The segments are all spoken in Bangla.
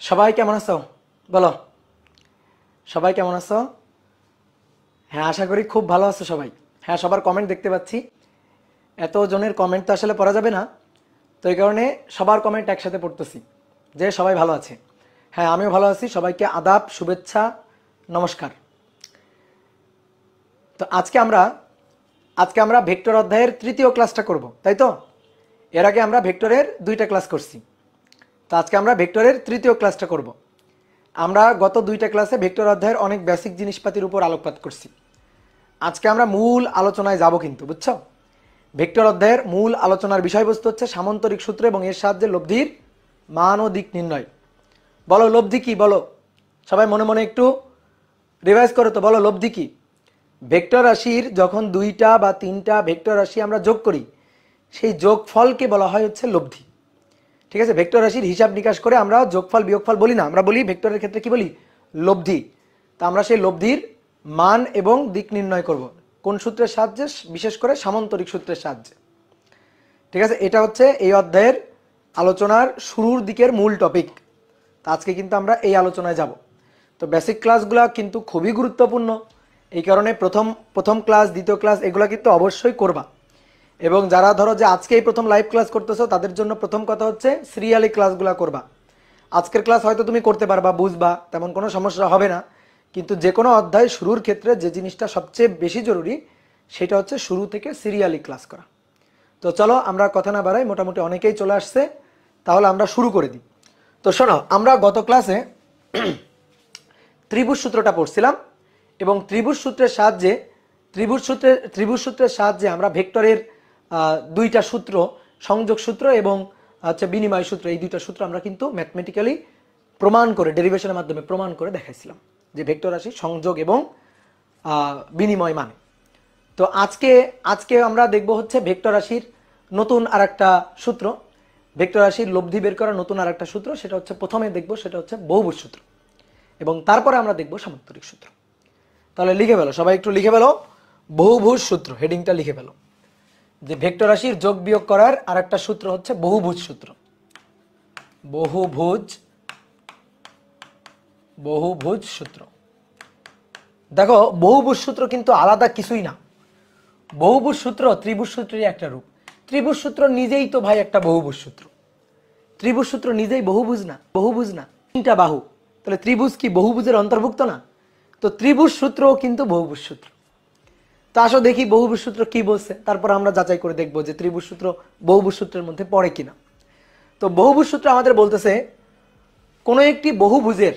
সবাই কেমন আছো বলো? সবাই কেমন আছো? হ্যাঁ, আশা করি খুব ভালো আছো সবাই। হ্যাঁ, সবার কমেন্ট দেখতে পাচ্ছি। এত জনের কমেন্ট তো আসলে পড়া যাবে না, তো এই কারণে সবার কমেন্ট একসাথে পড়তেছি যে সবাই ভালো আছে। হ্যাঁ, আমিও ভালো আছি। সবাইকে আদাব, শুভেচ্ছা, নমস্কার। তো আজকে আমরা ভেক্টর অধ্যায়ের তৃতীয় ক্লাসটা করব, তাই তো? এর আগে আমরা ভেক্টরের 2টা ক্লাস করছি, তো আজকে আমরা ভেক্টরের তৃতীয় ক্লাসটা করব। আমরা গত 2টা ক্লাসে ভেক্টর অধ্যায়ের অনেক বেসিক জিনিসপাতির উপর আলোকপাত করছি। আজকে আমরা মূল আলোচনায় যাব, কিন্তু বুঝছো? ভেক্টর অধ্যায়ের মূল আলোচনার বিষয়বস্তু হচ্ছে সামান্তরিক সূত্র এবং এর সাহায্যে লব্ধির মান ও দিক নির্ণয়। বলো লব্ধি কি? বলো সবাই মনে মনে একটু রিভাইজ করো তো, বলো লব্ধি কি? ভেক্টর রাশির যখন 2টা বা 3টা ভেক্টর রাশি আমরা যোগ করি, সেই যোগফলকে বলা হয় হচ্ছে লব্ধি। ঠিক আছে? ভেক্টর রাশির হিসাব নিকাশ করে আমরা যোগফল বিয়োগফল বলি না, আমরা বলি ভেক্টরের ক্ষেত্রে কি বলি? লব্ধি। তো আমরা সেই লব্ধির মান এবং দিক নির্ণয় করব কোন সূত্রের সাহায্যে? বিশেষ করে সামান্তরিক সূত্রের সাহায্যে। ঠিক আছে? এটা হচ্ছে এই অধ্যায়ের আলোচনার শুরুর দিকের মূল টপিক। তো আজকে কিন্তু আমরা এই আলোচনায় যাব। তো বেসিক ক্লাসগুলো কিন্তু খুবই গুরুত্বপূর্ণ, এই কারণে প্রথম ক্লাস, দ্বিতীয় ক্লাস এগুলো কিন্তু অবশ্যই করবা। এবং যারা ধরো যে আজকেই প্রথম লাইভ ক্লাস করতেছো, তাদের জন্য প্রথম কথা হচ্ছে সিরিয়ালি ক্লাসগুলো করবা। আজকের ক্লাস হয়তো তুমি করতে পারবা, বুঝবা, তেমন কোনো সমস্যা হবে না। কিন্তু যে কোনো অধ্যায় শুরুর ক্ষেত্রে যে জিনিসটা সবচেয়ে বেশি জরুরি, সেটা হচ্ছে শুরু থেকে সিরিয়ালি ক্লাস করা। তো চলো আমরা কথা না বাড়াই, মোটামুটি অনেকেই চলে আসছে, তাহলে আমরা শুরু করে দিই। তো শোনো, আমরা গত ক্লাসে ত্রিভুজ সূত্রটা পড়ছিলাম এবং ত্রিভুজ সূত্রের সাহায্যে আমরা ভেক্টরের 2টা সূত্র, সংযোগ সূত্র এবং হচ্ছে বিনিময় সূত্র, এই 2টা সূত্র আমরা কিন্তু ম্যাথমেটিক্যালি প্রমাণ করে, ডেরিভেশনের মাধ্যমে প্রমাণ করে দেখাইছিলাম যে ভেক্টর রাশি সংযোগ এবং বিনিময় মানে। তো আজকে আমরা দেখব হচ্ছে ভেক্টর রাশির নতুন আরেকটা সূত্র, ভেক্টর রাশির লব্ধি বের করার নতুন আরেকটা সূত্র। সেটা হচ্ছে প্রথমে দেখব, সেটা হচ্ছে বহুভুজ সূত্র, এবং তারপরে আমরা দেখব সামান্তরিক সূত্র। তাহলে লিখে ফেলো, সবাই একটু লিখে ফেলো, বহুভুজ সূত্র, হেডিংটা লিখে ফেলো। যে ভেক্টর রাশির যোগ বিয়োগ করার আরেকটা সূত্র হচ্ছে বহুভুজ সূত্র। বহুভুজ সূত্র। দেখো, বহুভুজ সূত্র কিন্তু আলাদা কিছুই না। বহুভুজ সূত্র ত্রিভুজ সূত্রেরই একটা রূপ। ত্রিভুজ সূত্র নিজেই তো ভাই একটা বহুভুজ সূত্র। ত্রিভুজ সূত্র নিজেই বহুভুজ না? 3টা বাহু, তাহলে ত্রিভুজ কি বহুভুজের অন্তর্ভুক্ত না? তো ত্রিভুজ সূত্রও কিন্তু বহুভুজ সূত্র। তো আসো দেখি বহুভুজ সূত্র কি বলছে, তারপর আমরা যাচাই করে দেখবো যে ত্রিভুজ সূত্র বহুভুজ সূত্রের মধ্যে পড়ে কিনা। তো বহুভুজ সূত্র আমাদের বলতেছে, কোনো একটি বহুভুজের,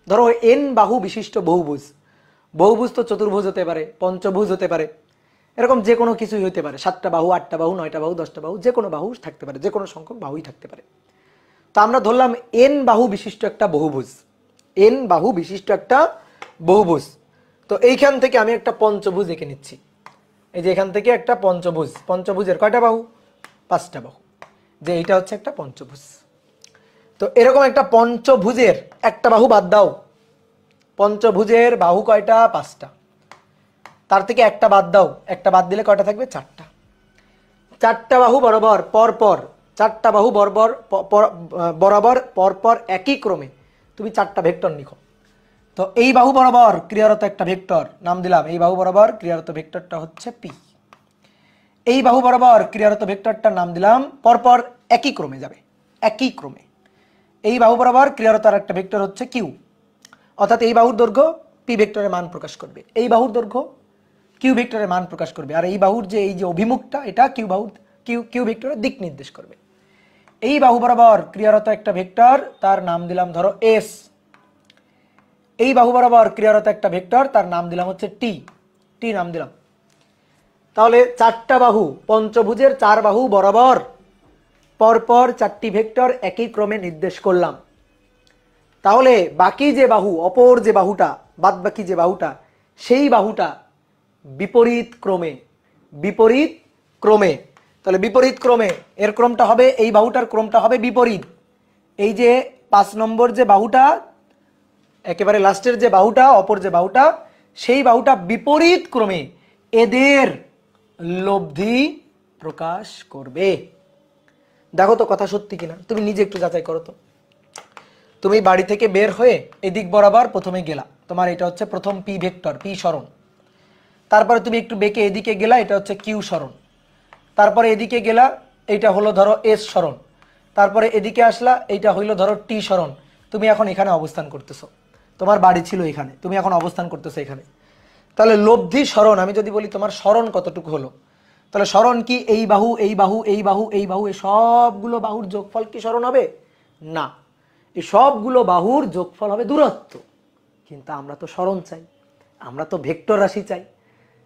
ধরো n বাহু বিশিষ্ট বহুভুজ, বহুভুজ তো চতুর্ভুজ হতে পারে, পঞ্চভুজ হতে পারে, এরকম যে কোনো কিছুই হতে পারে, 7টা বাহু, 8টা বাহু, 9টা বাহু, 10টা বাহু, যে কোনো বাহু থাকতে পারে, যে কোনো সংখ্যক বাহুই থাকতে পারে। তো আমরা ধরলাম n বাহু বিশিষ্ট একটা বহুভুজ, n বাহু বিশিষ্ট একটা বহুভুজ। তো এইখান থেকে আমি একটা পঞ্চভুজ এঁকে নিচ্ছি। এই যে এখান থেকে একটা পঞ্চভুজ, পঞ্চভুজের কয়টা বাহু? 5টা বাহু, যে এইটা হচ্ছে একটা পঞ্চভুজ। তো এরকম একটা পঞ্চভুজের একটা বাহু বাদ দাও। পঞ্চভুজের বাহু কয়টা? 5টা। তার থেকে একটা বাদ দাও, একটা বাদ দিলে কয়টা থাকবে? 4টা। 4টা বাহু বরাবর পরপর, 4টা বাহু বরাবর পরপর একই ক্রমে তুমি 4টা ভেক্টর লিখো। তো এই বাহু বরাবর ক্রিয়ারত একটা ভেক্টর, নাম দিলাম, এই বাহু বরাবর ক্রিয়ারত ভেক্টরটা হচ্ছে পি। এই বাহু বরাবর ক্রিয়ারত ভেক্টরটার নাম দিলাম, পরপর একই ক্রমে যাবে, একই ক্রমে। এই বাহু বরাবর ক্রিয়ারত আর একটা ভেক্টর হচ্ছে কিউ, অর্থাৎ এই বাহুর দৈর্ঘ্য পি ভেক্টরের মান প্রকাশ করবে, এই বাহুর দৈর্ঘ্য কিউ ভেক্টরের মান প্রকাশ করবে, আর এই বাহুর যে এই যে অভিমুখটা, এটা কিউ ভেক্টরের দিক নির্দেশ করবে। এই বাহু বরাবর ক্রিয়ারত একটা ভেক্টর, তার নাম দিলাম ধরো এস। এই বাহু বরাবর ক্রিয়ারত একটা ভেক্টর, তার নাম দিলাম হচ্ছে টি নাম দিলাম। তাহলে 4টা বাহু, পঞ্চভুজের 4 বাহু বরাবর পরপর 4টি ভেক্টর একই ক্রমে নির্দেশ করলাম। তাহলে বাকি যে বাহু, অপর যে বাহুটা, বাদ বাকি যে বাহুটা, সেই বাহুটা বিপরীত ক্রমে। তাহলে বিপরীত ক্রমে এর ক্রমটা হবে, এই বাহুটার ক্রমটা হবে বিপরীত। এই যে 5 নম্বর যে বাহুটা, একেবারে লাস্টের যে বাহুটা, অপর যে বাহুটা, সেই বাহুটা বিপরীত ক্রমে এদের লব্ধি প্রকাশ করবে। দেখো তো কথা সত্যি কিনা, তুমি নিজে একটু যাচাই করো তো। তুমি বাড়ি থেকে বের হয়ে এদিক বরাবর প্রথমে গেলা, তোমার এটা হচ্ছে প্রথম পি ভেক্টর, পি সরণ। তারপরে তুমি একটু বেঁকে এদিকে গেলা, এটা হচ্ছে কিউ সরণ। তারপরে এদিকে গেলা, এইটা হলো ধরো এস সরণ। তারপরে এদিকে আসলা, এইটা হইলো ধরো টি সরণ। তুমি এখন এখানে অবস্থান করতেছো, তোমার বাড়ি ছিল এখানে, তুমি এখন অবস্থান করতেছো এখানে। তাহলে লব্ধি সরণ, আমি যদি বলি তোমার সরণ কতটুকু হলো, তাহলে সরণ কি এই বাহু এই বাহু এই বাহু এই বাহু এই সবগুলো বাহুর যোগফল কি সরণ হবে? না, এই সবগুলো বাহুর যোগফল হবে দূরত্ব। কিন্তু আমরা তো সরণ চাই, আমরা তো ভেক্টর রাশি চাই।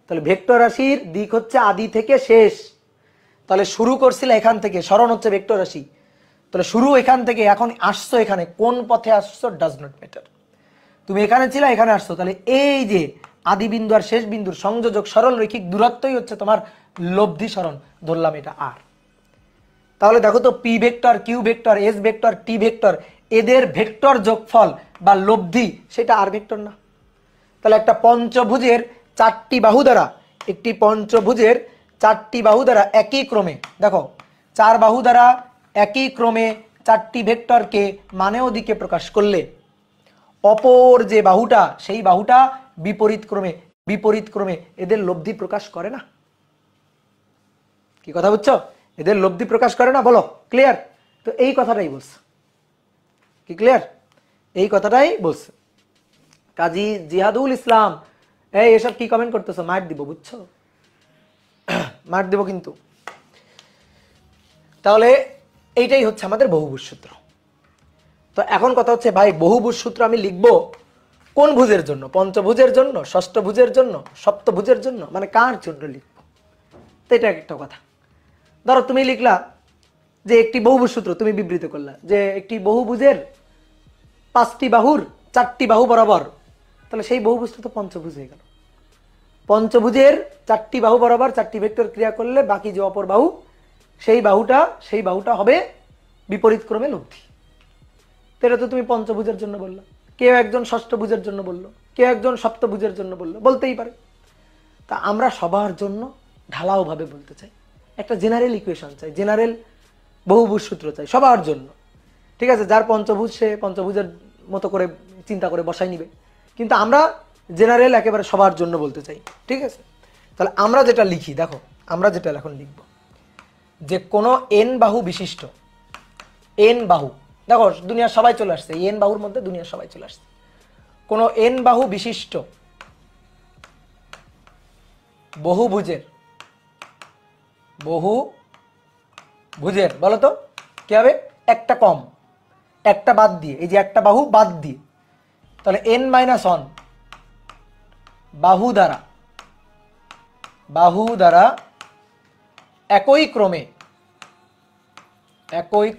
তাহলে ভেক্টর রাশির দিক হচ্ছে আদি থেকে শেষ। তাহলে শুরু করছিলে এখান থেকে, সরণ হচ্ছে ভেক্টর রাশি। তাহলে শুরু এখান থেকে, এখন আসছো এখানে, কোন পথে আসছো ডাজ নট ম্যাটার। তুমি এখানে ছিলে, এখানে আসছো, তাহলে এই যে আদি বিন্দু আর শেষ বিন্দুর সংযোজক সরল রৈখিক দূরত্বই হচ্ছে তোমার লব্ধি সরণ, ধরলাম এটা আর। তাহলে দেখো তো P vector, Q vector, S vector, T vector, এদের ভেক্টর যোগফল বা লব্ধি সেটা আর ভেক্টর না। তাহলে একটা পঞ্চভুজের চারটি বাহু দ্বারা, একটি পঞ্চভুজের চারটি বাহু দ্বারা একই ক্রমে, দেখো চার বাহু দ্বারা একই ক্রমে চারটি ভেক্টরকে মানেও দিকে প্রকাশ করলে অপর যে বাহুটা, সেই বাহুটা বিপরীত ক্রমে এদের লব্ধি প্রকাশ করে না। কি কথা বুঝছো? এদের লব্ধি প্রকাশ করে না, বলো ক্লিয়ার? তো এই কথাটাই বলছে, কি ক্লিয়ার? এই কথাটাই বলছে কাজী জিহাদুল ইসলাম। এই এসব কি কমেন্ট করতেছো? মার দিব, বুঝছো? মার দিব কিন্তু। তাহলে এইটাই হচ্ছে আমাদের বহুভুজ সূত্র। তো এখন কথা হচ্ছে ভাই, বহুভুজ সূত্র আমি লিখবো কোন ভুজের জন্য? পঞ্চভুজের জন্য, ষষ্ঠভুজের জন্য, সপ্তভুজের জন্য, মানে কার জন্য লিখবো? তো এটা একটা কথা। ধরো তুমি লিখলা যে একটি বহুভুজ সূত্র, তুমি বিবৃত করলা যে একটি বহুভুজের 5টি বাহুর 4টি বাহু বরাবর, তাহলে সেই বহুভুজটা তো পঞ্চভুজ হয়ে গেল। পঞ্চভুজের 4টি বাহু বরাবর 4টি ভেক্টর ক্রিয়া করলে বাকি যে অপর বাহু, সেই বাহুটা হবে বিপরীত ক্রমে লব্ধি। এটা তো তুমি পঞ্চভুজের জন্য বললো, কেউ একজন ষষ্ঠভুজের জন্য বললো, কেউ একজন সপ্তভুজের জন্য বললো, বলতেই পারে। তা আমরা সবার জন্য ঢালাও ভাবে বলতে চাই, একটা জেনারেল ইকুয়েশন চাই, জেনারেল বহুভুজ সূত্র চাই সবার জন্য। ঠিক আছে, যার পঞ্চভুজ সে পঞ্চভুজের মতো করে চিন্তা করে বসাই নিবে, কিন্তু আমরা জেনারেল একেবারে সবার জন্য বলতে চাই। ঠিক আছে, তাহলে আমরা যেটা লিখি, দেখো আমরা যেটা এখন লিখব যে কোনো এন বাহু বিশিষ্ট, এন বাহু, দেখো দুনিয়ার সবাই চলে আসছে, এন বাহুর মধ্যে দুনিয়ার সবাই চলে আসছে। কোনো এন বাহু বিশিষ্ট বহুভুজের বলো তো কি হবে? একটা কম, একটা বাদ দিয়ে, এই যে একটা বাহু বাদ দিয়ে, তাহলে n-1 বাহু দ্বারা একই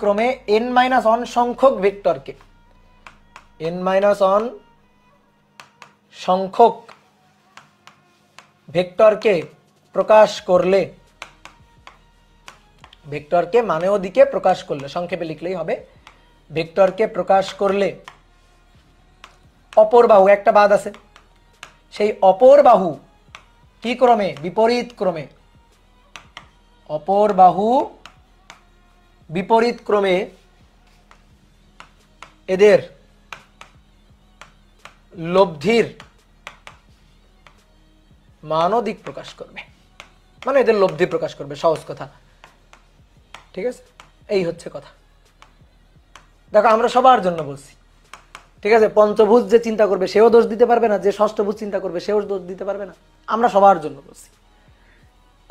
ক্রমে n-1 সংখ্যক ভেক্টরকে, n-1 সংখ্যক ভেক্টরকে প্রকাশ করলে, ভেক্টরকে মানেও দিকে প্রকাশ করলে, সংক্ষেপে লিখলেই হবে, ভেক্টরকে প্রকাশ করলে অপর বাহু, একটা বাদ আছে, সেই অপর বাহু কি ক্রমে? বিপরীত ক্রমে। অপর বাহু বিপরীত ক্রমে এদের লব্ধির মান ও দিক প্রকাশ করবে, মানে এদের লব্ধি প্রকাশ করবে, সহজ কথা। ঠিক আছে, এই হচ্ছে কথা। দেখো আমরা সবার জন্য বলছি, ঠিক আছে? পঞ্চভুজ যে চিন্তা করবে সেও দোষ দিতে পারবে না, যে ষষ্ঠভুজ চিন্তা করবে সেও দোষ দিতে পারবে না, আমরা সবার জন্য বলছি।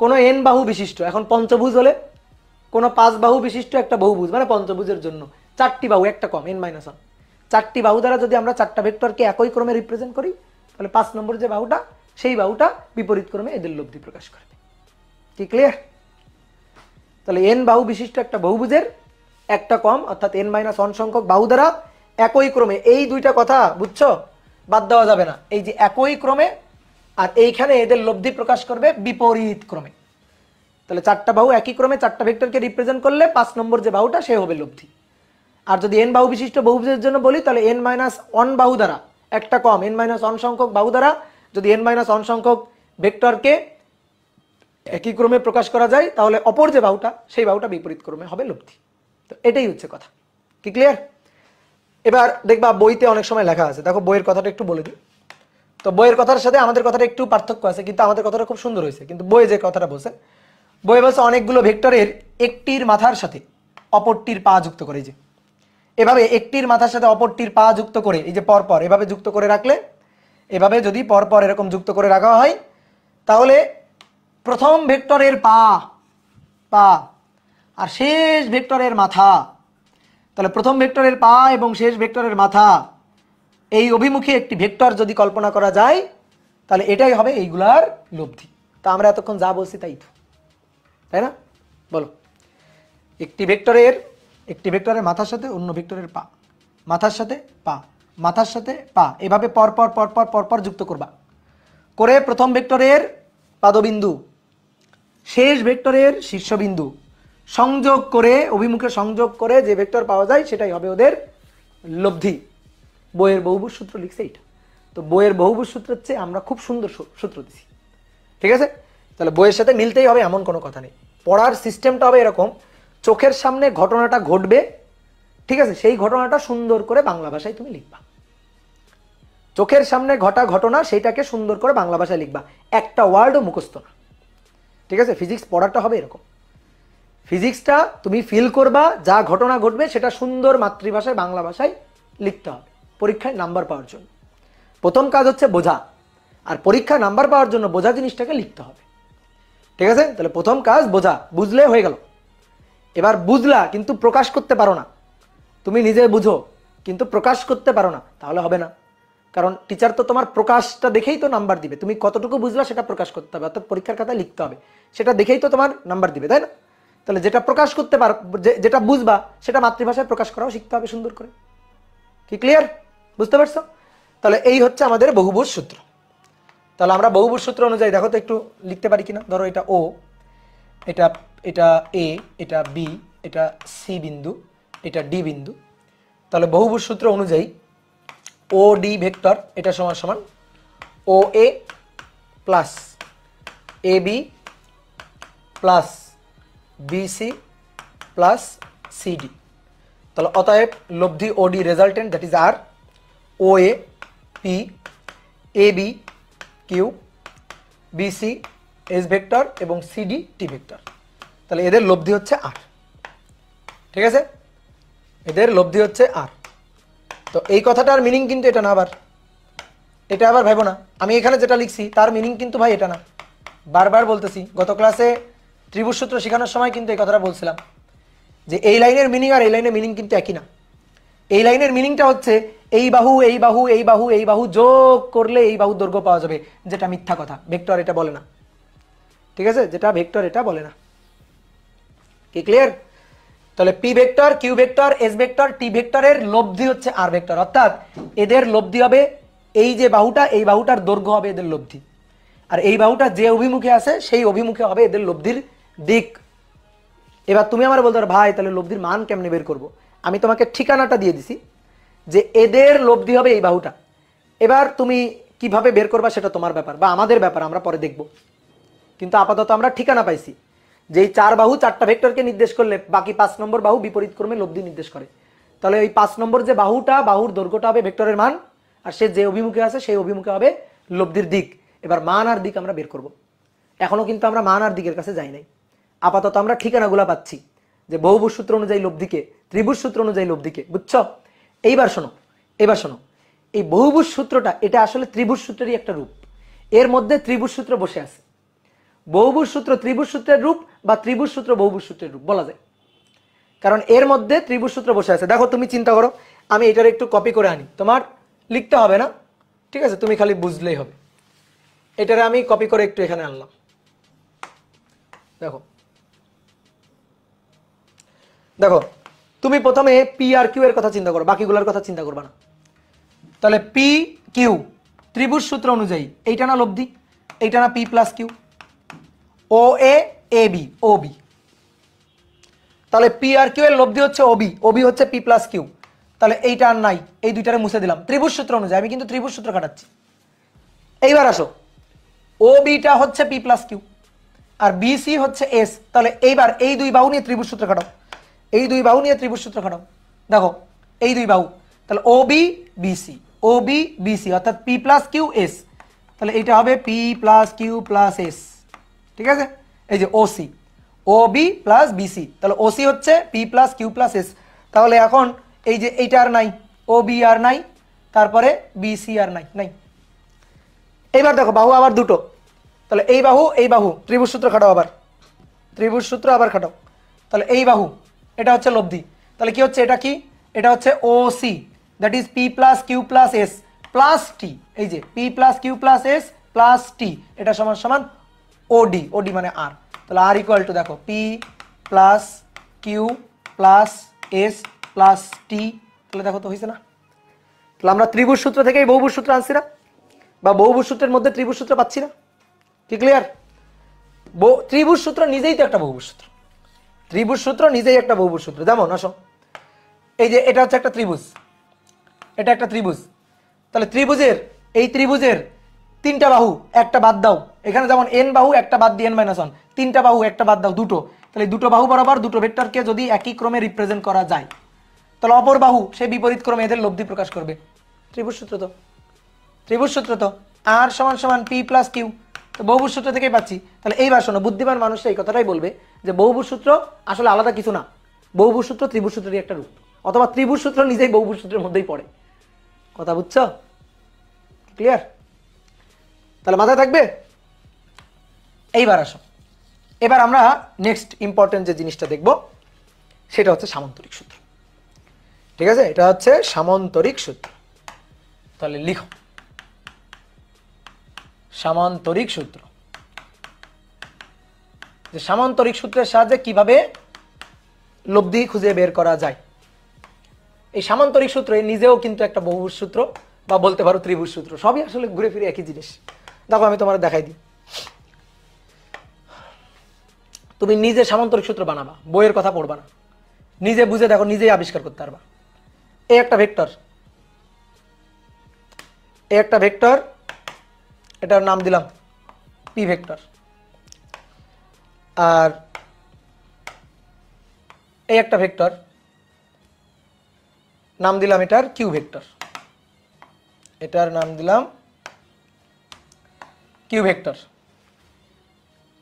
কোনো এন বাহু বিশিষ্ট, এখন পঞ্চভুজ হলে কোনো 5 বাহু বিশিষ্ট একটা বহুভুজ, মানে পঞ্চভুজের জন্য 4টি বাহু, একটা কম, n-1, 4টি বাহু দ্বারা যদি আমরা 4টা ভেক্টরকে একই ক্রমে রিপ্রেজেন্ট করি, তাহলে 5 নম্বর যে বাহুটা, সেই বাহুটা বিপরীত ক্রমে এদের লব্ধি প্রকাশ করবে। কি ক্লিয়ার? তাহলে এন বাহু বিশিষ্ট একটা বহুভুজের একটা কম, অর্থাৎ n-1 সংখ্যক বাহু দ্বারা একই ক্রমে, এই দুইটা কথা বুঝছো, বাদ দেওয়া যাবে না। এই যে একই ক্রমে, আর এইখানে এদের লব্ধি প্রকাশ করবে বিপরীত ক্রমে। তাহলে 4টা বাহু একই ক্রমে 4টা ভেক্টরকে রিপ্রেজেন্ট করলে 5 নম্বর যে বাহুটা সে হবে লব্ধি। আর যদি এন বাহু বিশিষ্ট বহুভুজের জন্য বলি, তাহলে n-1 বাহু দ্বারা একটা কম, n-1 সংখ্যক বাহু দ্বারা যদি n-1 সংখ্যক ভেক্টরকে একই ক্রমে প্রকাশ করা যায়, তাহলে অপর যে বাহুটা, সেই বাহুটা বিপরীত ক্রমে হবে লব্ধি। তো এটাই হচ্ছে কথা, কি ক্লিয়ার? এবার দেখবা বইতে অনেক সময় লেখা আছে, দেখো বইয়ের কথাটা একটু বলে দিই। তো বইয়ের কথার সাথে আমাদের কথাটা একটু পার্থক্য আছে, কিন্তু আমাদের কথাটা খুব সুন্দর হয়েছে। কিন্তু বইয়ে যে কথাটা বলছে, বইয়ে বলছে অনেকগুলো ভেক্টরের একটির মাথার সাথে অপরটির পা যুক্ত করে, এই যে এভাবে একটির মাথার সাথে অপরটির পা যুক্ত করে, এই যে পরপর এভাবে যুক্ত করে রাখলে, এভাবে যদি পরপর এরকম যুক্ত করে রাখা হয়, তাহলে প্রথম ভেক্টরের পা পা আর শেষ ভেক্টরের মাথা, তাহলে প্রথম ভেক্টরের পা এবং শেষ ভেক্টরের মাথা এই অভিমুখে একটি ভেক্টর যদি কল্পনা করা যায়, তাহলে এটাই হবে এইগুলার লব্ধি। তা আমরা এতক্ষণ যা বলছি তাই তো, তাই না? বলো, একটি ভেক্টরের মাথার সাথে অন্য ভেক্টরের পা, মাথার সাথে পা, মাথার সাথে পা, এভাবে পরপর পরপর পরপর যুক্ত করবা, করে প্রথম ভেক্টরের পাদবিন্দু শেষ ভেক্টরের শীর্ষবিন্দু সংযোগ করে, অভিমুখে সংযোগ করে যে ভেক্টর পাওয়া যায় সেটাই হবে ওদের লব্ধি। বইয়ের বহুভুজ সূত্র লিখছে এইটা। তো বইয়ের বহুভুজ সূত্রের চেয়ে আমরা খুব সুন্দর সূত্র দিছি, ঠিক আছে? তাহলে বইয়ের সাথে মিলতেই হবে এমন কোনো কথা নেই। পড়ার সিস্টেমটা হবে এরকম, চোখের সামনে ঘটনাটা ঘটবে, ঠিক আছে, সেই ঘটনাটা সুন্দর করে বাংলা ভাষায় তুমি লিখবা। চোখের সামনে ঘটা ঘটনা সেইটাকে সুন্দর করে বাংলা ভাষায় লিখবা, একটা ওয়ার্ডও মুখস্থ না, ঠিক আছে? ফিজিক্স পড়াটা হবে এরকম, ফিজিক্সটা তুমি ফিল করবা, যা ঘটনা ঘটবে সেটা সুন্দর মাতৃভাষায় বাংলা ভাষায় লিখতে হবে পরীক্ষায় নাম্বার পাওয়ার জন্য। প্রথম কাজ হচ্ছে বোঝা, আর পরীক্ষায় নাম্বার পাওয়ার জন্য বোঝা জিনিসটাকে লিখতে হবে, ঠিক আছে? তাহলে প্রথম কাজ বোঝা, বুঝলে হয়ে গেল। এবার বুঝলা কিন্তু প্রকাশ করতে পারো না, তুমি নিজে বুঝো কিন্তু প্রকাশ করতে পারো না, তাহলে হবে না। কারণ টিচার তো তোমার প্রকাশটা দেখেই তো নাম্বার দিবে, তুমি কতটুকু বুঝলা সেটা প্রকাশ করতে হবে, অর্থাৎ পরীক্ষার খাতায় লিখতে হবে, সেটা দেখেই তো তোমার নাম্বার দিবে, তাই না? তাহলে যেটা প্রকাশ করতে পারো, যেটা বুঝবা সেটা মাতৃভাষায় প্রকাশ করাও শিখতে হবে সুন্দর করে, কি ক্লিয়ার? বুঝতে পারছো? তাহলে এই হচ্ছে আমাদের বহুভুজ সূত্র। তাহলে আমরা বহুভুজ সূত্র অনুযায়ী দেখো তো একটু লিখতে পারি কিনা। ধরো এটা ও, এটা এটা এ, এটা বি, এটা সি বিন্দু, এটা ডি বিন্দু। তাহলে বহুভুজ সূত্র অনুযায়ী ও ডি ভেক্টর এটা সমান সমান O A plus A B plus BC plus CD. তাহলে অতএব লব্ধি OD resultant that is R O A P, A B Q, BC S vector এবং সিডি টি ভেক্টর। তাহলে এদের লব্ধি হচ্ছে আর, ঠিক আছে? এদের লব্ধি হচ্ছে আর। তো এই কথাটার মিনিং কিন্তু এটা না, আবার এটা আবার ভাইবো না, আমি এখানে যেটা লিখছি তার মিনিং কিন্তু ভাই এটা না। বারবার বলতেছি, গত ক্লাসে ত্রিভুজ সূত্র শেখানোর সময় কিন্তু এই কথাটা বলছিলাম যে এই লাইনের মিনিং আর এই লাইনের মিনিং কিন্তু একই না। এই লাইনের মিনিংটা হচ্ছে এই বাহু এই বাহু এই বাহু এই বাহু যোগ করলে এই বাহু দৈর্ঘ্য পাওয়া যাবে, যেটা মিথ্যা কথা, ভেক্টর এটা বলে না, ঠিক আছে? যেটা ভেক্টর এটা বলে না, কি ক্লিয়ার? তাহলে P vector, Q vector, S vector, T ভেক্টরের লব্ধি হচ্ছে আর ভেক্টর, অর্থাৎ এদের লব্ধি হবে এই যে বাহুটা, এই বাহুটার দৈর্ঘ্য হবে এদের লব্ধি, আর এই বাহুটা যে অভিমুখে আছে সেই অভিমুখে হবে এদের লব্ধির দিক। এবার তুমি আমার বলতে পারো ভাই তাহলে লব্ধির মান কেমনে বের করব? আমি তোমাকে ঠিকানাটা দিয়ে দিছি যে এদের লব্ধি হবে এই বাহুটা। এবার তুমি কিভাবে বের করবা সেটা তোমার ব্যাপার বা আমাদের ব্যাপার, আমরা পরে দেখব। কিন্তু আপাতত আমরা ঠিকানা পাইছি যে এই চার বাহু চারটা ভেক্টরকে নির্দেশ করলে বাকি 5 নম্বর বাহু বিপরীত ক্রমে লব্ধি নির্দেশ করে। তাহলে এই 5 নম্বর যে বাহুটা, বাহুর দৈর্ঘ্যটা হবে ভেক্টরের মান, আর সে যে অভিমুখে আছে সেই অভিমুখে হবে লব্ধির দিক। এবার মান আর দিক আমরা বের করব। এখনো কিন্তু আমরা মান আর দিকের কাছে যাই নাই, আপাতত আমরা ঠিকানাগুলা পাচ্ছি যে বহুভুজ সূত্র অনুযায়ী লব্ধিকে, ত্রিভুজ সূত্র অনুযায়ী লব্ধিকে, বুঝছো? এইবার শোনো, এই বহুভুজ সূত্রটা এটা আসলে ত্রিভুজ সূত্রেরই একটা রূপ, এর মধ্যে ত্রিভুজ সূত্র বসে আছে। বহুভুজ সূত্র ত্রিভুজ সূত্রের রূপ বা ত্রিভুজ সূত্র বহুভুজ সূত্রের রূপ বলা যায়, কারণ এর মধ্যে ত্রিভুজ সূত্র বসে আছে। দেখো তুমি চিন্তা করো, আমি এটার একটু কপি করে আনি, তোমার লিখতে হবে না, ঠিক আছে? তুমি খালি বুঝলেই হবে। এটারে আমি কপি করে একটু এখানে আনলাম, দেখো দেখো তুমি প্রথমে পি আর কিউ এর কথা চিন্তা করো, বাকিগুলোর কথা চিন্তা করবা না। তাহলে পি কিউ ত্রিভুজ সূত্র অনুযায়ী এইটা না লব্ধি, এইটা না P plus Q, O A A B O B. তাহলে পি আর কিউ এর লব্ধি হচ্ছে ওবি, ওবি হচ্ছে পি প্লাস কিউ। তাহলে এইটা আর নাই, এই দুইটারে মুছে দিলাম ত্রিভুজ সূত্র অনুযায়ী, আমি কিন্তু ত্রিভুজ সূত্র কাটাচ্ছি। এইবার আসো, ও বিটা হচ্ছে P plus Q R BC হচ্ছে এস। তাহলে এইবার এই দুই বাহু নিয়ে ত্রিভুজ সূত্র কাটাও। এই দুই বাহু নিয়ে ত্রিভুজ সূত্র খাটাও। দেখো এই দুই বাহু, তাহলে O B BC, O B BC অর্থাৎ পি প্লাস কিউ এস, তাহলে এইটা হবে P plus Q plus S. ঠিক আছে, এই যে OC, O B plus BC, তাহলে ওসি হচ্ছে P plus Q plus S. তাহলে এখন এই যে এইটা আর নাই, ও বি আর নাই, তারপরে বিসি আর নাই, নাই। এইবার দেখো বাহু আবার দুটো, তাহলে এই বাহু ত্রিভুজ সূত্র খাটাও, আবার ত্রিভুজ সূত্র আবার খাটাও। তাহলে এই বাহু এটা হচ্ছে লব্ধি, তাহলে কি হচ্ছে, এটা কি, এটা হচ্ছে O C, that is P plus Q plus S plus T. এই যে P plus Q plus S plus T, এটা সমান সমান ওডি, ওডি মানে আর। তাহলে আর ইকুয়াল টু দেখো P plus Q plus S plus T, তাহলে দেখো তো হয়েছে না। তাহলে আমরা ত্রিভুজ সূত্র থেকে এই বহুভুজ সূত্র আনছি না, বা বহুভুজ সূত্রের মধ্যে ত্রিভুজ সূত্র পাচ্ছি না। কি ক্লিয়ার? ত্রিভুজ সূত্র নিজেই তো একটা বহুভুজ সূত্র, ত্রিভুজ সূত্র নিজেই একটা বহুভুজ সূত্র। যেমন আসো, এই যে এটা হচ্ছে একটা ত্রিভুজ, এটা একটা ত্রিভুজ, তাহলে ত্রিভুজের এই ত্রিভুজের তিনটা বাহু একটা বাদ দাও, এখানে যেমন এন বাহু একটা বাদ দিয়ে n-1, তিনটা বাহু একটা বাদ দাও দুটো, তাহলে দুটো বাহু বরাবর দুটো ভেক্টরকে যদি একই ক্রমে রিপ্রেজেন্ট করা যায়, তাহলে অপর বাহু সে বিপরীত ক্রমে এদের লব্ধি প্রকাশ করবে। ত্রিভুজ সূত্র তো, ত্রিভুজ সূত্র তো আর সমান সমান পি প্লাস কিউ, তো বহুভুজ সূত্র থেকেই পাচ্ছি। তাহলে এইবার শোনো, বুদ্ধিমান মানুষ এই কথাটাই বলবে যে বহুভুজ সূত্র আসলে আলাদা কিছু না, বহুভুজ সূত্র ত্রিভুজ সূত্রেরই একটা রূপ, অথবা ত্রিভুজ সূত্র নিজেই বহুভুজ সূত্রের মধ্যেই পড়ে। কথা বুঝছো? ক্লিয়ার? তাহলে মাথায় থাকবে। এইবার আসো, এবার আমরা নেক্সট ইম্পর্টেন্ট যে জিনিসটা দেখব সেটা হচ্ছে সামান্তরিক সূত্র। ঠিক আছে, এটা হচ্ছে সামান্তরিক সূত্র। তাহলে লিখো সামান্তরিক সূত্র, যে সামান্তরিক সূত্রের সাহায্যে কিভাবে লব্ধি খুঁজে বের করা যায়। এই সামান্তরিক সূত্র নিজেও কিন্তু একটা বহুভুজ সূত্র, বা বলতে পারো ত্রিভুজ সূত্র, সবই আসলে ঘুরে ফিরে একই জিনিস। দেখো আমি তোমার দেখাই দিই, তুমি নিজে সামান্তরিক সূত্র বানাবা, বইয়ের কথা পড়বা না, নিজে বুঝে দেখো, নিজেই আবিষ্কার করতে পারবা। এই একটা ভেক্টর, এই একটা ভেক্টর, এটার নাম দিলাম পি ভেক্টর, আর এই একটা ভেক্টর, নাম দিলাম এটার কিউ ভেক্টর, এটার নাম দিলাম কিউ ভেক্টর।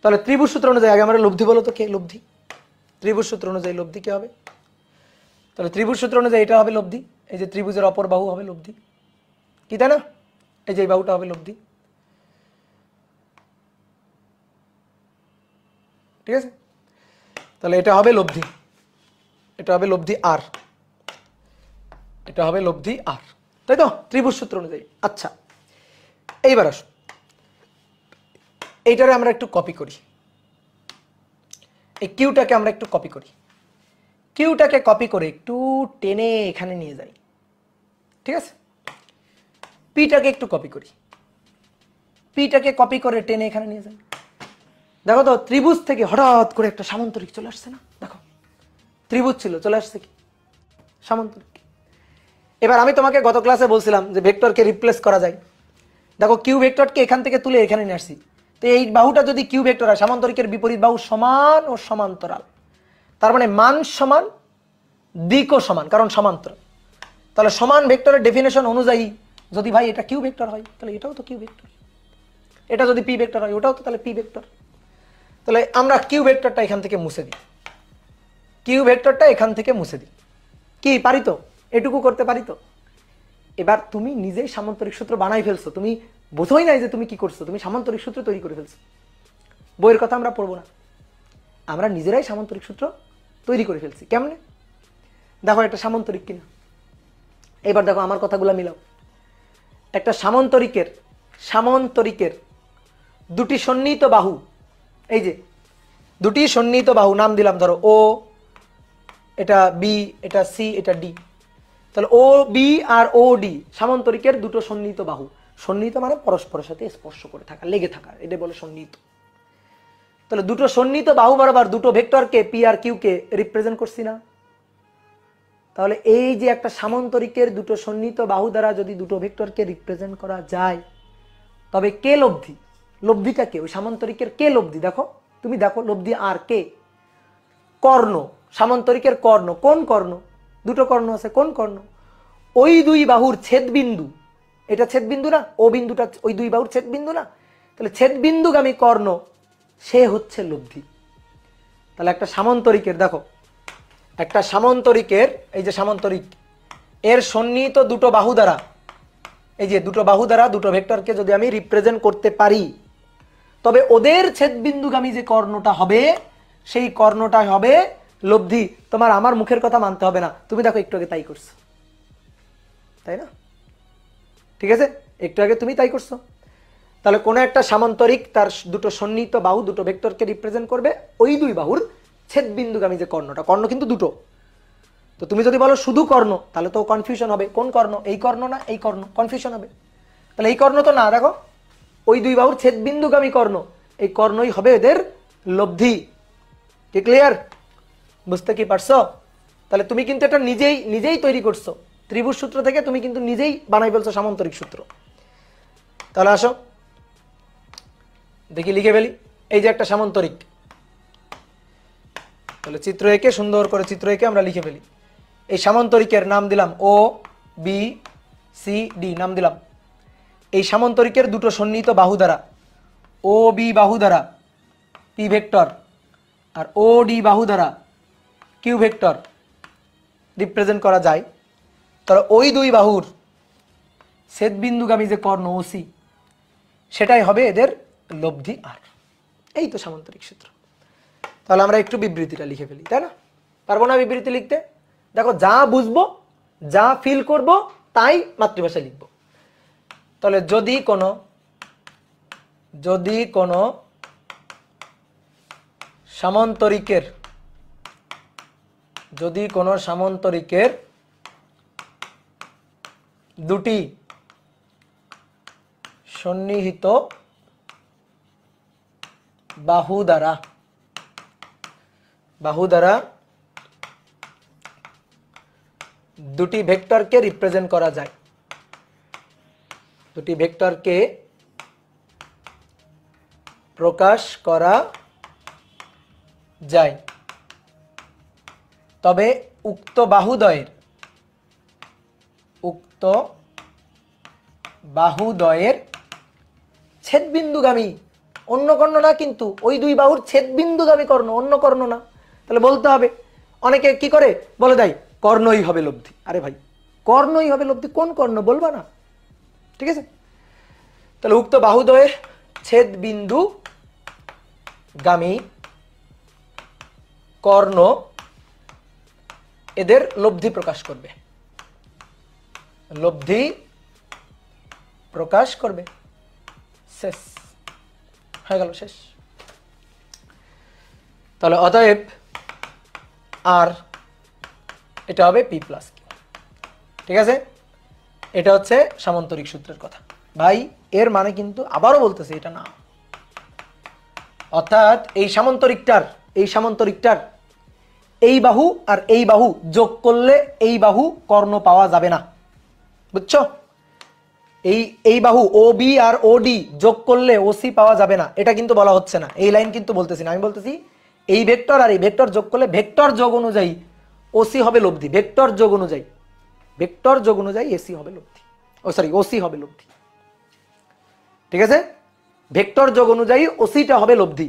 তাহলে ত্রিভুজ সূত্র অনুযায়ী আগে আমরা লব্ধি বলো তো, কে লব্ধি? ত্রিভুজ সূত্র অনুযায়ী লব্ধি কে হবে? তাহলে ত্রিভুজ সূত্র অনুযায়ী এটা হবে লব্ধি, এই যে ত্রিভুজের অপর বাহু হবে লব্ধি, কি তাই না? এই যে এই বাহুটা হবে লব্ধি। ঠিক আছে, তাহলে এটা হবে লব্ধি, এটা হবে লব্ধি আর, এটা হবে লব্ধি আর, তাই তো ত্রিভুজ সূত্র অনুযায়ী। আচ্ছা এইবার আসো, এইটারে আমরা একটু কপি করি, এই কিউটাকে আমরা একটু কপি করি, কিউটাকে কপি করে একটু টেনে এখানে নিয়ে যাই। ঠিক আছে, পিটাকে একটু কপি করি, পিটাকে কপি করে টেনে এখানে নিয়ে যাই। দেখো তো ত্রিভুজ থেকে হঠাৎ করে একটা সামান্তরিক চলে আসছে না? দেখো ত্রিভুজ ছিল, চলে আসছে কি সামান্তরিক। এবার আমি তোমাকে গত ক্লাসে বলছিলাম যে ভেক্টরকে রিপ্লেস করা যায়। দেখো কিউ ভেক্টরকে এখান থেকে তুলে এখানে নিয়ে আসছি, তো এই বাহুটা যদি কিউ ভেক্টর হয়, সামান্তরিকের বিপরীত বাহু সমান ও সমান্তরাল, তার মানে মান সমান, দিকও সমান, কারণ সমান্তরাল। তাহলে সমান ভেক্টরের ডেফিনেশন অনুযায়ী যদি ভাই এটা কিউ ভেক্টর হয়, তাহলে এটাও তো কিউ ভেক্টর, এটা যদি পি ভেক্টর হয়, ওটাও তো তাহলে পি ভেক্টর। তাহলে আমরা কিউ ভেক্টরটা এখান থেকে মুছে দিই, কিউ ভেক্টরটা এখান থেকে মুছে দিই। কি পারি তো? এটুকু করতে পারি তো? এবার তুমি নিজেই সামান্তরিক সূত্র বানাই ফেলছো, তুমি বোঝোই নাই যে তুমি কি করছো, তুমি সামান্তরিক সূত্র তৈরি করে ফেলছো। বইয়ের কথা আমরা পড়বো না, আমরা নিজেরাই সামান্তরিক সূত্র তৈরি করে ফেলছি। কেমনে? দেখো একটা সামান্তরিক কিনা, এবার দেখো আমার কথাগুলো মিলাও। একটা সামান্তরিকের, সামান্তরিকের দুটি সন্নিহিত বাহু, এই যে দুটি সন্নিহিত বাহু, নাম দিলাম ধরো ও, এটা বি, এটা সি, এটা ডি। তাহলে ও বি আর ও ডি সামান্তরিকের দুটো সন্নিহিত বাহু। সন্নিহিত মানে পরস্পরের সাথে স্পর্শ করে থাকা, লেগে থাকা, এটা বলে সন্নিহিত। তাহলে দুটো সন্নিহিত বাহু বরাবর দুটো ভেক্টরকে পি আর কিউ কে রিপ্রেজেন্ট করছি না? তাহলে এই যে একটা সামান্তরিকের দুটো সন্নিহিত বাহু দ্বারা যদি দুটো ভেক্টরকে রিপ্রেজেন্ট করা যায়, তবে কে লব্ধি? লব্ধিটা কে? ওই সামান্তরিকের কে লব্ধি? দেখো তুমি দেখো লব্ধি আর কে, কর্ণ, সামান্তরিকের কর্ণ। কোন কর্ণ? দুটো কর্ণ আছে। কোন কর্ণ? ওই দুই বাহুর ছেদবিন্দু, এটা ছেদবিন্দু না, ও বিন্দুটা ওই দুই বাহুর ছেদবিন্দু না, তাহলে ছেদবিন্দুগামী কর্ণ সে হচ্ছে লব্ধি। তাহলে একটা সামান্তরিকের, দেখো একটা সামান্তরিকের, এই যে সামান্তরিক, এর সন্নিহিত দুটো বাহু দ্বারা, এই যে দুটো বাহু দ্বারা দুটো ভেক্টরকে যদি আমি রিপ্রেজেন্ট করতে পারি, তবে ওদের ছেদবিন্দুগামী যে কর্ণটা হবে সেই কর্ণটা হবে লব্ধি। তোমার আমার মুখের কথা মানতে হবে না, তুমি দেখো একটু আগে তাই করছো, তাই না? ঠিক আছে, একটু আগে তুমি তাই করছো। তাহলে কোনো একটা সামান্তরিক তার দুটো সন্নিহিত বাহু দুটো ভেক্টরকে রিপ্রেজেন্ট করবে, ওই দুই বাহুর ছেদবিন্দুগামী যে কর্ণটা, কর্ণ কিন্তু দুটো। তো তুমি যদি বলো শুধু কর্ণ, তাহলে তো কনফিউশন হবে, কোন কর্ণ, এই কর্ণ না এই কর্ণ, কনফিউশন হবে। তাহলে এই কর্ণ তো না, দেখো ওই দুই বাহুর ছেদবিন্দুগামী কর্ণ, এই কর্ণই হবে এদের লব্ধি। কি ক্লিয়ার? বুঝতে কি পারছো? তাহলে তুমি কিন্তু এটা নিজেই নিজেই তৈরি করছো, ত্রিভুজ সূত্র থেকে তুমি কিন্তু নিজেই বানাই ফেলছো সামান্তরিক সূত্র। তাহলে আসো দেখি লিখে ফেলি। এই যে একটা সামান্তরিক, তাহলে চিত্র এঁকে, সুন্দর করে চিত্র এঁকে আমরা লিখে ফেলি। এই সামান্তরিকের নাম দিলাম ও বি সি ডি, নাম দিলাম। এই সামান্তরিকের দুটো সন্নিহিত বাহু দ্বারা, ও বি বাহু দ্বারা পি ভেক্টর আর ও ডি বাহু দ্বারা কিউ ভেক্টর রিপ্রেজেন্ট করা যায়। তাহলে ওই দুই বাহুর ছেদবিন্দুগামী যে কর্ণ ওসি, সেটাই হবে এদের লব্ধি। আর এই তো সামান্তরিক সূত্র। তাহলে আমরা একটু বিবৃতিটা লিখে ফেলি, তাই না? পারবো না বিবৃতি লিখতে? দেখো, যা বুঝবো যা ফিল করব তাই মাতৃভাষায় লিখব। তাহলে যদি কোনো সামান্তরিকের দুটি সন্নিহিত বাহু দ্বারা দুটি ভেক্টরকে রিপ্রেজেন্ট করা যায়, দুটি ভেক্টরকে প্রকাশ করা যায়, তবে উক্ত বাহুদ্বয়ের ছেদবিন্দুগামী, অন্য কর্ণ না কিন্তু, ওই দুই বাহুর ছেদবিন্দুগামী কর্ণ, অন্য কর্ণ না। তাহলে বলতে হবে, অনেকে কি করে বলে দেয় কর্ণই হবে লব্ধি। আরে ভাই, কর্ণই হবে লব্ধি, কোন কর্ণ বলবা না? ঠিক আছে, তাহলে উক্ত বাহুদ্বয়ের ছেদবিন্দুগামী কর্ণ এদের লব্ধি প্রকাশ করবে, শেষ হয়ে গেল, শেষ। তাহলে অতএব আর এটা হবে পি প্লাস কিউ। ঠিক আছে, এটা হচ্ছে সামান্তরিক সূত্রের কথা। ভাই এর মানে কিন্তু আবারও বলতেছে এটা না, অর্থাৎ এই সামান্তরিকটার এই বাহু আর এই বাহু যোগ করলে এই বাহু কর্ণ পাওয়া যাবে না, বুঝছো? এই বাহু ও বি আর ও ডি যোগ করলে ওসি পাওয়া যাবে না, এটা কিন্তু বলা হচ্ছে না, এই লাইন কিন্তু বলতেছি না। আমি বলতেছি এই ভেক্টর আর এই ভেক্টর যোগ করলে ভেক্টর যোগ অনুযায়ী ওসি হবে লব্ধি, ভেক্টর যোগ অনুযায়ী এসি হবে লব্ধি, ওসি হবে লব্ধি। ঠিক আছে, ভেক্টর যোগ অনুযায়ী ওসিটা হবে লব্ধি।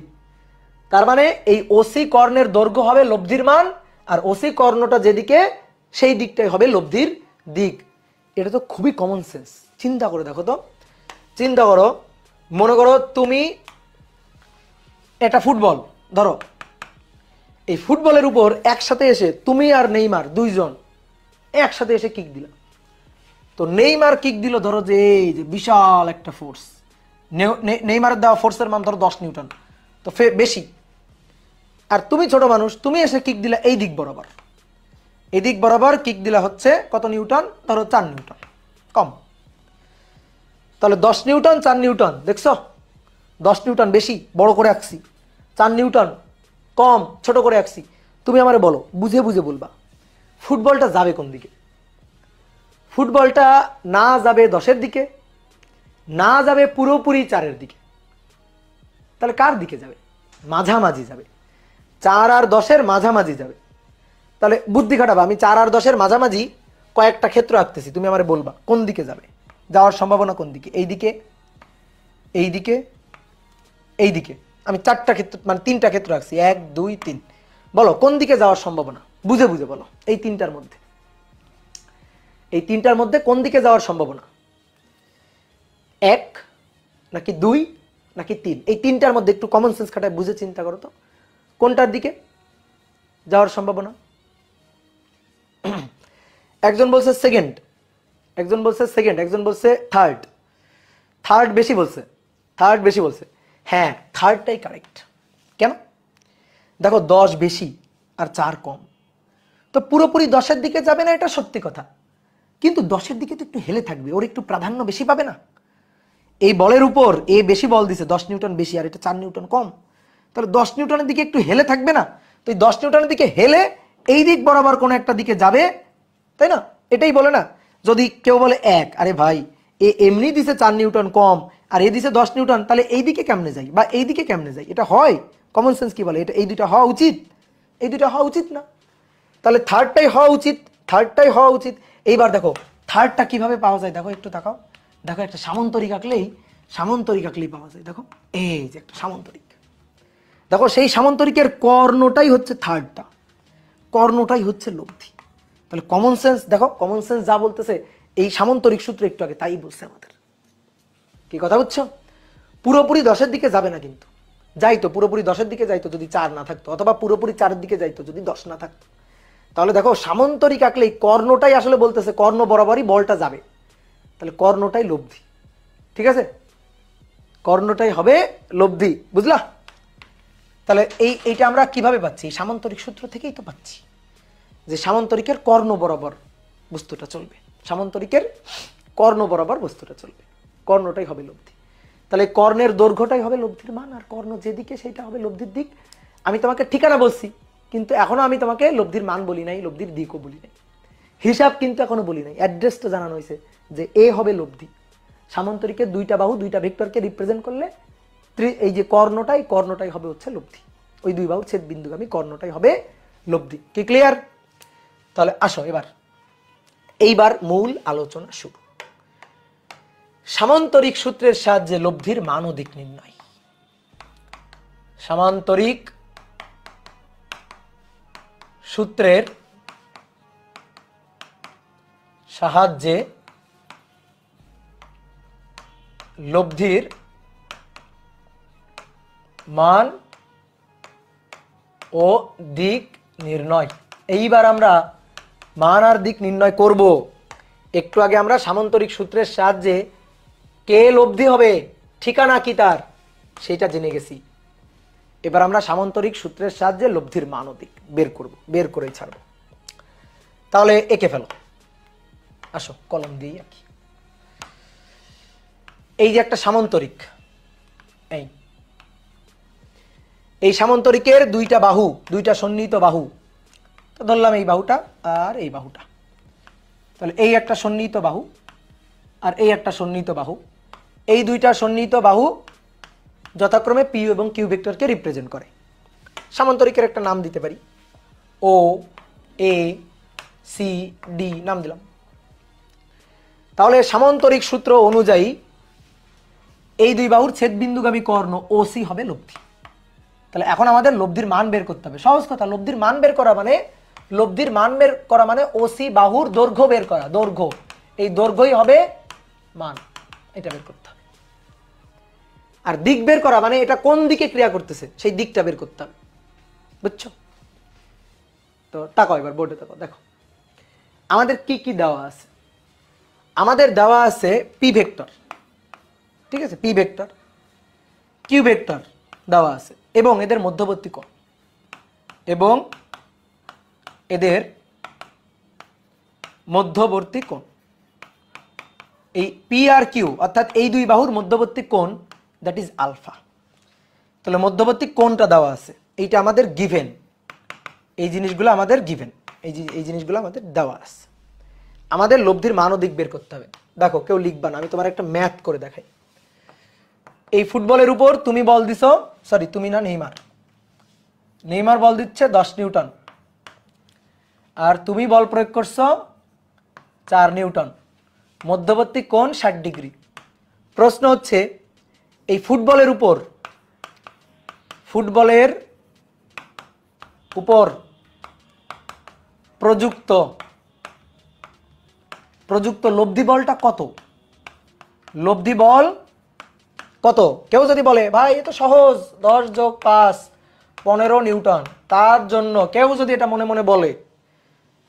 তার মানে এই ওসি কর্ণের দৈর্ঘ্য হবে লব্ধির মান, আর ওসি কর্ণটা যেদিকে সেই দিকটাই হবে লব্ধির দিক। এটা তো খুবই কমন সেন্স। চিন্তা করে দেখো তো, চিন্তা করো, মনে করো তুমি এটা ফুটবল ধরো, এই ফুটবলের উপর একসাথে এসে তুমি আর নেইমার দুইজন একসাথে এসে কিক দিলা। তো নেইমার কিক দিল ধরো যে এই যে বিশাল একটা ফোর্স, নেইমারের দেওয়া ফোর্সের মান ধরো 10 নিউটন, তো বেশি। আর তুমি ছোট মানুষ, তুমি এসে কিক দিলা এই দিক বরাবর কিক দিলা হচ্ছে কত নিউটন? ধরো 4 নিউটন, কম। তাহলে 10 নিউটন 4 নিউটন, দেখছো 10 নিউটন বেশি বড় করে আঁকছি, 4 নিউটন কম ছোট করে আঁকছি। তুমি আমারে বলো, বুঝে বলবা ফুটবলটা যাবে কোন দিকে? ফুটবলটা না যাবে 10-এর দিকে, না যাবে পুরোপুরি 4-এর দিকে, তাহলে কার দিকে যাবে? মাঝামাঝি যাবে। 4 আর 10-এর মাঝামাঝি যাবে। তাহলে বুদ্ধি খাটাবা, আমি 4 আর 10-এর মাঝামাঝি কয়েকটা ক্ষেত্র আঁকতেছি, তুমি আমারে বলবা কোন দিকে যাবে, যাওয়ার সম্ভাবনা কোন দিকে, এইদিকে, এইদিকে, এইদিকে। আমি 4টা ক্ষেত্র মানে 3টা ক্ষেত্র আঁকছি, 1 2 3। বলো কোন দিকে যাওয়ার সম্ভাবনা, বুঝে বুঝে বলো। এই 3টার মধ্যে, এই 3টার মধ্যে কোন দিকে যাওয়ার সম্ভাবনা? 1 নাকি 2 নাকি 3? এই 3টার মধ্যে একটু কমন সেন্স খাটায় বুঝে চিন্তা করো তো কোনটার দিকে যাওয়ার সম্ভাবনা। একজন বলছে সেকেন্ড, একজন বলছে সেকেন্ড, একজন বলছে থার্ড। থার্ড বেশি বলছে, থার্ড বেশি বলছে। হ্যাঁ, থার্ডটাই কারেক্ট। কেন? দেখো 10 বেশি আর 4 কম, তো পুরোপুরি 10-এর দিকে যাবে না, এটা সত্যি কথা, কিন্তু 10-এর দিকে তো একটু হেলে থাকবে, ওর একটু প্রাধান্য বেশি পাবে না? এই বলের উপর এ বেশি বল দিছে, 10 নিউটন বেশি আর এটা 4 নিউটন কম, তাহলে 10 নিউটনের দিকে একটু হেলে থাকবে না? তো এই 10 নিউটনের দিকে হেলে এই দিক বরাবর কোনো একটা দিকে যাবে, তাই না? এটাই বলে না। যদি কেউ বলে 1, আরে ভাই এ এমনি দিছে 4 নিউটন কম আর এ দিছে 10 নিউটন, তাহলে এই দিকে কেমনে যাই বা এই দিকে কেমনে যাই? এটা হয়? কমন সেন্স কি বলে? এটা এই দুইটা হওয়া উচিত? এই দুইটা হওয়া উচিত না। তাহলে থার্ডটাই হওয়া উচিত, থার্ডটাই হওয়া উচিত। এইবার দেখো থার্ডটা কিভাবে পাওয়া যায়, দেখো একটু তাকাও। দেখো একটা সামন্তরিক আঁকলেই, সামন্তরিক আঁকলেই পাওয়া যায়। দেখো এই যে একটা সামন্তরিক, দেখো সেই সামন্তরিকের কর্ণটাই হচ্ছে থার্ডটা, কর্ণটাই হচ্ছে লব্ধি। তাহলে কমন সেন্স দেখো, কমন সেন্স যা বলতেছে এই সামন্তরিক সূত্র একটু আগে তাই বলছে আমাদের। কি কথা বুঝছো? পুরোপুরি 10-এর দিকে যাবে না, কিন্তু যাইতো পুরোপুরি 10-এর দিকে যাইতো যদি 4 না থাকতো, অথবা পুরোপুরি 4-এর দিকে যাইতো যদি 10 না থাকতো। তাহলে দেখো সামন্তরিক আঁকলেই কর্ণটাই আসলে বলতেছে, কর্ণ বরাবরই বলটা যাবে, তাহলে কর্ণটাই লব্ধি। ঠিক আছে, কর্ণটাই হবে লব্ধি, বুঝলা? তাহলে এইটা আমরা কিভাবে পাচ্ছি? সামন্তরিক সূত্র থেকেই তো পাচ্ছি যে সামন্তরিকের কর্ণ বরাবর বস্তুটা চলবে, সামন্তরিকের কর্ণ বরাবর বস্তুটা চলবে, কর্ণটাই হবে লব্ধি। তাহলে কর্ণের দৈর্ঘ্যটাই হবে লব্ধির মান, আর কর্ণ যেদিকে সেটা হবে লব্ধির দিক। আমি তোমাকে ঠিকানা বলছি, কিন্তু এখনো আমি তোমাকে লব্ধির মান বলি নাই, লব্ধির দিকও বলি নাই, হিসাব কিন্তু এখনো বলি নাই। অ্যাড্রেসটা জানানো হয়েছে যে এ হবে লব্ধি। সামন্তরিকের 2টা বাহু 2টা ভেক্টরকে রিপ্রেজেন্ট করলে এই যে কর্ণটাই হবে হচ্ছে লব্ধি। ওই 2 বাহুর ছেদ বিন্দুগামী কর্ণটাই হবে লব্ধি। কি ক্লিয়ার? তাহলে আসো এইবার মূল আলোচনা শুরু। সামান্তরিক সূত্রের সাহায্যে লব্ধির মান ও দিক নির্ণয়। সামান্তরিক সূত্রের সাহায্যে লব্ধির মান ও দিক নির্ণয়। এইবার আমরা মান আর দিক নির্ণয় করব। একটু আগে আমরা সামান্তরিক সূত্রের সাহায্যে কে লব্ধি হবে, ঠিকানা কি তার, সেটা জেনে গেছি। এবার আমরা সামান্তরিক সূত্রের সাহায্যে লব্ধির মান ও দিক বের করব, বের করেই ছাড়ব। তাহলে এঁকে ফেলো, আসো কলম দিয়ে আঁকি। এই যে একটা সামান্তরিক, এই সামান্তরিকের 2টা বাহু, 2টা সন্নিহিত বাহু, তো ধরলাম এই বাহুটা আর এই বাহুটা। তাহলে এই একটা সন্নিহিত বাহু আর এই একটা সন্নিহিত বাহু, এই 2টা সন্নিহিত বাহু যথাক্রমে পি এবং কিউ ভেক্টরকে রিপ্রেজেন্ট করে। সামান্তরিকের একটা নাম দিতে পারি, ও এ সি ডি নাম দিলাম। তাহলে সামান্তরিক সূত্র অনুযায়ী এই 2 বাহুর ছেদ বিন্দুগামী কর্ণ ও সি হবে লব্ধি। তাহলে এখন আমাদের লব্ধির মান বের করতে হবে। সহজ কথা, লব্ধির মান বের করা মানে ওসি বাহুর দৈর্ঘ্য বের করা, দৈর্ঘ্য, এই দৈর্ঘ্যই হবে মান, এটা বের করতে হবে। আর দিক বের করা মানে এটা কোন দিকে ক্রিয়া করতেছে সেই দিকটা বের করতে হবে, বুঝছো? তো তাকাও এবার বোর্ডে তাকাও, দেখো আমাদের কি কি দেওয়া আছে। আমাদের দেওয়া আছে পি ভেক্টর, ঠিক আছে, পি ভেক্টর, কিউ ভেক্টর দেওয়া আছে এবং এদের মধ্যবর্তী কোণ, এবং এদের মধ্যবর্তী কোণ, এই পি আর কিউ অর্থাৎ এই 2 বাহুর মধ্যবর্তী কোণ, দ্যাট ইজ আলফা। তাহলে মধ্যবর্তী কোণটা দেওয়া আছে, এইটা আমাদের গিভেন, এই জিনিসগুলো আমাদের গিভেন, এই জিনিসগুলো আমাদের দেওয়া আছে। আমাদের লব্ধির মান ও দিক বের করতে হবে। দেখো কেউ লিখবা না, আমি তোমার একটা ম্যাথ করে দেখাই। এই ফুটবলের উপর তুমি বল দিছো, সরি তুমি না, নেইমার, নেইমার বল দিচ্ছে 10 নিউটন, আর তুমি বল প্রয়োগ করছো 4 নিউটন, মধ্যবর্তী কোণ 60 ডিগ্রি। প্রশ্ন হচ্ছে এই ফুটবলের উপর প্রযুক্ত লব্ধি বলটা কত? লব্ধি বল কত? কেউ যদি বলে ভাই এ তো সহজ, 10 যোগ 5 15 নিউটন, তার জন্য কেউ যদি এটা মনে মনে বলে,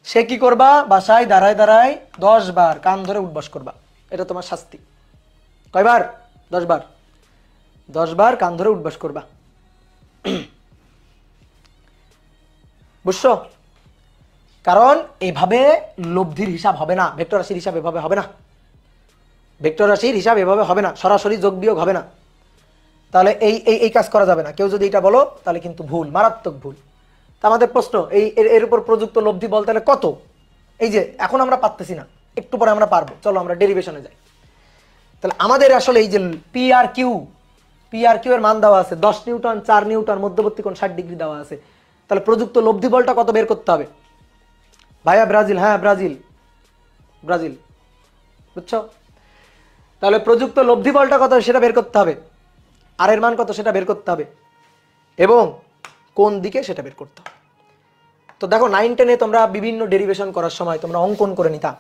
সে কি করবা? বাসায় দাঁড়ায় দাঁড়ায় 10 বার কান ধরে উঠবাস করবা। এটা তোমার শাস্তি। কয়বার? 10 বার। 10 বার কান ধরে উঠবাস করবা। বুঝছো? কারণ এইভাবে লব্ধির হিসাব হবে না, ভেক্টর রাশির হিসাব এভাবে হবে না, ভেক্টর রাশির হিসাব এভাবে হবে না, সরাসরি যোগ বিয়োগ হবে না। তাহলে এই কাজ করা যাবে না। কেউ যদি এটা বলো তাহলে কিন্তু ভুল, মারাত্মক ভুল। তা আমাদের প্রশ্ন এর উপর প্রযুক্ত লব্ধি বল তাহলে কত? এই যে এখন আমরা পারতেছি না, একটু পরে আমরা পারবো। চলো আমরা ডেরিভেশনে যাই। তাহলে আমাদের আসলে এই যে পি আর কিউ এর মান দেওয়া আছে 10 নিউটন, 4 নিউটন, মধ্যবর্তী কোণ 60 ডিগ্রি দেওয়া আছে। তাহলে প্রযুক্ত লব্ধি বলটা কত বের করতে হবে? ভাইয়া ব্রাজিল, হ্যাঁ ব্রাজিল, বুঝছো? তাহলে প্রযুক্ত লব্ধি বলটা কত সেটা বের করতে হবে, আর এর মান কত সেটা বের করতে হবে, এবং কোন দিকে সেটা বের করতে হবে। তো দেখো 9, 10-এ তোমরা বিভিন্ন ডেরিভেশন করার সময় তোমরা অঙ্কন করে নিতা।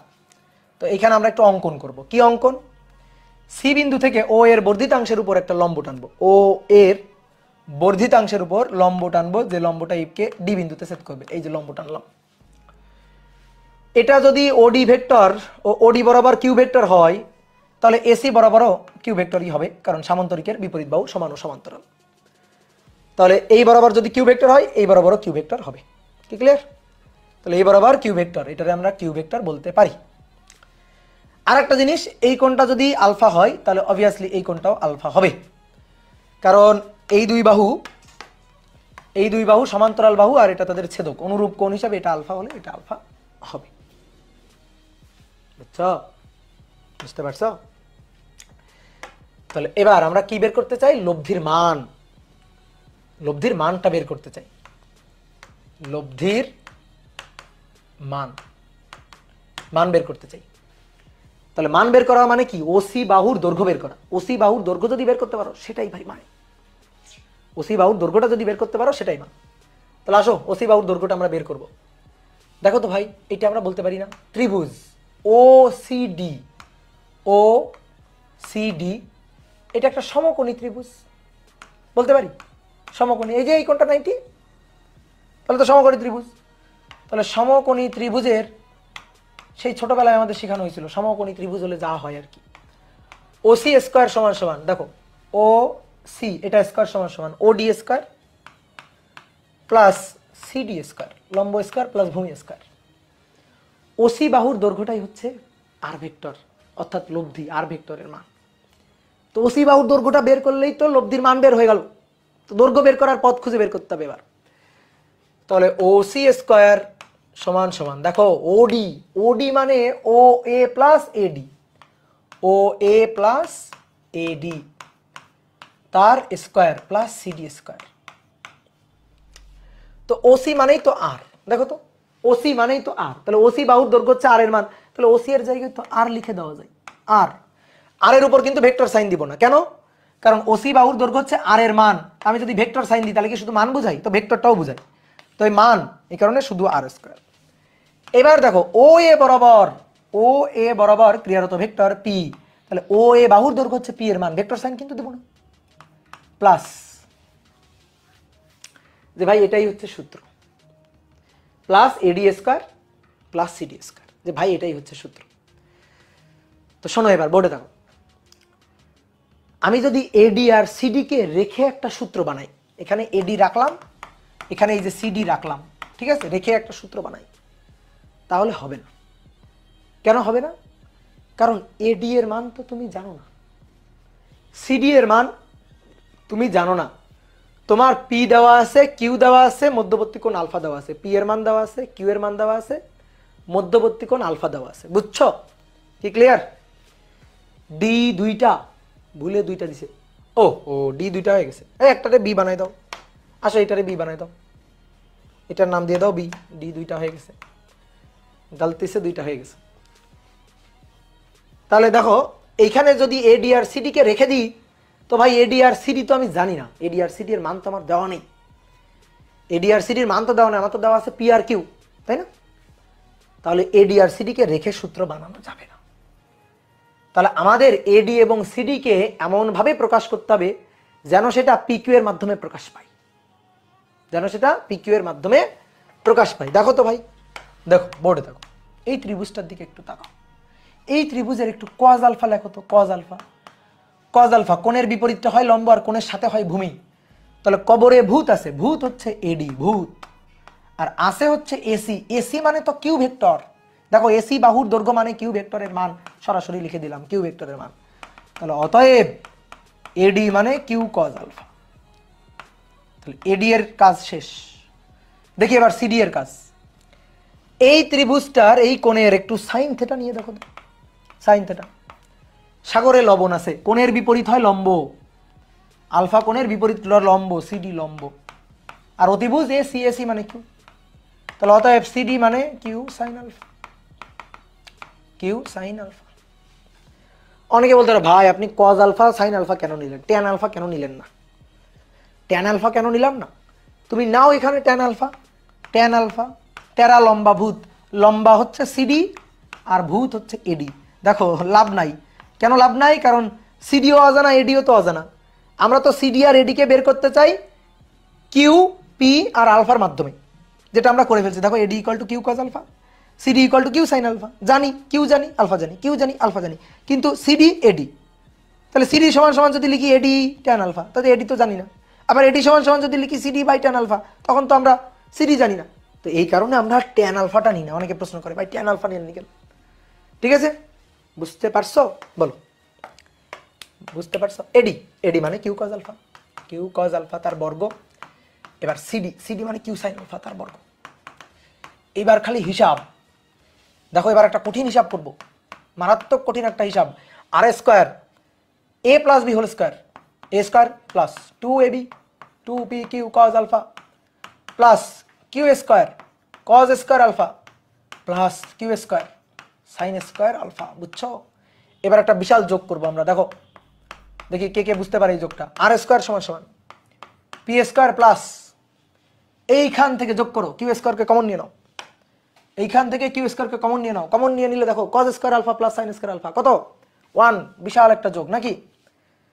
তো এখানে আমরা একটু অঙ্কন করব। কি অঙ্কন? সি বিন্দু থেকে ও এর বর্ধিতাংশের উপর একটা লম্ব টানবো, ও এর বর্ধিতাংশের উপর লম্ব টানবো, যে লম্বটা ইপকে ডি বিন্দুতে ছেদ করবে। এই যে লম্ব টানলাম, এটা যদি ওডি ভেক্টর ও ওডি বরাবর কিউ ভেক্টর হয়, তাহলে এসি বরাবরও কিউ ভেক্টরই হবে, কারণ সামান্তরিকের বিপরীত বাহু সমান ও সমান্তরাল। তাহলে এই বরাবর যদি কিউ ভেক্টর হয়, এই বরাবরও কিউ ভেক্টর হবে। কি ক্লিয়ার? তাহলে এই বরাবর কিউ ভেক্টর, এটারে আমরা কিউ ভেক্টর বলতে পারি। আর একটা জিনিস, এই কোণটা যদি আলফা হয় তাহলে অবভিয়াসলি এই কোণটাও আলফা হবে, কারণ এই দুই বাহু সমান্তরাল বাহু, আর এটা তাদের ছেদক, অনুরূপ কোণ হিসাবে এটা আলফা হলে এটা আলফা হবে। বুঝতে পারছো? তাহলে এবার আমরা কি বের করতে চাই? লব্ধির মানটা বের করতে চাই। লব্ধির মান বের করতে চাই। তাহলে মান বের করা মানে কি? ওসি বাহুর দৈর্ঘ্য বের করা। ওসি বাহুর দৈর্ঘ্য যদি বের করতে পারো সেটাই ভাই মানে, ওসি বাহুর দৈর্ঘ্যটা যদি বের করতে পারো সেটাই মান। তাহলে আসো ওসি বাহুর দৈর্ঘ্যটা আমরা বের করব। দেখো তো ভাই, এটা আমরা বলতে পারি না ত্রিভুজ ও সি ডি এটা একটা সমকোণী ত্রিভুজ, বলতে পারি সমকোণী। এই যে এই কোণটা 90, তাহলে তো সমকোণী ত্রিভুজ। তাহলে সমকোণী ত্রিভুজের সেই ছোটবেলায় আমাদের শেখানো হয়েছিল, সমকোণী ত্রিভুজ হলে যা হয় আর কি, ওসি স্কয়ার সমান সমান, দেখো ও সি এটা স্কয়ার সমান সমান ওডি স্কয়ার প্লাস সিডি স্কয়ার, লম্ব স্কয়ার প্লাস ভূমি স্কয়ার। ওসি বাহুর দৈর্ঘ্যটাই হচ্ছে আর ভেক্টর, অর্থাৎ লব্ধি আর ভেক্টরের মান। তো ওসি বাহুর দৈর্ঘ্যটা বের করলেই তো লব্ধির মান বের হয়ে গেল। তো দৈর্ঘ্য বের করার পথ খুঁজে বের করতে হবে এবার। তাহলে ওসি স্কয়ার সমান সমান, দেখো ওডি মানে ও এ প্লাস এডি তার স্কয়ার প্লাস সিডি স্কয়ার। তো ওসি মানেই তো আর, দেখো তো ওসি মানেই তো আর, তাহলে ওসি বাহুর দৈর্ঘ্য হচ্ছে আর এর মান, তাহলে ওসি এর জায়গায় তো আর লিখে দেওয়া যায়। আর এর উপর কিন্তু ভেক্টর সাইন দিব না, কেন? কারণ ওসি বাহুর দৈর্ঘ্য হচ্ছে আর এর মান। আমি যদি ভেক্টর সাইন দিই তাহলে কি শুধু মান বুঝাই? তো ভেক্টরটাও বুঝাই, তো এই মান, এই কারণে শুধু আর স্কয়ার। এবার দেখো ও এ বরাবর ক্রিয়ারত ভেক্টর পি, তাহলে ও এ বাহুর দৈর্ঘ্য হচ্ছে পি এর মান, ভেক্টর সাইন কিন্তু দেব না, প্লাস যে ভাই এটাই হচ্ছে সূত্র, প্লাস এডি স্কয়ার প্লাস সিডি স্কয়ার, যে ভাই এটাই হচ্ছে সূত্র। তো শোনো এবার বোর্ডে দেখো, আমি যদি এডি আর সিডি কে রেখে একটা সূত্র বানাই, এখানে এডি রাখলাম, এখানে এই যে সিডি রাখলাম, ঠিক আছে, রেখে একটা সূত্র বানাই, তাহলে হবে না। কেন হবে না? কারণ এডি এর মান তো তুমি জানো না, সিডি এর মান তুমি জানো না। তোমার পি দেওয়া আছে, কিউ দেওয়া আছে, মধ্যবর্তী কোণ আলফা দেওয়া আছে, পি এর মান দেওয়া আছে, কিউ এর মান দেওয়া আছে, মধ্যবর্তী কোণ আলফা দেওয়া আছে। বুঝছো? কি ক্লিয়ার? ডি দুইটা, ভুলে দুইটা দিছে, ও ডি দুইটা হয়ে গেছে, একটারে বি বানাই দাও। আসো এটারে বি বানাই দাও, এটার নাম দিয়ে দাও বি, ডি দুইটা হয়ে গেছে, গলতি সে দুইটা হয়ে গেছে। তাহলে দেখো এইখানে যদি এডি আর সিডি কে রেখে দিই, তো ভাই এডি আর সিডি তো আমি জানি না, এডি আর সিডি এর মান তো আমার দেওয়া নেই, এডি আর সিডির মান তো দেওয়া নেই, আমার তো দেওয়া আছে পি আর কিউ, তাই না? তাহলে এডি আর সিডি কে রেখে সূত্র বানানো যাবে না। তাহলে আমাদের এডি এবং সিডি কে এমন ভাবে প্রকাশ করতে হবে যেন সেটা পিকিউ এর মাধ্যমে প্রকাশ পায়, যেন সেটা পিকিউ এর মাধ্যমে প্রকাশ পায়। দেখো তো ভাই, দেখো বোর্ডে দেখো, এই ত্রিভুজটার দিকে একটু তাকাও, এই ত্রিভুজের একটু কজ আলফা লেখো তো, কজ আলফা। কজ আলফা কোণের বিপরীতটা হয় লম্ব আর কোণের সাথে হয় ভূমি। তাহলে কবরে ভূত আছে, ভূত হচ্ছে এডি, ভূত, আর আছে হচ্ছে এসি, এসি মানে তো কিউ ভেক্টর। দেখো এসি বাহুর দৈর্ঘ্য মানে কিউ ভেক্টরের মান, সরাসরি লিখে দিলাম কিউ ভেক্টরের মান। তাহলে অতএব এডি মানে কিউ কজ আলফা। তাহলে এডি এর কাজ শেষ। দেখি এবার সিডি এর কাজ। এই ত্রিভুজটার এই কোণের একটু সাইন থেটা নিয়ে দেখো তো, সাইন থেটা। সাগরে লবণ আছে, কোণের বিপরীত হয় লম্ব, আলফা কোণের বিপরীত লম্ব, সিডি লম্ব, আর অতিভুজ এ সি, এসি মানে কিউ। তাহলে অতএব সিডি মানে Q sine alpha, Q sine alpha. অনেকে বলতে পারে ভাই আপনি কজ আলফা সাইন আলফা কেন নিলেন, ট্যান আলফা কেন নিলেন না? ট্যান আলফা কেন নিলাম না? তুমি নাও এখানে ট্যান আলফা, ট্যান আলফা, টেরা লম্বা ভূত, লম্বা হচ্ছে সিডি আর ভূত হচ্ছে এডি। দেখো লাভ নাই, কেন লাভ নাই? কারণ সিডিও অজানা, এডিও তো অজানা। আমরা তো সিডি আর এডিকে বের করতে চাই কিউ, পি আর আলফার মাধ্যমে, যেটা আমরা করে ফেলছি। দেখো AD equal to Q cos alpha, CD equal to Q sine alpha. জানি কিউ জানি, আলফা জানি, কিউ জানি, আলফা জানি, কিন্তু সিডি এডি। তাহলে সিডি সমান সমান যদি লিখি এডি ট্যান আলফা, তাহলে এডি তো জানি না। আবার এডি সমান সমান যদি লিখি সিডি বাই ট্যান আলফা, তখন তো আমরা সিডি জানি না। তো এই কারণে আমরা ট্যান আলফাটা নিই না। অনেকে প্রশ্ন করে ভাই ট্যান আলফা নিয়ে নিকেন। ঠিক আছে, বুঝতে পারছো? বলো বুঝতে পারছো? এডি, এডি মানে Q cos alpha, Q cos alpha তার বর্গ। এবার সিডি, সিডি মানে কিউ সাইন আলফা তার বর্গ। এবার খালি হিসাব দেখো, এবার একটা কঠিন হিসাব করব, মারাত্মক কঠিন একটা হিসাব। R square A plus B whole square, A square plus 2ab 2p Q cos alpha plus Q square cos square alpha plus Q square sine square alpha. বুঝছো? এবার একটা বিশাল যোগ করবো আমরা। দেখো দেখি কে কে বুঝতে পারে এই যোগটা। আর স্কোয়ার সমান সমান পি স্কোয়ার প্লাস, এইখান থেকে যোগ করো, কিউ স্কোয়ারকে কমন নিয়ে নাও, এইখান থেকে কিউ স্কোয়ারকে কমন নিয়ে নাও। কমন নিয়ে নিলে দেখো cos square alpha plus sine square alpha কত? 1। বিশাল একটা যোগ নাকি?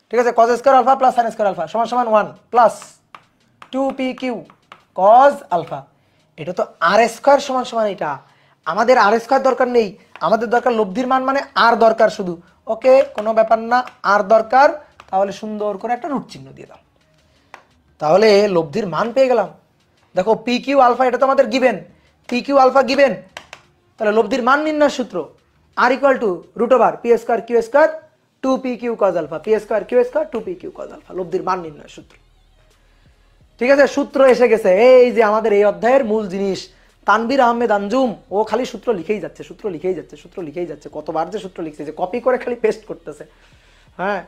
ঠিক আছে, cos square alpha plus sine square alpha সমান সমান 1 plus 2p Q cos alpha. এটা তো আর স্কোয়ার সমান সমান, এটা আমাদের আর স্কোয়ার দরকার নেই, আমাদের দরকার লব্ধির মান মানে আর দরকার শুধু। ওকে, কোনো ব্যাপার না, আর দরকার, তাহলে সুন্দর করে একটা রুট চিহ্ন দিয়ে দাও, তাহলে লব্ধির মান পেয়ে গেলাম। দেখো পি কিউ আলফা এটা তো আমাদের given, P Q alpha given, তাহলে লব্ধির মান নির্ণয় সূত্র R equal to root over P square Q square 2p Q cos alpha, P square Q square 2p Q cos alpha, লব্ধির মান নির্ণয় সূত্র। ঠিক আছে, সূত্র এসে গেছে। এই যে আমাদের এই অধ্যায়ের মূল জিনিস, তানভীর আহমেদ আঞ্জুম ও খালি সূত্র লিখেই যাচ্ছে, সূত্র লিখেই যাচ্ছে, সূত্র লিখেই যাচ্ছে। কতবার যে সূত্র লিখছে, যে কপি করে খালি পেস্ট করতেছে। হ্যাঁ,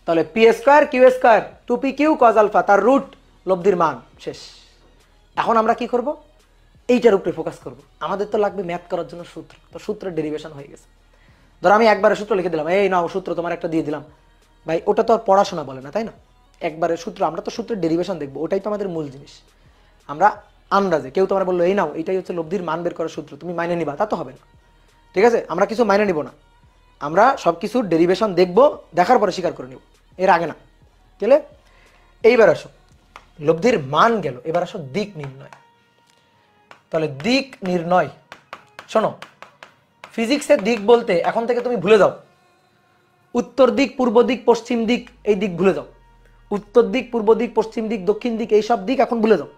তাহলে p square Q square 2p Q cos alpha তার রুট লব্ধির মান শেষ। এখন আমরা কি করব? এইটার উপরে ফোকাস করব। আমাদের তো লাগবে ম্যাথ করার জন্য সূত্র, তো সূত্রের ডেরিভেশন হয়ে গেছে। ধরো আমি একবারে সূত্র লিখে দিলাম, এই নাও সূত্র তোমার একটা দিয়ে দিলাম। ভাই ওটা তো আর পড়াশোনা বলে না, তাই না? একবারে সূত্র, আমরা তো সূত্রের ডেরিভেশন দেখবো, ওটাই তো আমাদের মূল জিনিস। আমরা আন্দাজে, কেউ তোমার বললো এই নাও এইটাই হচ্ছে লব্ধির মান বের করার সূত্র, তুমি মাইনে নিবা, তা তো হবে না। ঠিক আছে, আমরা কিছু মাইনে নিব না, আমরা সব কিছুর ডেরিভেশন দেখবো, দেখার পরে স্বীকার করে নিব, এর আগে না। তাহলে এইবার আসো, লব্ধির মান গেল, এবার আসো দিক নির্ণয়। তাহলে দিক নির্ণয়, শোনো, ফিজিক্সের দিক বলতে এখন থেকে তুমি ভুলে যাও উত্তর দিক, পূর্ব দিক, পশ্চিম দিক, এই দিক ভুলে যাও। উত্তর দিক, পূর্ব দিক, পশ্চিম দিক, দক্ষিণ দিক, এইসব দিক এখন ভুলে যাও।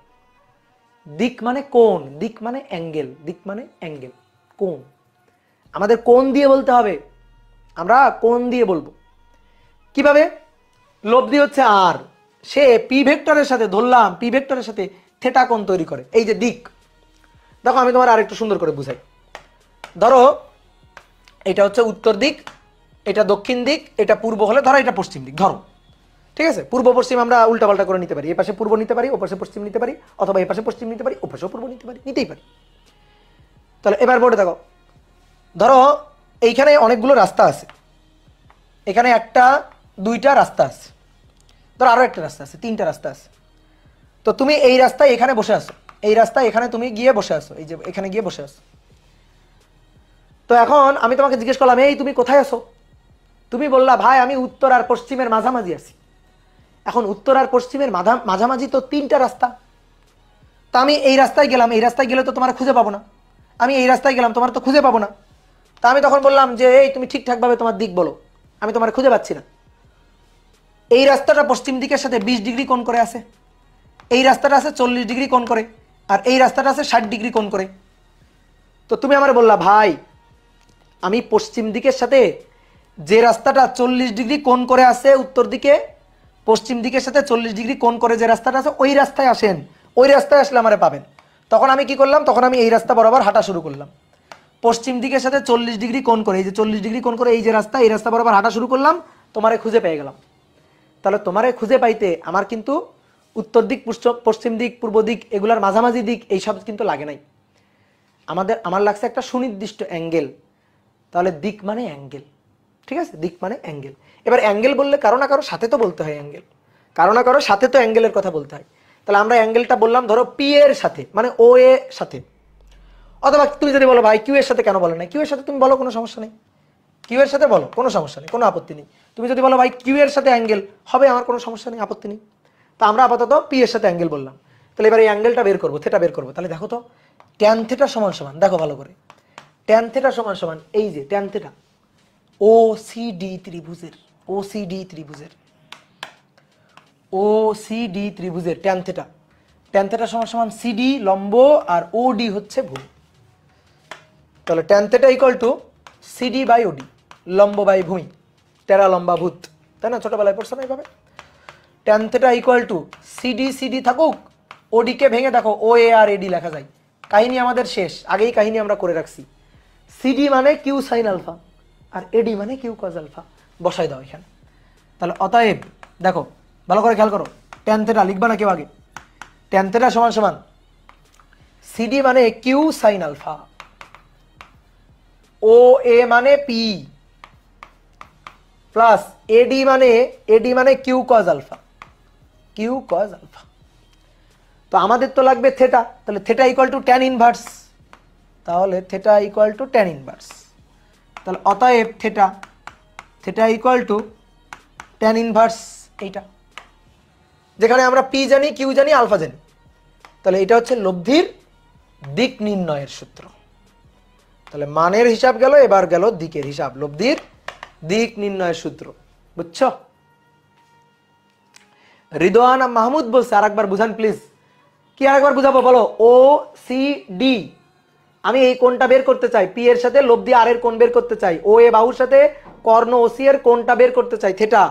দিক মানে কোণ, দিক মানে অ্যাঙ্গেল, দিক মানে অ্যাঙ্গেল, কোণ। আমাদের কোণ দিয়ে বলতে হবে, আমরা কোণ দিয়ে বলবো। কিভাবে? লব্ধি হচ্ছে আর, সে পি ভেক্টরের সাথে, ধরলাম পি ভেক্টরের সাথে থেটা কোণ তৈরি করে। এই যে দিক, দেখো আমি তোমার আরেকটু সুন্দর করে বুঝাই। ধরো এটা হচ্ছে উত্তর দিক, এটা দক্ষিণ দিক, এটা পূর্ব হলে ধরো এটা পশ্চিম দিক, ধরো ঠিক আছে, পূর্ব পশ্চিম আমরা উল্টাপাল্টা করে নিতে পারি, এ পাশে পূর্ব নিতে পারি, ও পাশে পশ্চিম নিতে পারি, অথবা এ পাশে পশ্চিম নিতে পারি, ও পাশেও পূর্ব নিতে পারি, নিতেই পারি। তাহলে এবার বোর্ডে দেখো, ধরো এইখানে অনেকগুলো রাস্তা আছে, এখানে একটা দুইটা রাস্তা আছে, ধরো আরো একটা রাস্তা আছে, তিনটা রাস্তা আছে। তো তুমি এই রাস্তায় এখানে বসে আছো, এই রাস্তায় এখানে তুমি গিয়ে বসে আছো, এই যে এখানে গিয়ে বসে আছো। তো এখন আমি তোমাকে জিজ্ঞেস করলাম, এই তুমি কোথায় আছো? তুমি বললা ভাই আমি উত্তর আর পশ্চিমের মাঝামাঝি আছি। এখন উত্তর আর পশ্চিমের মাঝামাঝি তো তিনটা রাস্তা। তা আমি এই রাস্তায় গেলাম, এই রাস্তায় গেলে তো তোমার খুঁজে পাবো না। আমি এই রাস্তায় গেলাম, তোমার তো খুঁজে পাবো না। তা আমি তখন বললাম যে এই তুমি ঠিকঠাকভাবে তোমার দিক বলো, আমি তোমার খুঁজে পাচ্ছি না। এই রাস্তাটা পশ্চিম দিকের সাথে 20 ডিগ্রি কোণ করে আছে, এই রাস্তাটা আছে 40 ডিগ্রি কোণ করে, আর এই রাস্তাটা আছে 60 ডিগ্রি কোণ করে। তো তুমি আমার বললা ভাই আমি পশ্চিম দিকের সাথে যে রাস্তাটা 40 ডিগ্রি কোণ করে আছে উত্তর দিকে, পশ্চিম দিকের সাথে 40 ডিগ্রি কোণ করে যে রাস্তাটা আছে ওই রাস্তায় আসেন, ওই রাস্তায় আসলে আমারে পাবেন। তখন আমি কি করলাম, তখন আমি এই রাস্তা বরাবর হাঁটা শুরু করলাম, পশ্চিম দিকের সাথে 40 ডিগ্রি কোণ করে, এই যে 40 ডিগ্রি কোণ করে এই যে রাস্তা, এই রাস্তা বরাবর হাঁটা শুরু করলাম, তোমারে খুঁজে পেয়ে গেলাম। তাহলে তোমারে খুঁজে পাইতে আমার কিন্তু উত্তর দিক, পশ্চিম দিক, পূর্ব দিক, এগুলার মাঝামাঝি দিক এইসব কিন্তু লাগে নাই। আমার লাগছে একটা সুনির্দিষ্ট অ্যাঙ্গেল। তাহলে দিক মানে অ্যাঙ্গেল, ঠিক আছে, দিক মানে অ্যাঙ্গেল। এবার অ্যাঙ্গেল বললে কারো না কারো সাথে তো বলতে হয় অ্যাঙ্গেল, কারো না কারো সাথে তো অ্যাঙ্গেলের কথা বলতে হয়। তাহলে আমরা অ্যাঙ্গেলটা বললাম ধরো পি এর সাথে, মানে ও এর সাথে। অথবা তুমি যদি বলো ভাই কিউ এর সাথে কেন বলো না, কিউ এর সাথে তুমি বলো, কোনো সমস্যা নেই, কিউ এর সাথে বলো, কোনো সমস্যা নেই, কোনো আপত্তি নেই। তুমি যদি বলো ভাই কিউ এর সাথে অ্যাঙ্গেল হবে, আমার কোনো সমস্যা নেই, আপত্তি নেই। তো আমরা আপাতত পি এর সাথে অ্যাঙ্গেল বললাম। তাহলে এবার এই অ্যাঙ্গেলটা বের করবো, থেটা বের করবো। তাহলে দেখো তো ট্যান থেটা সমান সমান, দেখো ভালো করে, ট্যান থেটা সমান সমান এই যে tan theta O C D ত্রিভুজের, ও সি ডি ত্রিভুজের, ও সি ডি ত্রিভুজের ট্যান থেটা, ট্যান থেটা সমান সমান সিডি লম্ব আর ওডি হচ্ছে ভূমি। তাহলে tan theta equal to CD by OD, লম্ব বাই ভূমি, টেরা লম্বা ভূত, তাই না, ছোটবেলায় পড়ছো না এইভাবে। Tan theta equal to CD, CD থাকুক, ওডিকে ভেঙে দেখো ও এ আর এডি লেখা যায়। কাহিনী আমাদের শেষ, আগেই কাহিনী আমরা করে রাখছি। সিডি মানে কিউ সাইন আলফা আর এডি মানে কিউ কজ আলফা, বসাই দাও এখানে। তাহলে অতএব দেখো ভালো করে খেয়াল করো, ট্যান থেটা লিখবা না কেউ আগে, ট্যান থেটা সমান সমান সিডি মানে Q sine alpha, O A মানে পি, প্লাস এডি মানে Q cos alpha, Q cos alpha. তো আমাদের তো লাগবে থেটা, তাহলে theta equal to tan inverse, তাহলে theta equal to tan inverse. তাহলে অতএব theta, theta equal to tan inverse এইটা, যেখানে আমরা পি জানি, কিউ জানি, আলফা জানি। তাহলে এটা হচ্ছে লব্ধির দিক নির্ণয়ের সূত্র। তাহলে মানের হিসাব গেল, এবার গেল দিকের হিসাব, লব্ধির দিক নির্ণয়ের সূত্র, বুঝছো? রিদওয়ান মাহমুদ বলছে আরেকবার বুঝান প্লিজ। কি আরেকবার বুঝাবো বলো? ও সি ডি, আমি এই কোণটা বের করতে চাই, পি এর সাথে লব্ধি আর এর কোণ বের করতে চাই, ও এ বাহুর সাথে কর্ণ ওসি এর কোণটা বের করতে চাই, থেটা।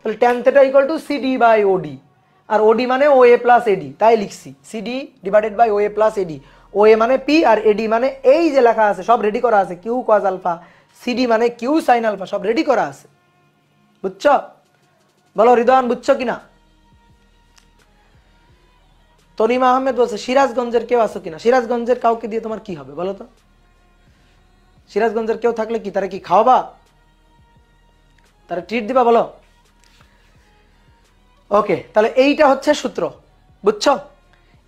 তাহলে tan theta equal to CD by OD, আর ওডি মানে ও এ প্লাস এডি, তাই লিখছি CD divided by O A plus AD. O A মানে পি আর এডি মানে এই যে লেখা আছে সব রেডি করা আছে, কিউ কজ আলফা, সিডি মানে কিউ সাইন আলফা, সব রেডি করা আছে, বুঝছো? বলো রিদওয়ান বুঝছো কিনা? তনিমা আহমেদ বলছে সিরাজগঞ্জের কেউ আছো কিনা? সিরাজগঞ্জের কাউকে দিয়ে তোমার কি হবে বলো তো? সিরাজগঞ্জের কেউ থাকলে কি তারা কি খাওয়াবা, তারা ট্রিট দিবা বলো? ওকে, তাহলে এইটা হচ্ছে সূত্র, বুঝছো?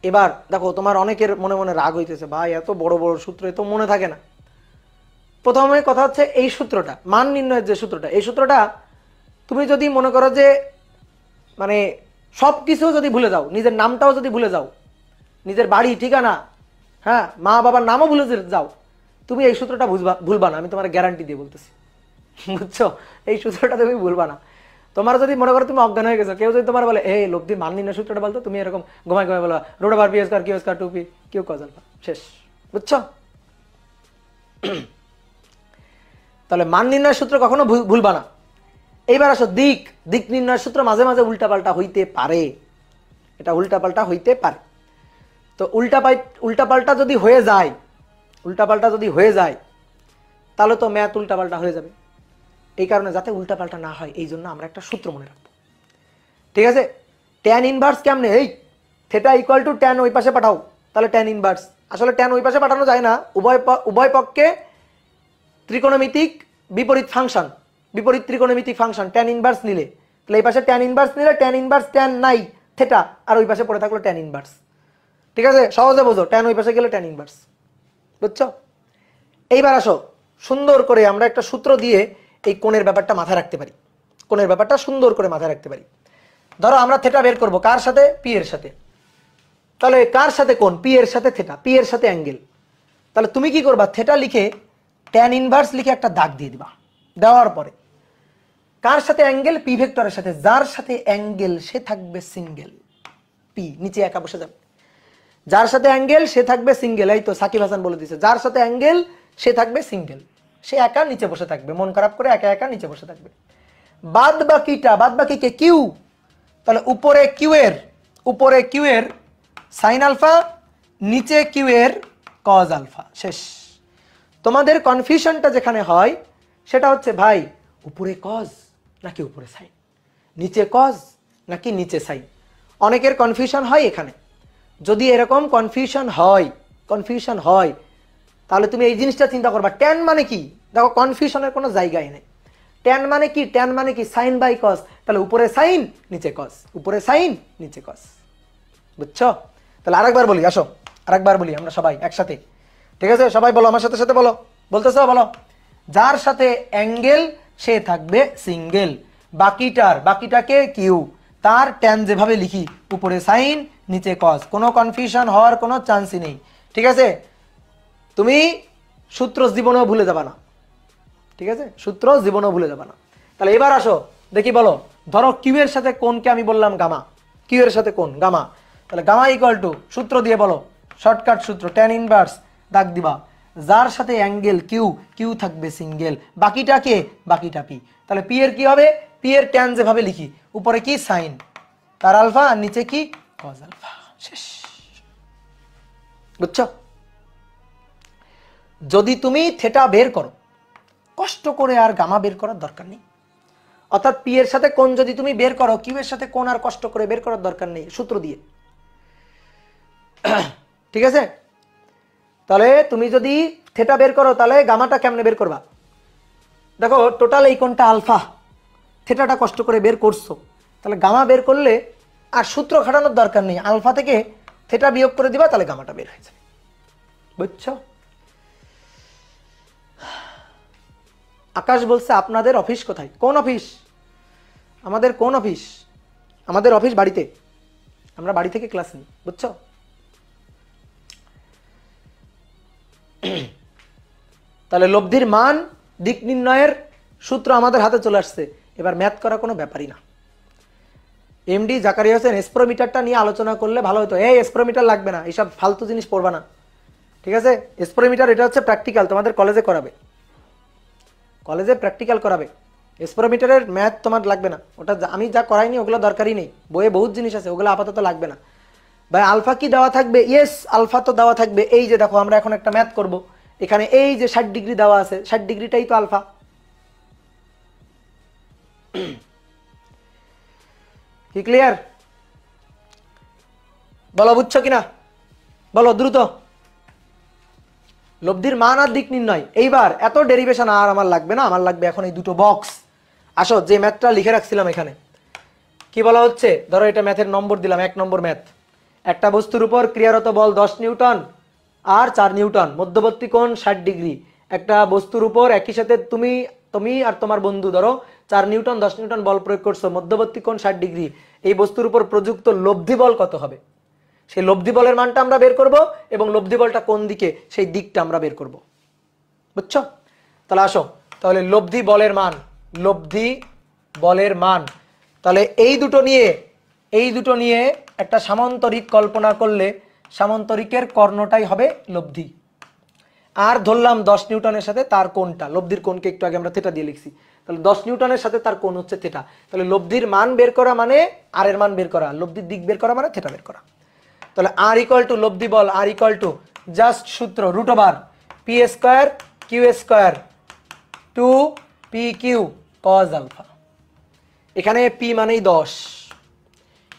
এবার দেখো তোমার অনেকের মনে মনে রাগ হইতেছে, ভাই এত বড় বড় সূত্র এত মনে থাকে না। প্রথমে কথা হচ্ছে এই সূত্রটা, মান নির্ণয়ের যে সূত্রটা, এই সূত্রটা তুমি যদি মনে করো যে মানে সবকিছু যদি ভুলে যাও, নিজের নামটাও যদি ভুলে যাও, নিজের বাড়ি ঠিকানা, হ্যাঁ মা বাবার নামও ভুলে যাও, তুমি এই সূত্রটা ভুলবা না, আমি তোমার গ্যারান্টি দিয়ে বলতেছি, বুঝছো? এই সূত্রটা তুমি ভুলবা না। তোমার যদি মনে করো তুমি অজ্ঞান হয়ে গেছো, কেউ যদি তোমার বলে এই লব্ধির মান নির্ণয় সূত্রটা বলতো, তুমি এরকম ঘুমাই ঘুমাই বলো root over p square q square 2p Q cos alpha, শেষ, বুঝছো? তাহলে মান নির্ণয় সূত্র কখনো ভুলবা না। এইবার আসো দিক, দিক নির্ণয়ের সূত্র মাঝে মাঝে উল্টাপাল্টা হইতে পারে, এটা উল্টাপাল্টা হইতে পারে। তো উল্টাপাল্টা যদি হয়ে যায়, উল্টাপাল্টা যদি হয়ে যায় তাহলে তো ম্যাথ উল্টাপাল্টা হয়ে যাবে। এই কারণে যাতে উল্টাপাল্টা না হয় এই জন্য আমরা একটা সূত্র মনে রাখবো, ঠিক আছে, ট্যান ইনভার্স কেমনে, এই থেটা ইকুয়াল টু ট্যান ওই পাশে পাঠাও, তাহলে ট্যান ইনভার্স। আসলে ট্যান ওই পাশে পাঠানো যায় না, উভয় পক্ষে ত্রিকোণমিতিক বিপরীত ফাংশন, বিপরীত ত্রিকোণমিতিক ফাংশন ট্যান ইনভার্স নিলে, তাহলে এই পাশে ট্যান ইনভার্স নিলে ট্যান ইনভার্স ট্যান নাই থেটা, আর ওই পাশে পড়ে থাকলো ট্যান ইনভার্স। ঠিক আছে, সহজে বোঝো, ট্যান ওই পাশে গেলে ট্যান ইনভার্স, বুঝছো? এইবার আসো, সুন্দর করে আমরা একটা সূত্র দিয়ে এই কোণের ব্যাপারটা মাথায় রাখতে পারি, কোণের ব্যাপারটা সুন্দর করে মাথায় রাখতে পারি। ধরো আমরা থেটা বের করব কার সাথে, পি এর সাথে, তাহলে কার সাথে কোণ, পি এর সাথে থেটা, পি এর সাথে অ্যাঙ্গেল। তাহলে তুমি কি করবা, থেটা লিখে ট্যান ইনভার্স লিখে একটা দাগ দিয়ে দিবা, দেওয়ার পরে কার সাথে অ্যাঙ্গেল, পি ভেক্টরের সাথে, যার সাথে অ্যাঙ্গেল সে থাকবে সিঙ্গেল, পি নিচে একা বসে যাবে, যার সাথে অ্যাঙ্গেল সে থাকবে সিঙ্গেল। এই তো সাকিব হাসান বলে দিয়েছে, যার সাথে অ্যাঙ্গেল সে থাকবে সিঙ্গেল, সে একা নিচে বসে থাকবে, মন খারাপ করে একা একা নিচে বসে থাকবে। বাদ বাকি কে, কিউ, তাহলে উপরে কিউ এর সাইন আলফা, নিচে কিউ এর কজ আলফা, শেষ। তোমাদের কনফিউশনটা যেখানে হয় সেটা হচ্ছে ভাই উপরে কজ নাকি উপরে সাইন, নিচে কজ নাকি নিচে সাইন, অনেকের কনফিউশন হয় এখানে। যদি এরকম কনফিউশন হয় তাহলে তুমি এই জিনিসটা চিন্তা করবা, ট্যান মানে কি, দেখো কনফিউশনের কোনো জায়গায় নেই। ট্যান মানে কি সাইন বাই কস, তাহলে উপরে সাইন নিচে কস, উপরে সাইন নিচে কস, বুঝছো? তাহলে আরেকবার বলি, আসো আরেকবার বলি আমরা সবাই একসাথে, ঠিক আছে? সবাই বলো আমার সাথে সাথে, বলো, বলতেছো, বলো। যার সাথে অ্যাঙ্গেল সে থাকবে সিঙ্গেল, বাকিটাকে কিউ, তার ট্যান যেভাবে লিখি উপরে সাইন নিচে কস, কোনো কনফিউশন হওয়ার কোনো চান্সই নেই, ঠিক আছে? তুমি সূত্র জীবনেও ভুলে যাবা না, ঠিক আছে? সূত্র জীবনেও ভুলে যাবা না। তাহলে এবার আসো দেখি, বলো, ধরো কিউ এর সাথে কোণকে আমি বললাম গামা, কিউ এর সাথে কোণ গামা, তাহলে গামা ইকুয়াল টু, সূত্র দিয়ে বলো, শর্টকাট সূত্র, ট্যান ইনভার্স দাগ দিবা, যার সাথে অ্যাঙ্গেল কিউ থাকবে সিঙ্গেল, বাকিটা পি, তাহলে পি এর কি হবে, পি এর ট্যান যেভাবে লিখি উপরে কি সাইন, তার আলফা, আর নিচে কি কজ আলফা, শেষ, বুঝছো? যদি তুমি থেটা বের করো, কষ্ট করে আর গামা বের করার দরকার নেই, অর্থাৎ পি এর সাথে কোণ যদি তুমি বের করো, কিউ এর সাথে কোণ আর কষ্ট করে বের করার দরকার নেই, সূত্র দিয়ে, ঠিক আছে? তাহলে তুমি যদি থেটা বের করো, তাহলে গামাটা কেমনে বের করবা, দেখো টোটাল এই কোণটা আলফা, থেটাটা কষ্ট করে বের করছো, তাহলে গামা বের করলে আর সূত্র খাটানোর দরকার নেই, আলফা থেকে থেটা বিয়োগ করে দিবা, তাহলে গামাটা বের হয়ে যাবে, বুঝছো? আকাশ বলছে আপনাদের অফিস কোথায়, কোন অফিস, আমাদের কোন অফিস, আমাদের অফিস বাড়িতে, আমরা বাড়ি থেকে ক্লাস নিই, বুঝছো? তাহলে লব্ধির মান দিক নির্ণয়ের সূত্র আমাদের হাতে চলে আসছে, এবার ম্যাথ করা কোনো ব্যাপারই না। এমডি জাকারিয়া হোসেন স্প্রোমিটারটা নিয়ে আলোচনা করলে ভালো হতো, এই স্প্রোমিটার লাগবে না, এইসব ফালতু জিনিস পড়বা না, ঠিক আছে? স্প্রোমিটার এটা হচ্ছে প্র্যাকটিক্যাল, তোমাদের কলেজে করাবে, কলেজে প্র্যাকটিক্যাল করাবে, স্প্রোমিটারের ম্যাথ তোমার লাগবে না, ওটা আমি যা করাইনি ওগুলো দরকারই নেই, বইয়ে বহুত জিনিস আছে, ওগুলো আপাতত লাগবে না। ভাই আলফা কি দেওয়া থাকবে, ইয়েস আলফা তো দেওয়া থাকবে, এই যে দেখো আমরা এখন একটা ম্যাথ করব, এখানে এই যে 60 ডিগ্রি দেওয়া আছে, 60 ডিগ্রিটাই তো আলফা, কি ক্লিয়ার, বলো বুঝছো কিনা, বলো দ্রুত। লব্ধির মান আর দিক নির্ণয়, এইবার এত ডেরিভেশন আর আমার লাগবে না, আমার লাগবে এখন এই দুটো বক্স। আসো যে ম্যাথটা লিখে রাখছিলাম এখানে, কি বলা হচ্ছে, ধরো এটা ম্যাথের নম্বর দিলাম, 1 নম্বর ম্যাথ, একটা বস্তুর উপর ক্রিয়ারত বল 10 নিউটন আর 4 নিউটন, মধ্যবর্তী কোণ 60 ডিগ্রি, একটা বস্তুর উপর একই সাথে তুমি আর তোমার বন্ধু ধরো 4 নিউটন 10 নিউটন বল প্রয়োগ করছো, মধ্যবর্তী কোণ 60 ডিগ্রি, এই বস্তুর উপর প্রযুক্ত লব্ধি বল কত হবে, সেই লব্ধি বলের মানটা আমরা বের করব, এবং লব্ধি বলটা কোন দিকে সেই দিকটা আমরা বের করব, বুঝছো? তাহলে আসো, তাহলে লব্ধি বলের মান, তাহলে এই দুটো নিয়ে একটা সামান্তরিক কল্পনা করলে সামান্তরিকের কর্ণটাই হবে লব্ধি, আর ধরলাম 10 নিউটনের সাথে তার কোণটা, লব্ধির কোণকে একটু আগে আমরা থেটা দিয়ে লিখছি, তাহলে 10 নিউটনের সাথে তার কোণ হচ্ছে থেটা, তাহলে লব্ধির মান বের করা মানে আর এর মান বের করা, লব্ধির দিক বের করা মানে থেটা বের করা। তাহলে আর ইকুয়াল টু লব্ধি বল, আর ইকুয়াল টু জাস্ট সূত্র root over p square q square 2 p q cos alpha, এখানে পি মানেই 10,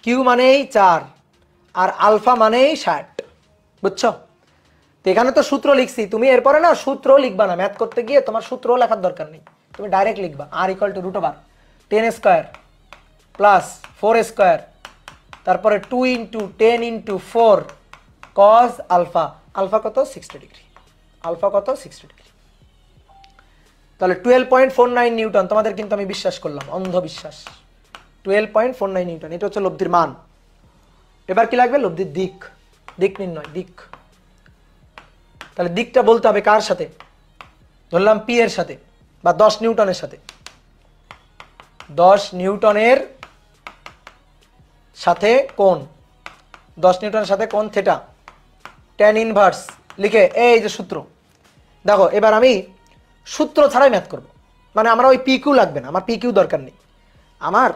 কিউ মানেই 4 আর আলফা মানেই 60, বুঝছো? তো এখানে তো সূত্র লিখছি, তুমি এরপরে না সূত্র লিখবা না, ম্যাথ করতে গিয়ে তোমার সূত্র লেখার দরকার নেই, তুমি ডাইরেক্ট লিখবা R equal to root over 10 square plus 4 square, তারপরে 2 into 10 into 4 cos alpha, alpha কত 60 ডিগ্রি, আলফা কত 60 ডিগ্রি। তাহলে 12.49 নিউটন, তোমাদের কিন্তু আমি বিশ্বাস করলাম, অন্ধবিশ্বাস। 12.49 নিউটন, এটা হচ্ছে লব্ধির মান। এবার কি লাগবে? লব্ধির দিক, দিক নির্ণয়, দিক। তাহলে দিকটা বলতে হবে কার সাথে? ধরলাম পি এর সাথে বা 10 নিউটনের সাথে, 10 নিউটনের সাথে কোণ, 10 নিউটনের সাথে কোণ থিটা, tan ইনভার্স লিখে এই যে সূত্র। দেখো এবার আমি সূত্র ছাড়াই ম্যাথ করব, মানে আমরা ওই পিকিউ লাগবে না, আমার পিকিউ দরকার নেই, আমার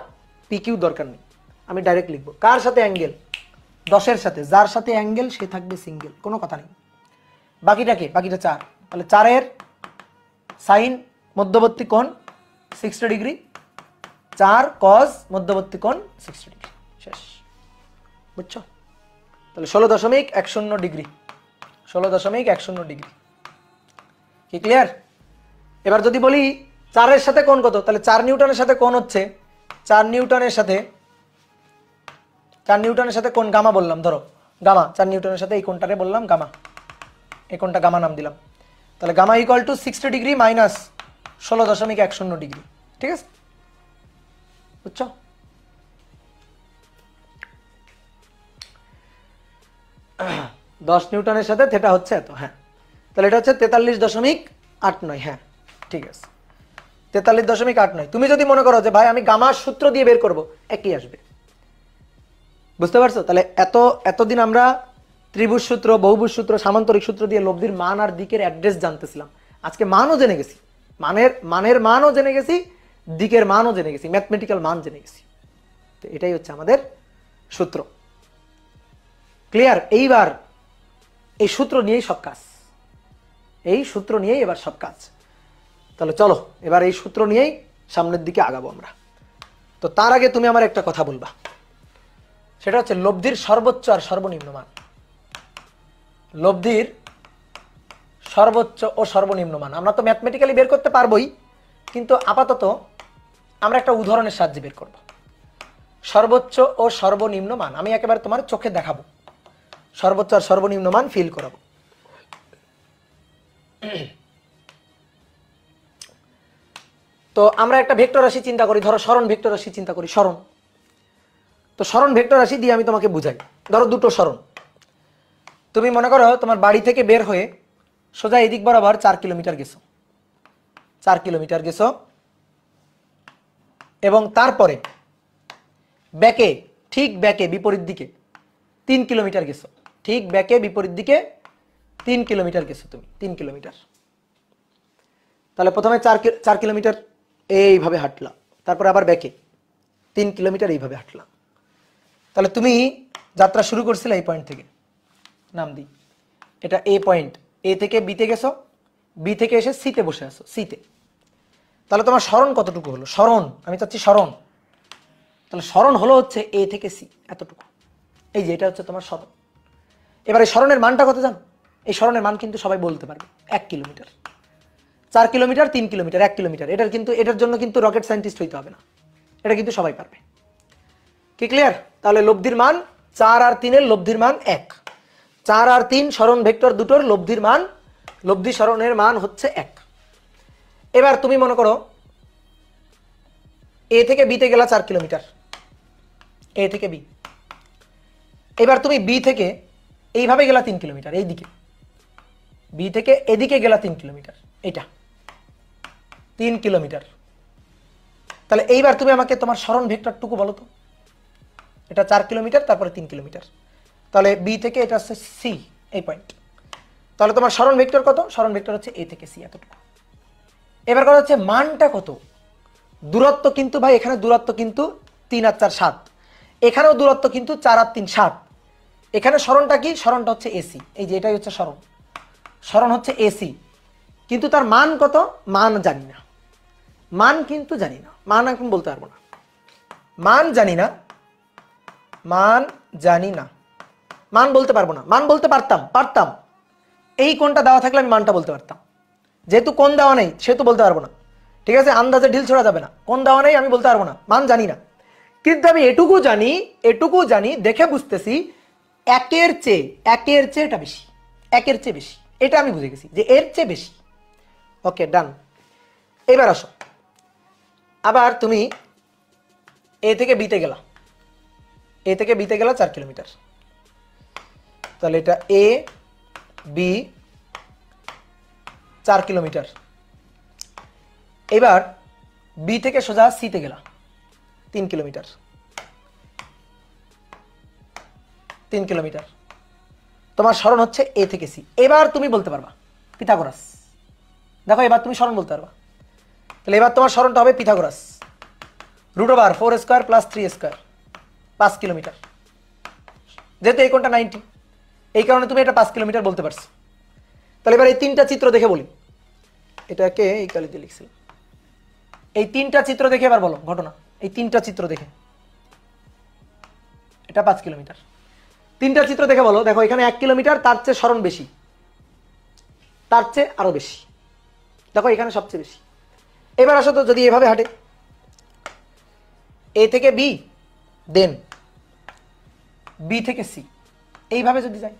পিকিউ দরকার নেই, আমি ডাইরেক্ট লিখব কার সাথে? অ্যাঙ্গেল 10 এর সাথে, যার সাথে অ্যাঙ্গেল সে থাকবে সিঙ্গেল, কোনো কথা নেই। বাকিটা কি? বাকিটা 4, তাহলে 4 এর সাইন মধ্যবর্তী কোণ 60 ডিগ্রি, 4 কজ মধ্যবর্তী কোণ 60 ডিগ্রি, শেষ, বুঝছো? তাহলে 16.10 ডিগ্রি, 16.10 ডিগ্রি, কি ক্লিয়ার? এবার যদি বলি 4 এর সাথে কোণ কত, তাহলে 4 নিউটনের সাথে কোণ হচ্ছে 4 নিউটনের সাথে কোণ গামা বললাম, ধরো গামা, 4 নিউটনের সাথে এই কোণটারে বললাম গামা, এই কোণটা গামা নাম দিলাম। তাহলে gamma equal to 60 degree minus 16.10 degree, ঠিক আছে? বুঝছো? দশ নিউটনের সাথে থেটা হচ্ছে এত, হ্যাঁ। তাহলে এটা হচ্ছে 43.89, হ্যাঁ ঠিক আছে, 43.89। তুমি যদি মনে করো যে ভাই আমি গামার সূত্র দিয়ে বের করব, একই আসবে, বুঝতে পারছো? তাহলে এতদিন আমরা ত্রিভুজ সূত্র, বহুভুজ সূত্র, সামান্তরিক সূত্র দিয়ে লব্ধির মান আর দিকের অ্যাড্রেস জানতেছিলাম, আজকে মানও জেনে গেছি, মানের মানও জেনে গেছি, দিকের মানও জেনে গেছি, ম্যাথমেটিক্যাল মান জেনে গেছি। তো এটাই হচ্ছে আমাদের সূত্র, ক্লিয়ার? এইবার এই সূত্র নিয়েই সব কাজ, এই সূত্র নিয়েই এবার সব কাজ। তাহলে চলো এবার এই সূত্র নিয়েই সামনের দিকে আগাবো আমরা। তো তার আগে তুমি আমার একটা কথা বলবা, সেটা হচ্ছে লব্ধির সর্বোচ্চ আর সর্বনিম্ন মান। লব্ধির সর্বোচ্চ ও সর্বনিম্ন মান আমরা তো ম্যাথমেটিক্যালি বের করতে পারবোই, কিন্তু আপাতত আমরা একটা উদাহরণের সাহায্যে বের করব। সর্বোচ্চ ও সর্বনিম্ন মান আমি একেবারে তোমার চোখে দেখাবো, সর্বোচ্চ আর সর্বনিম্ন মান ফিল করাবো। তো আমরা একটা ভেক্টর রাশি চিন্তা করি, ধরো সরণ ভেক্টর রাশি চিন্তা করি, সরণ। তো সরণ ভেক্টর রাশি দিয়ে আমি তোমাকে বুঝাই, ধরো দুটো সরণ। তুমি মনে করো তোমার বাড়ি থেকে বের হয়ে সোজা এদিক বরাবর 4 কিলোমিটার গেছো, 4 কিলোমিটার গেছো, এবং তারপরে ব্যাকে, ঠিক ব্যাকে বিপরীত দিকে 3 কিলোমিটার গেছো, ঠিক ব্যাকে বিপরীত দিকে 3 কিলোমিটার গেছো তুমি, 3 কিলোমিটার। তাহলে প্রথমে 4 কিলোমিটার এইভাবে হাঁটলাম, তারপরে আবার ব্যাকে 3 কিলোমিটার এইভাবে হাঁটলাম। তাহলে তুমি যাত্রা শুরু করছিলে এই পয়েন্ট থেকে, নাম দিই এটা এ পয়েন্ট, এ থেকে বিতে গেছো, বি থেকে এসে সিতে বসে আছো, সিতে। তাহলে তোমার সরণ কতটুকু হলো? সরণ আমি চাচ্ছি সরণ, তাহলে সরণ হলো হচ্ছে এ থেকে সি, এতটুকু। এই যে এটা হচ্ছে তোমার সরণ। এবার এই সরণের মানটা কত জানো? এই সরণের মান কিন্তু সবাই বলতে পারবে, 1 কিলোমিটার। 4 কিলোমিটার, 3 কিলোমিটার, 1 কিলোমিটার, এটার জন্য কিন্তু রকেট সায়েন্টিস্ট হইতে হবে না, এটা কিন্তু সবাই পারবে, কি ক্লিয়ার? তাহলে লব্ধির মান 4 আর 3 এর লব্ধির মান 1, 4 আর 3 সরণ ভেক্টর দুটোর লব্ধির মান, লব্ধি সরণের মান হচ্ছে 1। এবার তুমি মনে করো এ থেকে বিতে গেলা 4 কিলোমিটার, এ থেকে বি। এবার তুমি বি থেকে এইভাবে গেলা 3 কিলোমিটার, এইদিকে বি থেকে এদিকে গেলা 3 কিলোমিটার, এটা 3 কিলোমিটার। তাহলে এইবার তুমি আমাকে তোমার সরণ ভেক্টরটুকু বলো তো, এটা 4 কিলোমিটার, তারপরে 3 কিলোমিটার, তাহলে বি থেকে এটা হচ্ছে সি, এই পয়েন্ট। তাহলে তোমার সরণ ভেক্টর কত? সরণ ভেক্টর হচ্ছে এ থেকে সি, এতটুকু। এবার কথা হচ্ছে মানটা কত? দূরত্ব কিন্তু ভাই এখানে দূরত্ব কিন্তু 3 আর 4 7, এখানেও দূরত্ব কিন্তু 4 আর 3 7। এখানে সরণটা কি? সরণটা হচ্ছে এসি, এই যে এটাই হচ্ছে সরণ, সরণ হচ্ছে এসি। কিন্তু তার মান কত? মান জানি না, মান কিন্তু জানি না, মান এখন বলতে পারবো না, মান জানি না। মান জানি না, মান বলতে পারবো না। মান বলতে পারতাম এই কোণটা দেওয়া থাকলে আমি মানটা বলতে পারতাম, যেহেতু কোণ দেওয়া নেই সেহেতু বলতে পারবো না। ঠিক আছে, আন্দাজে ঢিল ছোড়া যাবে না। কোণ দেওয়া নেই, আমি বলতে পারবো না, মান জানি না। কিন্তু আমি এটুকু জানি দেখে বুঝতেছি একের চেয়ে এটা বেশি, একের চেয়ে বেশি, এটা আমি বুঝে গেছি যে এর চেয়ে বেশি। ওকে, ডান। এবার আসো, আবার তুমি এ থেকে বিতে গেলা, 4 কিলোমিটার। তাহলে এটা এ বি 4 কিলোমিটার। এবার বি থেকে সোজা সিতে গেলা 3 কিলোমিটার, 3 কিলোমিটার। তোমার সরণ হচ্ছে এ থেকে সি। এবার তুমি বলতে পারবা পিথাগোরাস। দেখো এবার তুমি সরণ বলতে পারবা। তাহলে এবার তোমার সরণটা হবে Pythagoras, √4 square plus 3 square, 5 kilometre. যেহেতু এই কোণটা 90, এই কারণে তুমি এটা 5 কিলোমিটার বলতে পারছো। তাহলে এবার এই তিনটা চিত্র দেখে বলি, এটাকে এই কালিতে লিখছিলাম। এই তিনটা চিত্র দেখে এবার বলো ঘটনা। এই তিনটা চিত্র দেখে, এটা 5 কিলোমিটার। তিনটা চিত্র দেখে বলো, দেখো এখানে 1 কিলোমিটার, তার চেয়ে সরণ বেশি, তার চেয়ে আরো বেশি। দেখো এখানে সবচেয়ে বেশি। এবার আসো তো, যদি এভাবে হাঁটে এ থেকে বি, দেন বি থেকে সি, এইভাবে যদি যাই,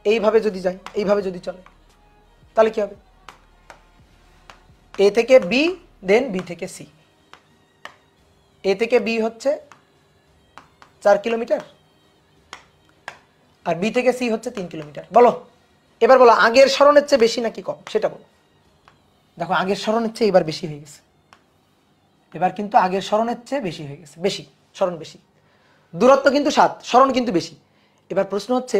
এইভাবে যদি চলে, তাহলে কি হবে? এ থেকে বি, দেন বি থেকে সি। এ থেকে বি হচ্ছে 4 কিলোমিটার, আর বি থেকে সি হচ্ছে 3 কিলোমিটার। বলো এবার, বলো আগের সরণের চেয়ে বেশি নাকি কম সেটা বলো। দেখো আগের সরণের চেয়ে এবার বেশি হয়ে গেছে, এবার কিন্তু আগের সরণের চেয়ে বেশি হয়ে গেছে, বেশি সরণ বেশি। দূরত্ব কিন্তু 7, সরণ কিন্তু বেশি। এবার প্রশ্ন হচ্ছে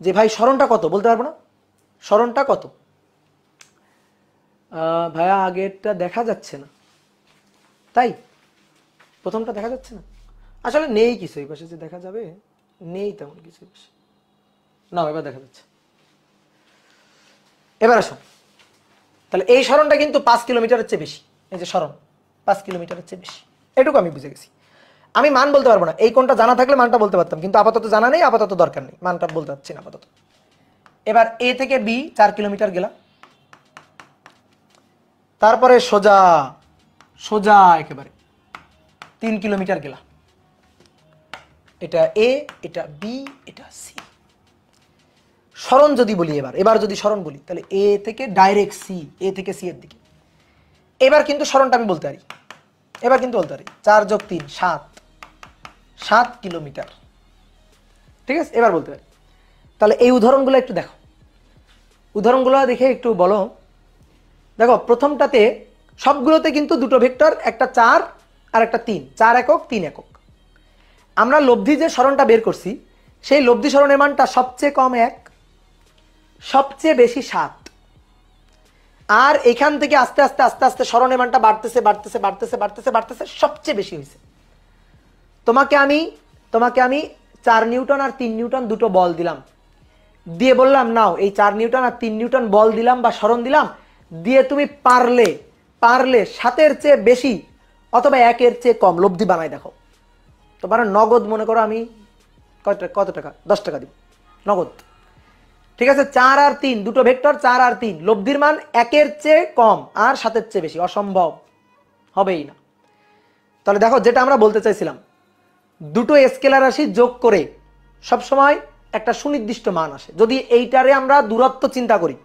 যে ভাই সরণটা কত, বলতে পারবো না। সরণটা কত? ভাইয়া আগেরটা দেখা যাচ্ছে না, তাই প্রথমটা দেখা যাচ্ছে না। আসলে নেই কিছু এই পাশে যে দেখা যাবে, নেই তেমন কিছু। না, এবার দেখা যাচ্ছে। এবার আসো, তাহলে এই সরণটা কিন্তু 5 কিলোমিটারের চেয়ে বেশি। এই যে সরণ 5 কিলোমিটারের চেয়ে বেশি, এটুকু আমি বুঝে গেছি। আমি মান বলতে পারবো না, এই কোণটা জানা থাকলে মানটা বলতে পারতাম, কিন্তু আপাতত জানা নেই, আপাতত দরকার নেই, মানটা বলতে পারছি না আপাতত। এবার এ থেকে বি 4 কিলোমিটার গেলা, তারপরে সোজা সোজা একেবারে 3 কিলোমিটার গেলা। এটা এ, এটা বি, এটা সি। সরণ যদি বলি, এবার যদি সরণ বলি, তাহলে এ থেকে ডাইরেক্ট সি, এ থেকে সি এর দিকে। এবার কিন্তু সরণটা আমি বলতে পারি, 4 + 3 7 কিলোমিটার। ঠিক আছে, এবার বলতে পারি। তাহলে এই উদাহরণগুলো একটু দেখো, উদাহরণগুলো দেখে একটু বলো। দেখো প্রথমটাতে সবগুলোতে কিন্তু দুটো ভেক্টর, একটা 4 আর একটা 3, 4 একক 3 একক। আমরা লব্ধি যে সরণটা বের করছি, সেই লব্ধি সরণের মানটা সবচেয়ে কম 1, সবচেয়ে বেশি 7। আর এখান থেকে আস্তে আস্তে আস্তে আস্তে সরণের মানটা বাড়তেছে বাড়তেছে বাড়তেছে বাড়তেছে বাড়তেছে, সবচেয়ে বেশি হয়েছে। তোমাকে আমি 4 নিউটন আর 3 নিউটন দুটো বল দিলাম, দিয়ে বললাম নাও এই 4 নিউটন আর 3 নিউটন বল দিলাম বা সরণ দিলাম, দিয়ে তুমি পারলে 7-এর চেয়ে বেশি অথবা 1-এর চেয়ে কম লব্ধি বানাই দেখো। তোমার নগদ মনে করো আমি কত টাকা, 10 টাকা দিব নগদ। ঠিক আছে, 4 আর 3 দুটো ভেক্টর, 4 আর 3 লব্ধির মান 1-এর চেয়ে কম আর 7-এর চেয়ে বেশি, অসম্ভব, হবেই না। তাহলে দেখো যেটা আমরা বলতে চাইছিলাম, দুটো স্কেলার রাশি যোগ করে সবসময় একটা সুনির্দিষ্ট মান আসে। যদি এইটারে আমরা দূরত্ব চিন্তা করি,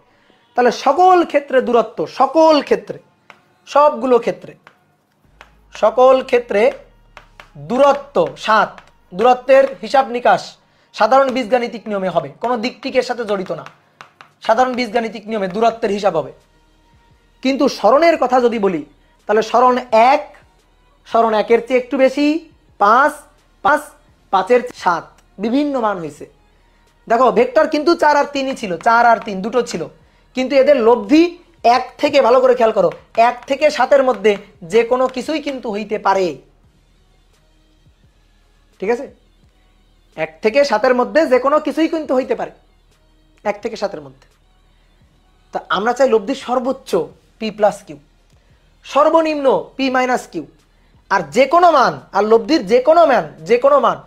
তাহলে সকল ক্ষেত্রে দূরত্ব, সকল ক্ষেত্রে, সবগুলো ক্ষেত্রে, সকল ক্ষেত্রে দূরত্ব 7। দূরত্বের হিসাব নিকাশ সাধারণ বীজগাণিতিক নিয়মে হবে, কোনো দিকটিকের সাথে জড়িত না। সাধারণ বীজগাণিতিক নিয়মে দূরত্বের হিসাব হবে। কিন্তু সরণের কথা যদি বলি, তাহলে সরণ 1-এর চেয়ে একটু বেশি, 5, 5-এর 7, বিভিন্ন মান হয়েছে। দেখো ভেক্টর কিন্তু 4 আর 3ই ছিল, 4 আর 3 দুটো ছিল, কিন্তু এদের লব্ধি 1 থেকে, ভালো করে খেয়াল করো, 1 থেকে 7-এর মধ্যে যে কোনো কিছুই কিন্তু হইতে পারে। ঠিক আছে, 1 থেকে 7-এর মধ্যে যে কোনো কিছুই কিন্তু হইতে পারে, 1 থেকে 7-এর মধ্যে। তা আমরা চাই লব্ধি সর্বোচ্চ P + Q, সর্বনিম্ন P - Q। আর যে কোনো মান, আর লব্ধির যে কোনো মান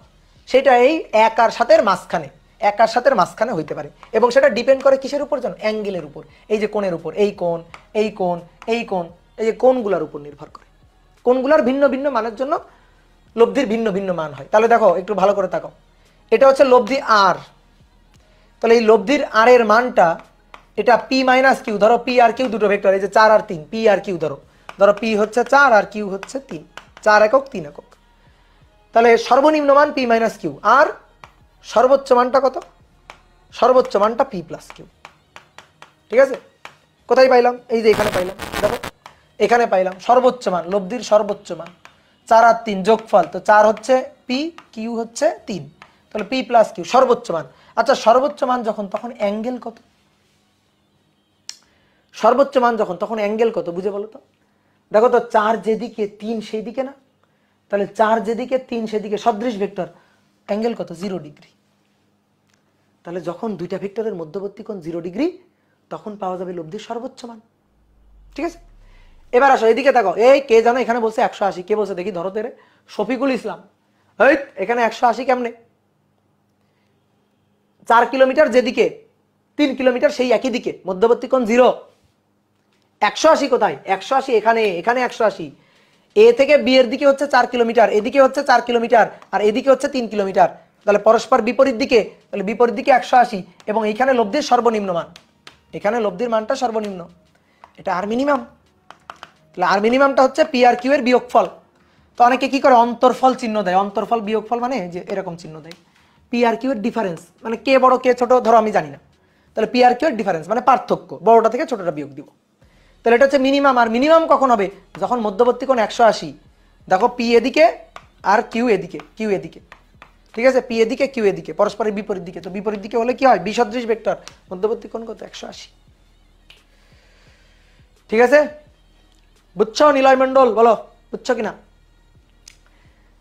সেটা এই এক আর সাতের মাঝখানে, এক আর সাতের মাঝখানে হইতে পারে, এবং সেটা ডিপেন্ড করে কিসের উপর জানো? অ্যাঙ্গেলের উপর। এই যে কোণের উপর, এই কোণ, এই কোণ, এই কোণ, এই যে কোণগুলোর উপর নির্ভর করে। কোণগুলোর ভিন্ন ভিন্ন মানের জন্য লব্ধির ভিন্ন ভিন্ন মান হয়। তাহলে দেখো একটু ভালো করে তাকাও, এটা হচ্ছে লব্ধি আর। তাহলে এই লব্ধির আর এর মানটা, এটা পি মাইনাস কিউ, ধরো পি আর কিউ দুটো ভেক্টর, এই যে 4 আর 3, পি আর কিউ ধরো পি হচ্ছে 4 আর কিউ হচ্ছে 3, 4 একক 3 একক। তাহলে সর্বনিম্ন মান পি মাইনাস কিউ, আর সর্বোচ্চ মানটা কত? সর্বোচ্চ মানটা পি প্লাস কিউ। ঠিক আছে? কোথায় পাইলাম? এই যে এখানে পাইলাম, দেখো এখানে পাইলাম সর্বোচ্চ মান, লব্ধির সর্বোচ্চ মান 4 আর 3 যোগফল, তো 4 হচ্ছে পি, কিউ হচ্ছে 3, তাহলে পি প্লাস কিউ সর্বোচ্চ মান। আচ্ছা সর্বোচ্চ মান যখন, তখন অ্যাঙ্গেল কত? সর্বোচ্চ মান যখন, তখন অ্যাঙ্গেল কত বুঝে বলো তো? দেখো তো 4 যেদিকে 3 সেই দিকে না, তাহলে 4 যেদিকে 3 সেদিকে সদৃশ ভেক্টর, অ্যাঙ্গেল কত? 0 ডিগ্রি। তাহলে যখন দুইটা ভেক্টরের মধ্যবর্তী কোণ 0 ডিগ্রি, তখন পাওয়া যাবে লব্ধির সর্বোচ্চ মান। ঠিক আছে? এবার আসো এদিকে দেখো, এই কে জানো এখানে বলছে 180, কে বলছে দেখি? ধরো তেরে, শফিকুল ইসলাম। এই এখানে 180 কেমনে? 4 কিলোমিটার যেদিকে, 3 কিলোমিটার সেই একই দিকে, মধ্যবর্তী কোণ 0। 180 কোথায়? 180 এখানে, এখানে 180। এ থেকে বি এর দিকে হচ্ছে 4 কিলোমিটার, এদিকে হচ্ছে 4 কিলোমিটার, আর এদিকে হচ্ছে 3 কিলোমিটার। তাহলে পরস্পর বিপরীত দিকে, তাহলে বিপরীত দিকে 180, এবং এইখানে লব্ধির সর্বনিম্ন মান, এখানে লব্ধির মানটা সর্বনিম্ন, এটা আর মিনিমাম। তাহলে আর মিনিমামটা হচ্ছে পি আর কিউ এর বিয়োগফল। তো অনেকে কি করে? অন্তরফল চিহ্ন দেয়, অন্তরফল বিয়োগফল মানে যে এরকম চিহ্ন দেয়, পি আর কিউ এর ডিফারেন্স, মানে কে বড় কে ছোট ধরো আমি জানি না, তাহলে পি আর কিউ এর ডিফারেন্স মানে পার্থক্য, বড়টা থেকে ছোটটা বিয়োগ দিব। তাহলে এটা হচ্ছে মিনিমাম। আর মিনিমাম কখন হবে? যখন মধ্যবর্তী কোণ 180, দেখো পি এদিকে আর কিউ এদিকে, কিউ এদিকে। ঠিক আছে? পি এদিকে কিউ এদিকে, পরস্পরের বিপরীত দিকে। তো বিপরীত দিকে হলে কি হয়? বিসদৃশ ভেক্টর, মধ্যবর্তী কোণ কত? 180। ঠিক আছে? বুঝছো নিলয় মন্ডল? বলো বুঝছো কিনা?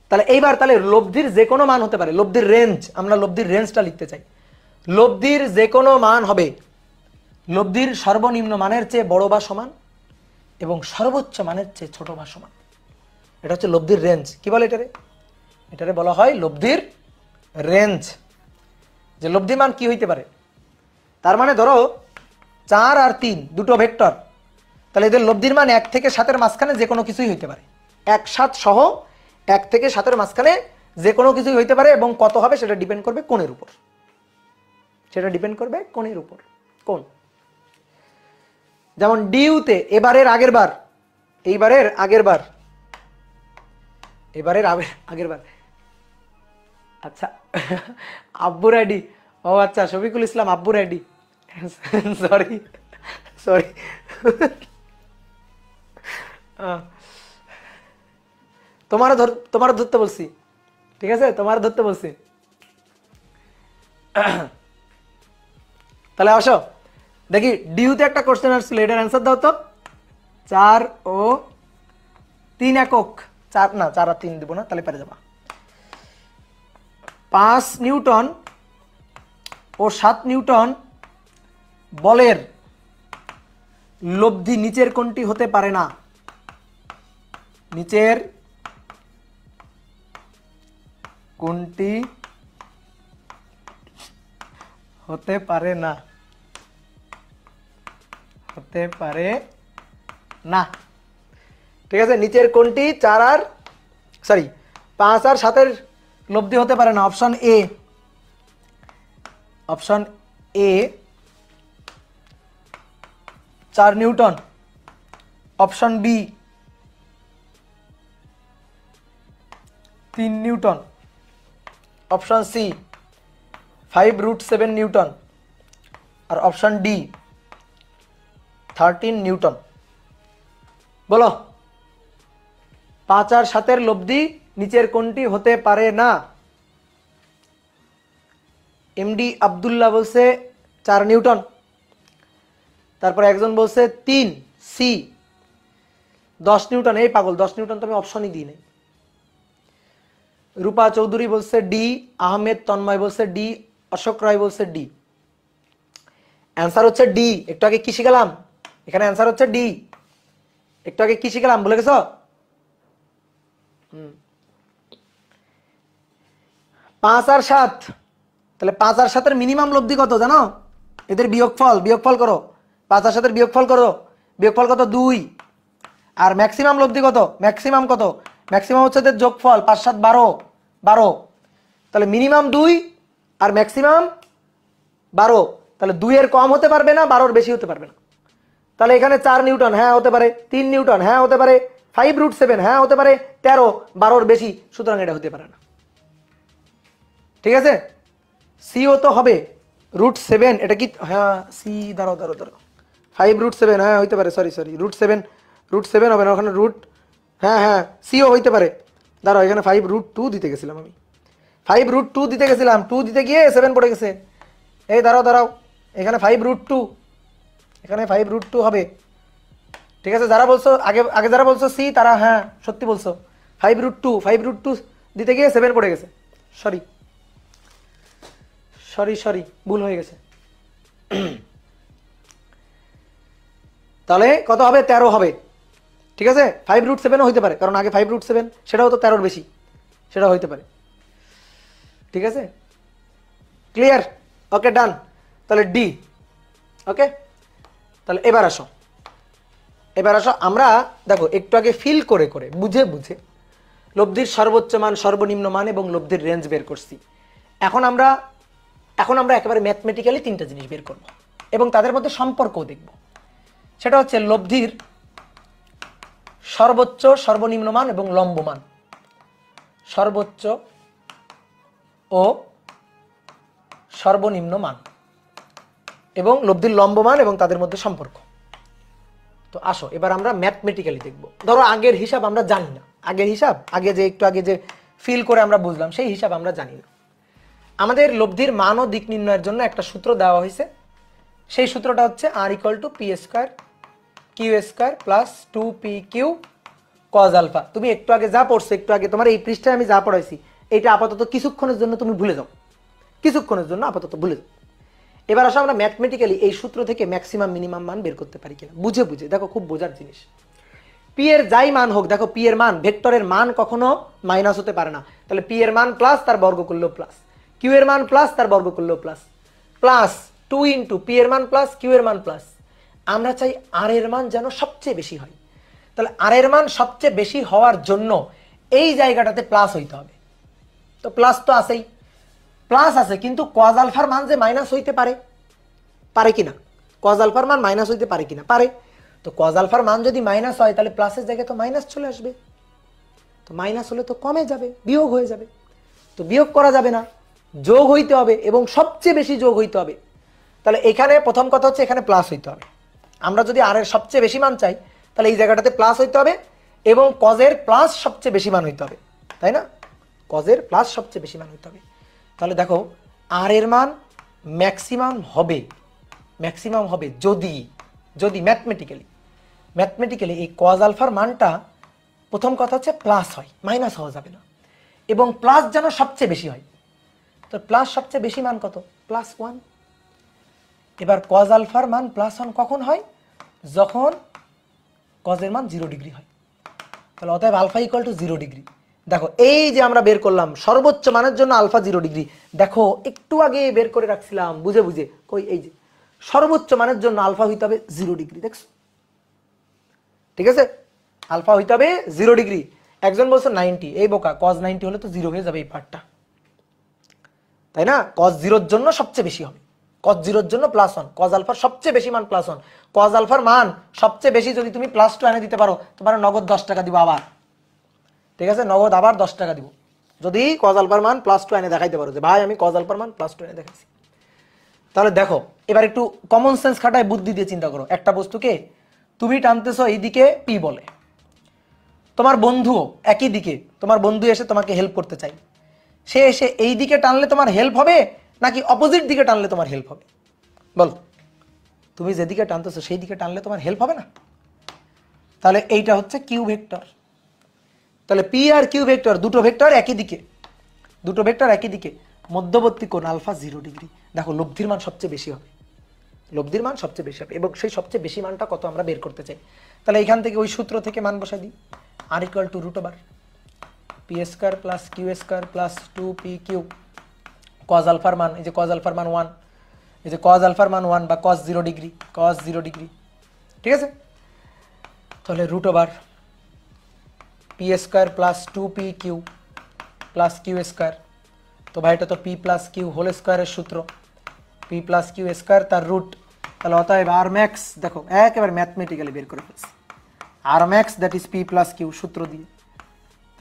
তাহলে এইবার তাহলে লব্ধির যে কোনো মান হতে পারে, লব্ধির রেঞ্জ, আমরা লব্ধির রেঞ্জটা লিখতে চাই। লব্ধির যে কোনো মান হবে লব্ধির সর্বনিম্ন মানের চেয়ে বড় বা সমান, এবং সর্বোচ্চ মানের চেয়ে ছোট বা সমান। এটা হচ্ছে লব্ধির রেঞ্জ। কি বলে এটারে? এটারে বলা হয় লব্ধির রেঞ্জ। যে লব্ধি মান কি হইতে পারে, তার মানে ধরো 4 আর 3 দুটো ভেক্টর, তাহলে এদের লব্ধির মান 1 থেকে 7-এর মাঝখানে যে কোনো কিছুই হইতে পারে। 1 7 সহ 1 থেকে 7-এর মাঝখানে যে কোনো কিছুই হইতে পারে, এবং কত হবে সেটা ডিপেন্ড করবে কোণের উপর, সেটা ডিপেন্ড করবে কোণের উপর। কোণ যেমন ডিউতে এবারের আগের বার, এইবারের আগের বার, এবারের আগের বার। আচ্ছা আব্বুর আইডি, ও আচ্ছা শফিকুল ইসলাম আব্বুর আইডি, সরি সরি। তোমারও ধরতে বলছি, ঠিক আছে? তোমার ধরতে বলছি। তাহলে আসো দেখি, ডিউতে একটা কোশ্চেন আসছিল, এটার অ্যান্সার দাও তো। 4 ও 3 একক, 4 না 4 আর 3 দিব না, তাহলে পেরে যাবা। 5 নিউটন ও 7 নিউটন বলের লব্ধি নিচের কোনটি হতে পারে না? নিচের কোনটি হতে পারে না? হতে পারে না। ঠিক আছে? নিচের কোনটি 4 আর 5 আর 7-এর লব্ধি হতে পারে না? Option A, option A 4 newton, option B 3 newton, option C 5√7 newton, আর অপশন ডি 13 নিউটন। বলো 5 আর 7-এর লব্ধি নিচের কোনটি হতে পারে না? এমডি আব্দুল্লাহ বলছে 4 নিউটন, তারপর একজন বলছে 3 সি 10 নিউটন। এই পাগল, 10 নিউটন তো আমি অপশনই দিই নাই। রূপা চৌধুরী বলছে ডি, আহমেদ তন্ময় বলছে ডি, অশোক রায় বলছে ডি। অ্যান্সার হচ্ছে ডি। একটু আগে কি শিখালাম? এখানে অ্যান্সার হচ্ছে ডি। একটু আগে কি শিখালাম ভুলে গেছো? 5 আর 7, তাহলে 5 আর 7 এর মিনিমাম লব্ধি কত জানো? এদের বিয়োগফল করো। 5 আর 7 এর বিয়োগফল করো, বিয়োগফল কত? 2। আর ম্যাক্সিমাম লব্ধি কত? ম্যাক্সিমাম কত? ম্যাক্সিমাম হচ্ছে এদের যোগফল, 5 7 12। তাহলে মিনিমাম 2 আর ম্যাক্সিমাম 12। তাহলে 2 এর কম হতে পারবে না, 12 এর বেশি হতে পারবে না। তাহলে এখানে 4 নিউটন, হ্যাঁ হতে পারে। 3 নিউটন, হ্যাঁ হতে পারে। 5√7, হ্যাঁ হতে পারে। 13, 12 এর বেশি, সুতরাং এটা হতে পারে না। ঠিক আছে, সিও তো হবে √7, এটা কি? হ্যাঁ সি, দাঁড়াও 5√7, হ্যাঁ হইতে পারে। সরি √7 হবে না, ওখানে হ্যাঁ সিও হইতে পারে। দাঁড়াও, এখানে 5√2 দিতে গেছিলাম আমি, 5√2 দিতে গেছিলাম, 2 দিতে গিয়ে 7 পড়ে গেছে। এই দাঁড়াও, এখানে 5√2, এখানে 5√2 হবে। ঠিক আছে, যারা বলছো আগে যারা বলছো সি, তারা হ্যাঁ সত্যি বলছো। 5√2 দিতে গিয়ে 7 পড়ে গেছে। সরি ভুল হয়ে গেছে। তাহলে কত হবে? 13 হবে। ঠিক আছে, 5√7ও হইতে পারে, কারণ আগে 5√7, সেটাও তো 13 বেশি, সেটাও হইতে পারে। ঠিক আছে, ক্লিয়ার? ওকে, ডান। তাহলে ডি। ওকে, তাহলে এবার আসো আমরা দেখো একটু আগে ফিল করে বুঝে লব্ধির সর্বোচ্চ মান, সর্বনিম্ন মান এবং লব্ধির রেঞ্জ বের করছি। এখন আমরা একেবারে ম্যাথমেটিক্যালি 3টা জিনিস বের করব এবং তাদের মধ্যে সম্পর্কও দেখব। সেটা হচ্ছে লব্ধির সর্বোচ্চ, সর্বনিম্ন মান এবং লম্ব মান। সর্বোচ্চ ও সর্বনিম্ন মান এবং লব্ধির লম্ব মান এবং তাদের মধ্যে সম্পর্ক। তো আসো এবার আমরা ম্যাথমেটিক্যালি দেখব। ধরো আগের হিসাব আমরা জানি না, একটু আগে যে ফিল করে আমরা বুঝলাম, সেই হিসাব আমরা জানি না। আমাদের লব্ধির মান ও দিক নির্ণয়ের জন্য একটা সূত্র দেওয়া হয়েছে। সেই সূত্রটা হচ্ছে R = P² Q² + 2PQ cos α। তুমি একটু আগে যা পড়ছো, একটু আগে তোমার এই পৃষ্ঠায় আমি যা পড়াইছি, এটা আপাতত কিছুক্ষণের জন্য তুমি ভুলে যাও, আপাতত ভুলে যাও। এবার আসো আমরা ম্যাথমেটিক্যালি এই সূত্র থেকে ম্যাক্সিমাম মিনিমাম মান বের করতে পারি কিনা বুঝে দেখো, খুব বোঝার জিনিস। পি এর যাই মান হোক, দেখো পি এর মান, ভেক্টরের মান কখনো মাইনাস হতে পারে না। তাহলে পি এর মান প্লাস, তার বর্গ করলেও প্লাস। কিউ এর মান প্লাস, তার বর্গ করলেও প্লাস। 2 * পি এর মান প্লাস, কিউ এর মান প্লাস। আমরা চাই আর এর মান যেন সবচেয়ে বেশি হয়। তাহলে আর এর মান সবচেয়ে বেশি হওয়ার জন্য এই জায়গাটাতে প্লাস হইতে হবে। তো প্লাস তো আছেই, প্লাস আছে, কিন্তু কজ আলফার মান যে মাইনাস হইতে পারে কিনা? কজ আলফার মান মাইনাস হইতে পারে কিনা? পারে। তো কজ আলফার মান যদি মাইনাস হয়, তাহলে প্লাসের জায়গায় তো মাইনাস চলে আসবে। তো মাইনাস হলে তো কমে যাবে, বিয়োগ হয়ে যাবে। তো বিয়োগ করা যাবে না, যোগ হইতে হবে এবং সবচেয়ে বেশি যোগ হইতে হবে। তাহলে এখানে প্রথম কথা হচ্ছে এখানে প্লাস হইতে হবে। আমরা যদি আর এর সবচেয়ে বেশি মান চাই, তাহলে এই জায়গাটাতে প্লাস হইতে হবে এবং কজের প্লাস সবচেয়ে বেশি মান হইতে হবে, তাই না? কজের প্লাস সবচেয়ে বেশি মান হইতে হবে। তাহলে দেখো আর এর মান ম্যাক্সিমাম হবে যদি ম্যাথমেটিক্যালি এই কজ আলফার মানটা, প্রথম কথা হচ্ছে প্লাস হয়, মাইনাস হওয়া যাবে না, এবং প্লাস যেন সবচেয়ে বেশি হয়। তো প্লাস সবচেয়ে বেশি মান কত? +1। এবার কজ আলফার মান +1 কখন হয়? যখন কজের মান 0 ডিগ্রি হয়। তাহলে অতএব আলফা = 0 ডিগ্রি। দেখো এই যে আমরা বের করলাম সর্বোচ্চ মানের জন্য আলফা 0 ডিগ্রি। দেখো একটু আগে বের করে রাখছিলাম বুঝে কই, এই যে সর্বোচ্চ মানের জন্য আলফা হইতে হবে 0 ডিগ্রি। দেখছো? ঠিক আছে, আলফা হইতে হবে 0 ডিগ্রি। একজন বলছে 90, এই বোকা, cos 90 হলে তো 0 হয়ে যাবে এই পার্টটা, তাই না? cos 0 এর জন্য সবচেয়ে বেশি হবে, cos 0 এর জন্য +1, cos আলফার সবচেয়ে বেশি মান +1। cos আলফার মান সবচেয়ে বেশি যদি তুমি +2 এনে দিতে পারো, তোমার নগদ 10 টাকা দিব আবার। ঠিক আছে, নগদ আবার 10 টাকা দিব যদি cos আলফার মান +2 এনে দেখাইতে পারো যে ভাই আমি cos আলফার মান +2 এনে দেখাইছি। তাহলে দেখো এবার একটু কমন সেন্স খাটায়, বুদ্ধি দিয়ে চিন্তা করো। একটা বস্তুকে তুমি টানতেছো এইদিকে পি বলে, তোমার বন্ধুও একই দিকে, তোমার বন্ধু এসে তোমাকে হেল্প করতে চাই, সে এসে এই দিকে টানলে তোমার হেল্প হবে নাকি অপোজিট দিকে টানলে তোমার হেল্প হবে? বল, তুমি যেদিকে টানতেছো সেই দিকে টানলে তোমার হেল্প হবে না? তাহলে এইটা হচ্ছে কিউ ভেক্টর। তাহলে পি আর কিউ ভেক্টর, দুটো ভেক্টর একই দিকে, মধ্যবর্তী কোণ আলফা 0 ডিগ্রি। দেখো লব্ধির মান সবচেয়ে বেশি হবে, এবং সেই সবচেয়ে বেশি মানটা কত আমরা বের করতে চাই। তাহলে এখান থেকে ওই সূত্র থেকে মান বসাই দিই, R = √/, p square plus Q square plus 2p Q cos আলফার মান, এই যে কজ আলফার মান 1, এই যে কজ আলফার মান 1 বা কজ 0 ডিগ্রি, কজ 0 ডিগ্রি, ঠিক আছে। তাহলে root over P square plus 2p Q plus Q square, তো ভাই এটা তো পি প্লাস কিউ হোল স্কোয়ারের সূত্র, পি প্লাস কিউ স্কোয়ার তার রুট, তাহলে অতএব আর ম্যাক্স, দেখো একেবারে ম্যাথমেটিক্যালি বের করে ফেলছি, R max that is P plus Q সূত্র দিয়ে।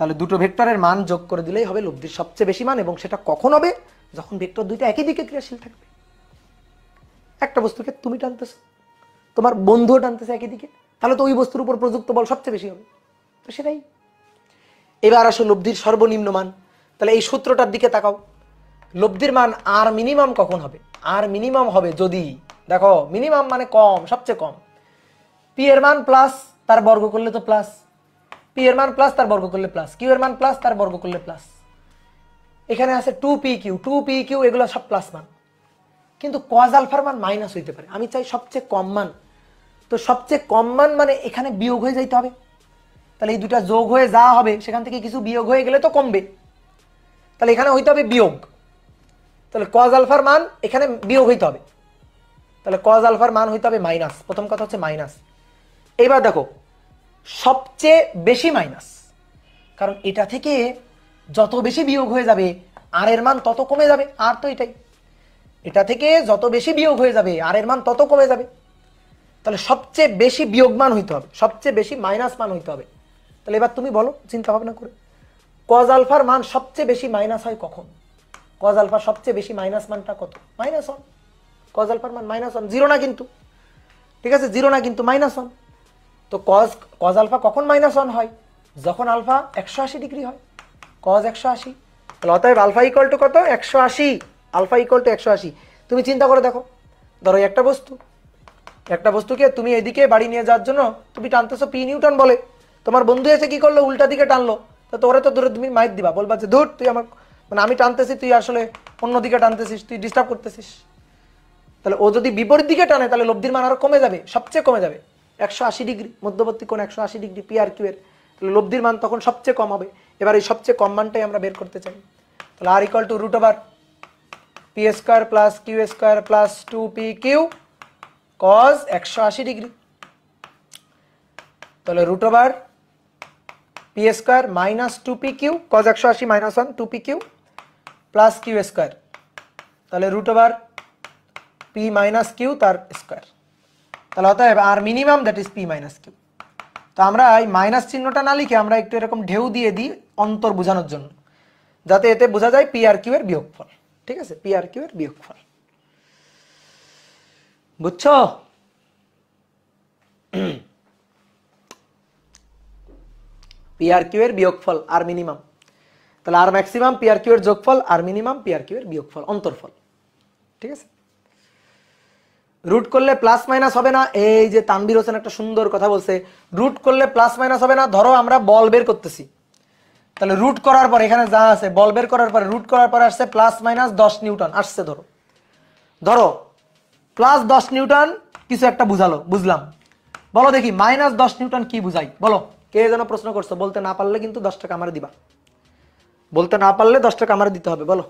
তাহলে দুটো ভেক্টরের মান যোগ করে দিলেই হবে লব্ধির সবচেয়ে বেশি মান, এবং সেটা কখন হবে, যখন ভেক্টর দুইটা একই দিকে ক্রিয়াশীল থাকবে। একটা বস্তুকে তুমি টানতেছো, তোমার বন্ধুও টানতেছে একই দিকে, তাহলে তো ওই বস্তুর উপর প্রযুক্ত বল সবচেয়ে বেশি হবে, তো সেটাই। এবার আসো লব্ধির সর্বনিম্ন মান, তাহলে এই সূত্রটার দিকে তাকাও, লব্ধির মান আর মিনিমাম কখন হবে, আর মিনিমাম হবে যদি, দেখো মিনিমাম মানে কম, সবচেয়ে কম, পি এর মান প্লাস তার বর্গ করলে তো প্লাস, পি এর মান প্লাস তার বর্গ করলে প্লাস, কিউ এর মান প্লাস তার বর্গ করলে প্লাস, এখানে আছে 2p কিউ এগুলো সব প্লাস মান, কিন্তু কজ আলফার মান মাইনাস হইতে পারে, আমি চাই সবচেয়ে কম মান, তো সবচেয়ে কম মান মানে এখানে বিয়োগ হয়ে যাইতে হবে, তাহলে এই দুটা যোগ হয়ে যা হবে সেখান থেকে কিছু বিয়োগ হয়ে গেলে তো কমবে, তাহলে এখানে হইতে হবে বিয়োগ, তাহলে কজ আলফার মান এখানে বিয়োগ হইতে হবে, তাহলে কজ আলফার মান হইতে হবে মাইনাস, প্রথম কথা হচ্ছে মাইনাস। এইবার দেখো সবচেয়ে বেশি মাইনাস, কারণ এটা থেকে যত বেশি বিয়োগ হয়ে যাবে আর এর মান তত কমে যাবে, আর তো এটাই, এটা থেকে যত বেশি বিয়োগ হয়ে যাবে আর এর মান তত কমে যাবে, তাহলে সবচেয়ে বেশি বিয়োগ মান হইতে হবে, সবচেয়ে বেশি মাইনাস মান হইতে হবে। তাহলে এবার তুমি বলো চিন্তা ভাবনা করে, কজ আলফার মান সবচেয়ে বেশি মাইনাস হয় কখন, কজ আলফার সবচেয়ে বেশি মাইনাস মানটা কত, -1, কজ আলফার মান -1, জিরো না কিন্তু, ঠিক আছে, জিরো না কিন্তু -1, তো কজ আলফা কখন -1 হয়, যখন আলফা 180 ডিগ্রি হয়, কজ 180, তাহলে অতএব আলফা ইকুয়াল টু কত, 180, আলফা ইকুয়াল টু 180। তুমি চিন্তা করে দেখো, ধরো একটা বস্তুকে তুমি এদিকে বাড়ি নিয়ে যাওয়ার জন্য তুমি টানতেছো পি নিউটন বলে, তোমার বন্ধু এসে কি করলো, উল্টা দিকে টানলো, তো তোরে তো ধরে তুমি মাইর দিবা, বলবা যে ধুর তুই আমার, মানে আমি টানতেছি তুই আসলে অন্যদিকে টানতেছিস, তুই ডিস্টার্ব করতেছিস। তাহলে ও যদি বিপরীত দিকে টানে তাহলে লব্ধির মান আরো কমে যাবে, সবচেয়ে কমে যাবে, 180 ডিগ্রি, মধ্যবর্তী কোণ 180 ডিগ্রি পি আর কিউ এর, তাহলে লব্ধির মান তখন সবচেয়ে কম হবে। এবার এই সবচেয়ে কম মানটাই আমরা বের করতে চাই, তাহলে R equal to root over P square plus Q square plus 2p Q cos 180 degree, তাহলে root over P square minus 2p Q cos 180 -1 2p Q plus Q square, তাহলে root over P minus Q তার স্কোয়ার, তাহলে অতএব R minimum that is P minus Q. তো আমরা এই মাইনাস চিহ্নটা না লিখে আমরা একটু এরকম ঢেউ দিয়ে দিই অন্তর বোঝানোর জন্য, যাতে এতে বোঝা যায় পি আর কিউ এর বিয়োগফল, ঠিক আছে, পি আর কিউ এর বিয়োগফল, বুঝছো? পি আর কিউ এর বিয়োগফল আর মিনিমাম, তাহলে আর ম্যাক্সিমাম পি আর কিউ এর যোগফল, আর মিনিমাম পি আর কিউ এর বিয়োগফল, অন্তরফল, ঠিক আছে। রুট করলে প্লাস মাইনাস হবে না, এই যে তানভীর হোসেন একটা সুন্দর কথা বলছে, রুট করলে প্লাস মাইনাস হবে না। ধরো আমরা বল বের করতেছি, তাহলে রুট করার পর এখানে যা আছে, বল বের করার পরে রুট করার পরে আসছে প্লাস মাইনাস 10 নিউটন আসছে, ধরো প্লাস 10 নিউটন কিছু একটা বুঝালো, বুঝলাম, বলো দেখি -10 নিউটন কি বুঝাই, বলো, কে যেন প্রশ্ন করছো, বলতে না পারলে কিন্তু 10 টাকা আমার দিবা, বলতে না পারলে 10 টাকা আমার দিতে হবে, বলো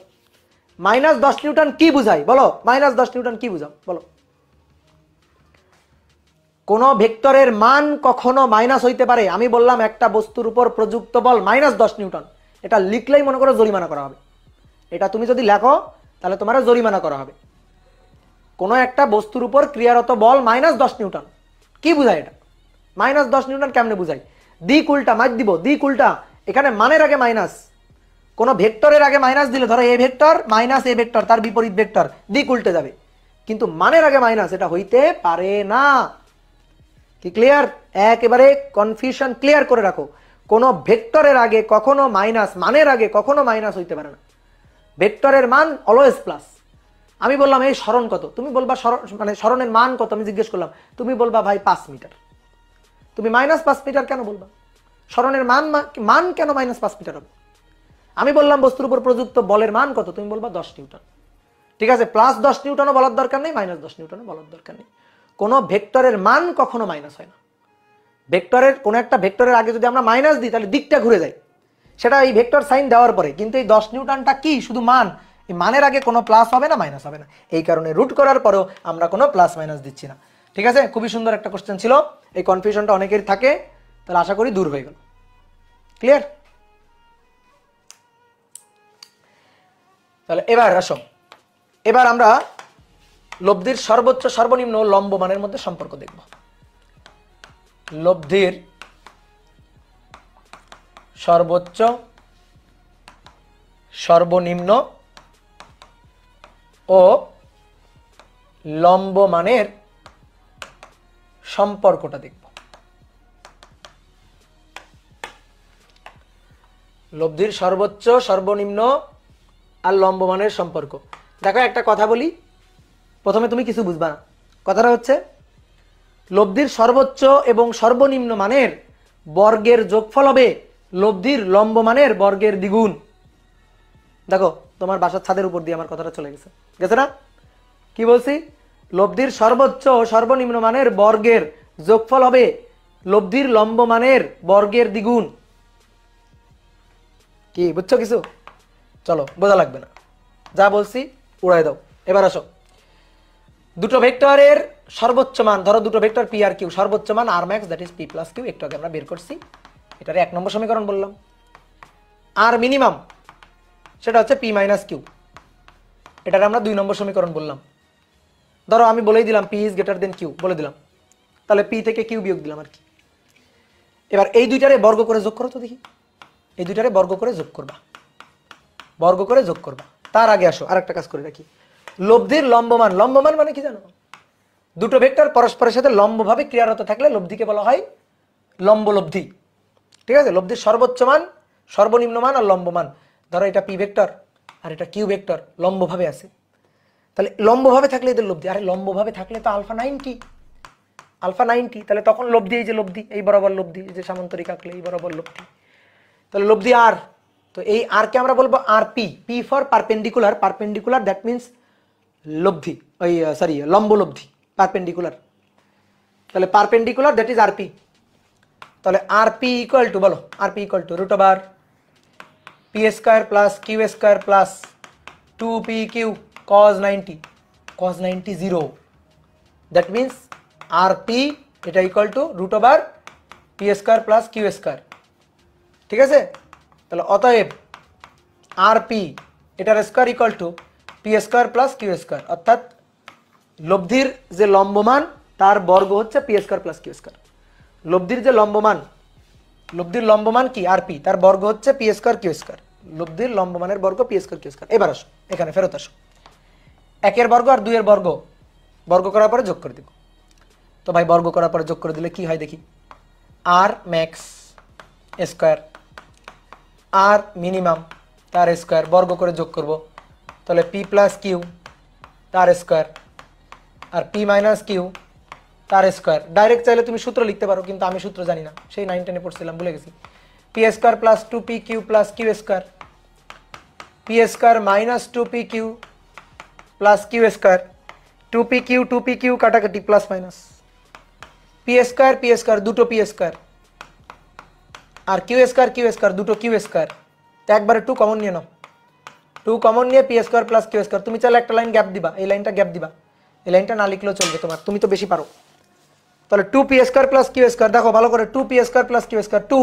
-10 নিউটন কি বুঝাই, বলো -10 নিউটন কি বুঝাও, বলো। কোন ভেক্টরের মান কখনো মাইনাস হইতে পারে, আমি বললাম একটা বস্তুর উপর প্রযুক্ত বল -10 নিউটন, এটা লিখলেই মনে করো জরিমানা করা হবে, এটা তুমি যদি লেখো তাহলে তোমার জরিমানা করা হবে। কোন একটা বস্তুর উপর ক্রিয়ারত বল -10 নিউটন কি বুঝায়, এটা -10 নিউটন কেমনে বুঝাই, দিক উল্টা মার দিব, দিক উল্টা, এখানে মানের আগে মাইনাস, কোন ভেক্টরের আগে মাইনাস দিলে, ধরো এ ভেক্টর মাইনাস এ ভেক্টর তার বিপরীত ভেক্টর, দিক উল্টে যাবে, কিন্তু মানের আগে মাইনাস এটা হইতে পারে না, কি ক্লিয়ার? একেবারে কনফিউশন ক্লিয়ার করে রাখো, কোন ভেক্টরের আগে কখনো মাইনাস, মানের আগে কখনো মাইনাস হইতে পারে না, ভেক্টরের মান অলওয়েজ প্লাস। আমি বললাম এই সরণ কত, তুমি বলবা মানে সরণের মান কত, আমি জিজ্ঞেস করলাম, তুমি বলবা ভাই 5 মিটার, তুমি -5 মিটার কেন বলবা, সরণের মান কেন -5 মিটার হবে? আমি বললাম বস্তুর উপর প্রযুক্ত বলের মান কত, তুমি বলবা 10 নিউটন, ঠিক আছে, +10 নিউটনও বলার দরকার নেই, -10 নিউটনও বলার দরকার নেই, কোন ভেক্টরের মান কখনো মাইনাস হয় না। ভেক্টরের কোন একটা ভেক্টরের আগে যদি আমরা মাইনাস দিই তাহলে দিকটা ঘুরে যায়, সেটা এই ভেক্টর সাইন দেওয়ার পরে, কিন্তু এই 10 নিউটনটা কি শুধু মান, এই মানের আগে কোনো প্লাস হবে না মাইনাস হবে না, এই কারণে রুট করার পরেও আমরা কোনো প্লাস মাইনাস দিচ্ছি না। ঠিক আছে, খুবই সুন্দর একটা কোশ্চেন ছিল, এই কনফিউশনটা অনেকেরই থাকে, তাহলে আশা করি দূর হয়ে গেল। ক্লিয়ার? তাহলে এবার আসো, এবার আমরা লব্ধির সর্বোচ্চ সর্বনিম্ন লম্ব মানের মধ্যে সম্পর্ক দেখব। লব্ধির সর্বোচ্চ সর্বনিম্ন ও লম্ব মানের সম্পর্কটা দেখব। লব্ধির সর্বোচ্চ সর্বনিম্ন আর লম্ব মানের সম্পর্ক। দেখো একটা কথা বলি, প্রথমে তুমি কিছু বুঝবা না, কথাটা হচ্ছে লব্ধির সর্বোচ্চ এবং সর্বনিম্ন মানের বর্গের যোগফল হবে লব্ধির লম্ব মানের বর্গের দ্বিগুণ। দেখো তোমার বাসার ছাদের উপর দিয়ে আমার কথাটা চলে গেছে, গেছে না? কি বলছি? লব্ধির সর্বোচ্চ ও সর্বনিম্ন মানের বর্গের যোগফল হবে লব্ধির লম্ব মানের বর্গের দ্বিগুণ। কি বুঝছো কিছু? চলো, বোঝা লাগবে না, যা বলছি উড়াই দাও। এবার আসো, দুটো ভেক্টরের সর্বোচ্চ মান, ধরো দুটো ভেক্টর পি আর কিউ, সর্বোচ্চ মান R max that is P plus Q, একটু আগে আমরা বের করছি, এটার 1 নম্বর সমীকরণ বললাম। আর মিনিমাম সেটা হচ্ছে পি মাইনাস কিউ, এটার আমরা 2 নম্বর সমীকরণ বললাম। ধরো আমি বলেই দিলাম p is greater than q, বলে দিলাম, তাহলে পি থেকে কিউ বিয়োগ দিলাম আর কি। এবার এই দুইটারে বর্গ করে যোগ করো তো দেখি, এই দুইটারে বর্গ করে যোগ করবা, বর্গ করে যোগ করবা। তার আগে আসো আর একটা কাজ করে রাখি, লব্ধির লম্বমান। লম্বমান মানে কি জানো? দুটো ভেক্টর পরস্পরের সাথে লম্বভাবে ক্রিয়ারত থাকলে লব্ধিকে বলা হয় লম্ব লব্ধি। ঠিক আছে, লব্ধির সর্বোচ্চ মান, সর্বনিম্ন মান আর লম্বমান। ধরো এটা পি ভেক্টর আর এটা কিউ ভেক্টর, লম্বভাবে আছে, তাহলে লম্বভাবে থাকলে এদের লব্ধি। আরে লম্বভাবে থাকলে তো আলফা 90, আলফা 90, তাহলে তখন লব্ধি এই যে লব্ধি, এই বরাবর লব্ধি, এই যে সামান্তরিক আঁকলে এই বরাবর লব্ধি, তাহলে লব্ধি আর। তো এই আর কে আমরা বলবো R P, P for perpendicular, perpendicular that means লব্ধি, ওই সরি লম্ব লব্ধি, পারপেন্ডিকুলার, তাহলে perpendicular that is R P. তাহলে আর পি ইকুয়াল টু, বলো R P equal to root over P square plus Q square plus 2p Q cos 90, cos 90 0, that means R P এটা equal to root over P square plus Q square. ঠিক আছে, তাহলে অতএব আর পি এটার square equal to P square plus Q square, অর্থাৎ লব্ধির যে লম্বমান তার বর্গ হচ্ছে P square plus Q square. লব্ধির যে লম্বমান, লব্ধির লম্বমান কি আর পি, তার বর্গ হচ্ছে পি স্কোয়ার কিউ স্কোয়ার, লব্ধির লম্বমানের বর্গ পি স্কোয়ার কিউ স্কোয়ার। এবার আসো এখানে ফেরত আসো, 1 এর বর্গ আর 2 এর বর্গ, বর্গ করার পরে যোগ করে দেব। তো ভাই বর্গ করার পরে যোগ করে দিলে কি হয় দেখি, আর ম্যাক্স স্কোয়ার আর মিনিমাম তার স্কোয়ার, বর্গ করে যোগ করব, তাহলে পি প্লাস কিউ তার স্কোয়ার আর পি মাইনাস কিউ তার স্কোয়ার। ডাইরেক্ট চাইলে তুমি সূত্র লিখতে পারো, কিন্তু আমি সূত্র জানি না, সেই 9 10-এ পড়ছিলাম ভুলে গেছি। P square plus 2p Q plus Q square, p square minus 2p Q plus Q square, 2p q কাটাকাটি প্লাস মাইনাস, পি স্কোয়ার দুটো পি স্কোয়ার আর কিউ স্কোয়ার দুটো কিউ স্কোয়ার, তো একবারে 2 কমন নিয়ে নাও, 2 কমন নিয়ে p square plus Q square. তুমি চাইলে একটা লাইন গ্যাপ দিবা, এই লাইনটা গ্যাপ দিবা, এই লাইনটা না লিখলেও চলবে তোমার, তুমি তো বেশি পারো। তাহলে 2p square plus Q square, দেখো ভালো করে, 2p square plus Q square 2,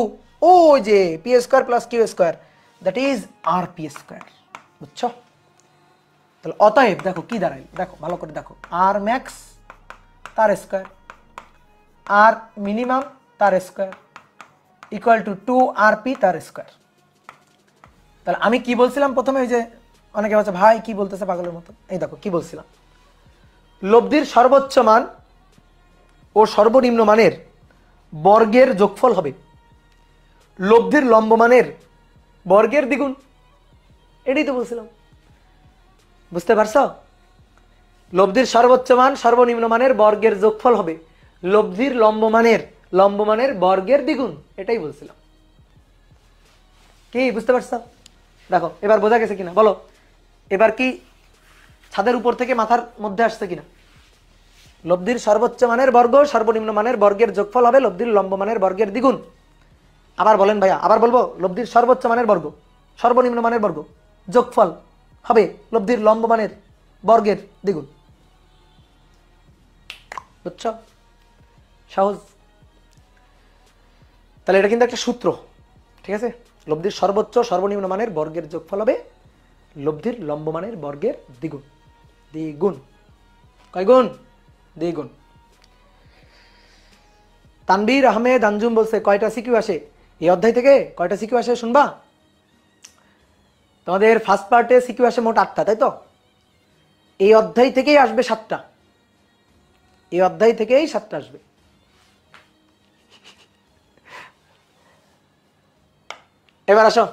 ও যে p square plus Q square that is R p square, বুঝছো? তাহলে অতএব দেখো কি দাঁড়ায়, দেখো ভালো করে দেখো, আর ম্যাক্স তার স্কোয়ার আর মিনিমাম তার স্কোয়ার ইকুয়াল টু 2 আর পি তার স্কোয়ার। তাহলে আমি কি বলছিলাম প্রথমে, ওই যে অনেকে বলছে ভাই কি বলতেছে পাগলের মতো, এই দেখো কি বলছিলাম, লব্ধির সর্বোচ্চ মান ও সর্বনিম্ন মানের বর্গের যোগফল হবে লব্ধির লম্বমানের বর্গের দ্বিগুণ, এটাই তো বলছিলাম, বুঝতে পারছো? লব্ধির সর্বোচ্চ মান সর্বনিম্ন মানের বর্গের যোগফল হবে লব্ধির লম্বমানের বর্গের দ্বিগুণ, এটাই বলছিলাম। কি বুঝতে পারছো? দেখো এবার বোঝা গেছে কিনা বলো, এবার কি ছাদের উপর থেকে মাথার মধ্যে আসছে কিনা? লব্ধির সর্বোচ্চ মানের বর্গ সর্বনিম্ন মানের বর্গের যোগফল হবে লব্ধির লম্বমানের বর্গের দ্বিগুণ, আবার বলেন ভাইয়া, আবার বলবো, লব্ধির সর্বোচ্চ মানের বর্গ সর্বনিম্ন মানের বর্গ যোগফল হবে লব্ধির লম্ব মানের বর্গের দ্বিগুণ। বুঝছো? সহজ। তাহলে এটা কিন্তু একটা সূত্র, ঠিক আছে? লব্ধির সর্বোচ্চ সর্বনিম্ন মানের বর্গের যোগফল হবে লব্ধির লম্ব মানের বর্গের দ্বিগুণ। দ্বিগুণ কয় গুণ? দ্বিগুণ। তানবীর আহমেদ আঞ্জুম বলছে কয়টা সিকিউ আসে এই অধ্যায় থেকে? কয়টা সিকিউ আসে শুনবা? তোমাদের ফার্স্ট পার্টে সিকিউ আসে মোট 8টা, তাই তো? এই অধ্যায় থেকেই আসবে 7টা, এই অধ্যায় থেকেই 7টা আসবে। এবার আসো,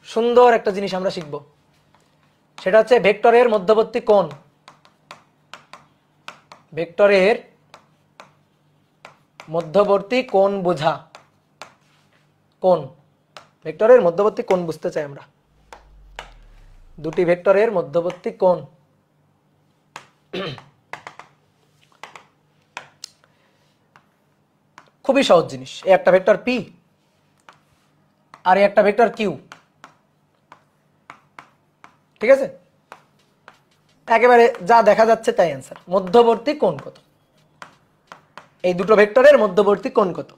সুন্দর একটা জিনিস আমরা শিখব, সেটা হচ্ছে ভেক্টরের মধ্যবর্তী কোণ। ভেক্টরের মধ্যবর্তী কোণ বোঝা। কোণ, ভেক্টরের মধ্যবর্তী কোণ বুঝতে চাই আমরা। দুটি ভেক্টরের মধ্যবর্তী কোণ। খুবই সহজ জিনিস। এই একটা ভেক্টর পি আর এই একটা ভেক্টর কিউ, ঠিক আছে? একেবারে যা দেখা যাচ্ছে তাই অ্যান্সার। মধ্যবর্তী কোণ কত? এই দুটো ভেক্টরের মধ্যবর্তী কোণ কত?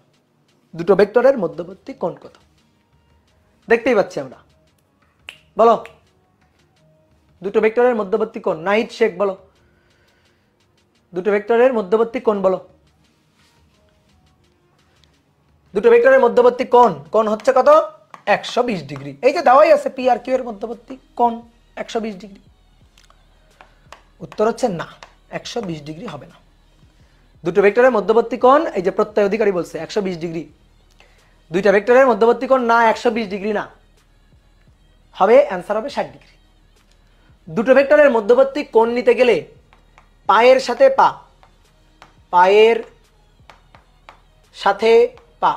দুটো ভেক্টরের মধ্যবর্তী কোণ কত? দেখতেই পাচ্ছি আমরা। বলো, দুটো ভেক্টরের মধ্যবর্তী কোণ। নাহিদ শেখ বলো, দুটো ভেক্টরের মধ্যবর্তী কোণ বলো। দুটো ভেক্টরের মধ্যবর্তী কোণ, কোণ হচ্ছে কত? 120 ডিগ্রি। এই যে দেওয়াই আছে পি আর কিউ এর মধ্যবর্তী কোণ 120 ডিগ্রি। উত্তর হচ্ছে না, 120 ডিগ্রি হবে না। দুটো ভেক্টরের মধ্যবর্তী কোণ, এই যে প্রত্যয় অধিকারী বলছে 120 ডিগ্রি। দুইটা ভেক্টরের মধ্যবর্তী কোণ না 120 ডিগ্রি না, হবে অ্যান্সার হবে 60 ডিগ্রি। দুটো ভেক্টরের মধ্যবর্তী কোণ নিতে গেলে পায়ের সাথে পা, পায়ের সাথে পা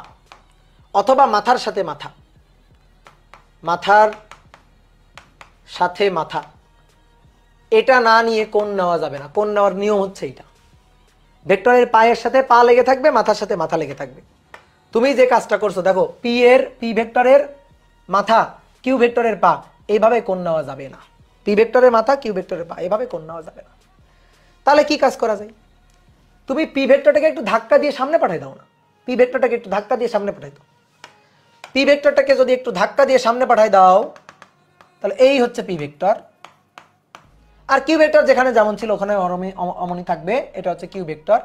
অথবা মাথার সাথে মাথা, মাথার সাথে মাথা, এটা না নিয়ে কোণ নেওয়া যাবে না। কোণ নেওয়ার নিয়ম হচ্ছে এটা, ভেক্টরের পায়ের সাথে পা লেগে থাকবে, মাথার সাথে মাথা লেগে থাকবে। তুমি যে কাজটা করছো দেখো, পি ভেক্টরের মাথা কিউ ভেক্টরের পা, এইভাবে কোণ নেওয়া যাবে না। পি ভেক্টরের মাথা কিউ ভেক্টরের পা, এইভাবে কোণ নেওয়া যাবে না। তাহলে কি কাজ করা যায়? তুমি পি ভেক্টরটাকে একটু ধাক্কা দিয়ে সামনে পাঠাই দাও না। পি ভেক্টরটাকে একটু ধাক্কা দিয়ে সামনে পাঠাই দাও। পি ভেক্টরটাকে যদি একটু ধাক্কা দিয়ে সামনে পাঠাই দাও, তাহলে এই হচ্ছে পি ভেক্টর। আর কিউ ভেক্টর যেখানে যেমন ছিল ওখানে অমনি থাকবে। এটা হচ্ছে কিউ ভেক্টর,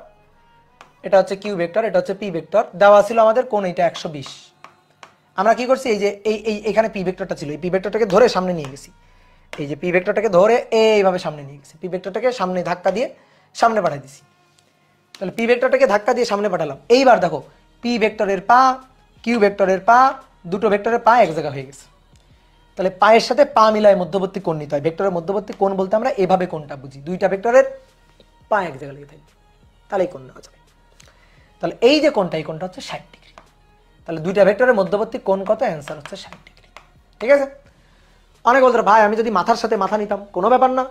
এটা হচ্ছে কিউ ভেক্টর, এটা হচ্ছে পি ভেক্টর। দেওয়া ছিল আমাদের কোণ এইটা 120। আমরা কি করছি, এই যে এইখানে পি ভেক্টরটা ছিল, এই পি ভেক্টরটাকে ধরে সামনে নিয়ে গেছি। এই যে পি ভেক্টরটাকে ধরে এইভাবে সামনে নিয়ে গেছি, পি ভেক্টরটাকে সামনে ধাক্কা দিয়ে সামনে পাঠাই দিছি। তাহলে পি ভেক্টরটাকে ধাক্কা দিয়ে সামনে পাঠালাম। এইবার দেখো, পি ভেক্টরের পা কিউ ভেক্টরের পা, দুটো ভেক্টরের পা এক জায়গা হয়ে গেছে। তাহলে পায়ের সাথে পা মিলায় মধ্যবর্তী কোণ নিতে হয়। ভেক্টরের মধ্যবর্তী কোণ বলতে আমরা এভাবে কোণটা বুঝি, দুইটা ভেক্টরের পা এক জায়গায় লেগে থাকবে, তাহলে এই কোণ নেওয়া যাবে। তাহলে এই যে কোণটা, এই কোণটা হচ্ছে 60 ডিগ্রি। তাহলে দুইটা ভেক্টরের মধ্যবর্তী কোণ কত? অ্যান্সার হচ্ছে 60 ডিগ্রি। ঠিক আছে? অনেক বলতে ভাই আমি যদি মাথার সাথে মাথা নিতাম, কোনো ব্যাপার না,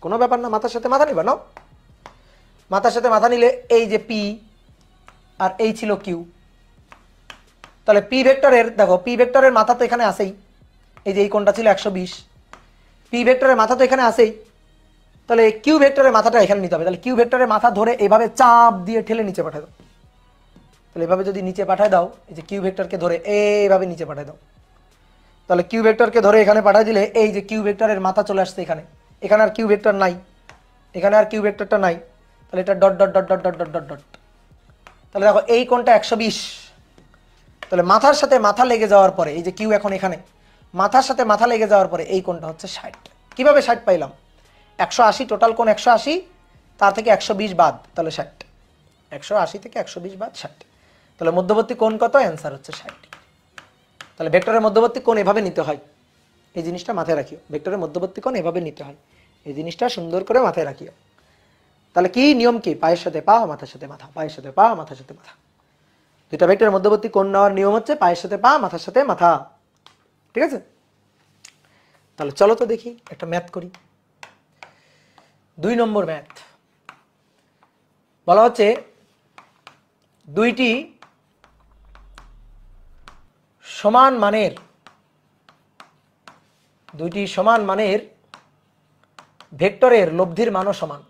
কোনো ব্যাপার না, মাথার সাথে মাথা নিবা না। মাথার সাথে মাথা নিলে এই যে পি আর এই ছিল কিউ, তাহলে পি ভেক্টরের দেখো, পি ভেক্টরের মাথা তো এখানে আসেই, এই যে এই কোণটা ছিল 120, পি ভেক্টরের মাথা তো এখানে আসেই। তাহলে কিউ ভেক্টরের মাথাটা এখানে নিতে হবে। তাহলে কিউ ভেক্টরের মাথা ধরে এভাবে চাপ দিয়ে ঠেলে নিচে পাঠায় দাও। তাহলে এভাবে যদি নিচে পাঠায় দাও, এই যে কিউ ভেক্টরকে ধরে এইভাবে নিচে পাঠায় দাও, তাহলে কিউ ভেক্টরকে ধরে এখানে পাঠিয়ে দিলে এই যে কিউ ভেক্টরের মাথা চলে আসছে এখানে, এখানে আর কিউ ভেক্টর নাই, এখানে আর কিউ ভেক্টরটা নাই। তাহলে এটা dot dot dot dot dot dot dot dot. তাহলে দেখো এই কোণটা 120। তাহলে মাথার সাথে মাথা লেগে যাওয়ার পরে, এই যে কিউ এখন এখানে, মাথার সাথে মাথা লেগে যাওয়ার পরে এই কোণটা হচ্ছে 60। কিভাবে 60 পাইলাম? 180, টোটাল কোণ 180, তার থেকে 120 বাদ, তাহলে 60। 180 থেকে 120 বাদ 60। তাহলে মধ্যবর্তী কোণ কত? অ্যান্সার হচ্ছে 60 ডিগ্রি। তাহলে ভেক্টরের মধ্যবর্তী কোণ এভাবে নিতে হয়, এই জিনিসটা মাথায় রাখিও। ভেক্টরের মধ্যবর্তী কোণ এভাবে নিতে হয়, এই জিনিসটা সুন্দর করে মাথায় রাখিও। তাহলে কি নিয়ম? কি? পায়ের সাথে পা, মাথার সাথে মাথা, পায়ের সাথে পা, মাথার সাথে মাথা। দুইটা ভেক্টরের মধ্যবর্তী কোণ নেওয়ার নিয়ম হচ্ছে পায়ের সাথে পা, মাথার সাথে মাথা। ঠিক আছে? তাহলে চলো তো দেখি একটা ম্যাথ করি। 2 নম্বর ম্যাথ। বলা হচ্ছে দুইটি সমান মানের ভেক্টরের লব্ধির মানও সমান।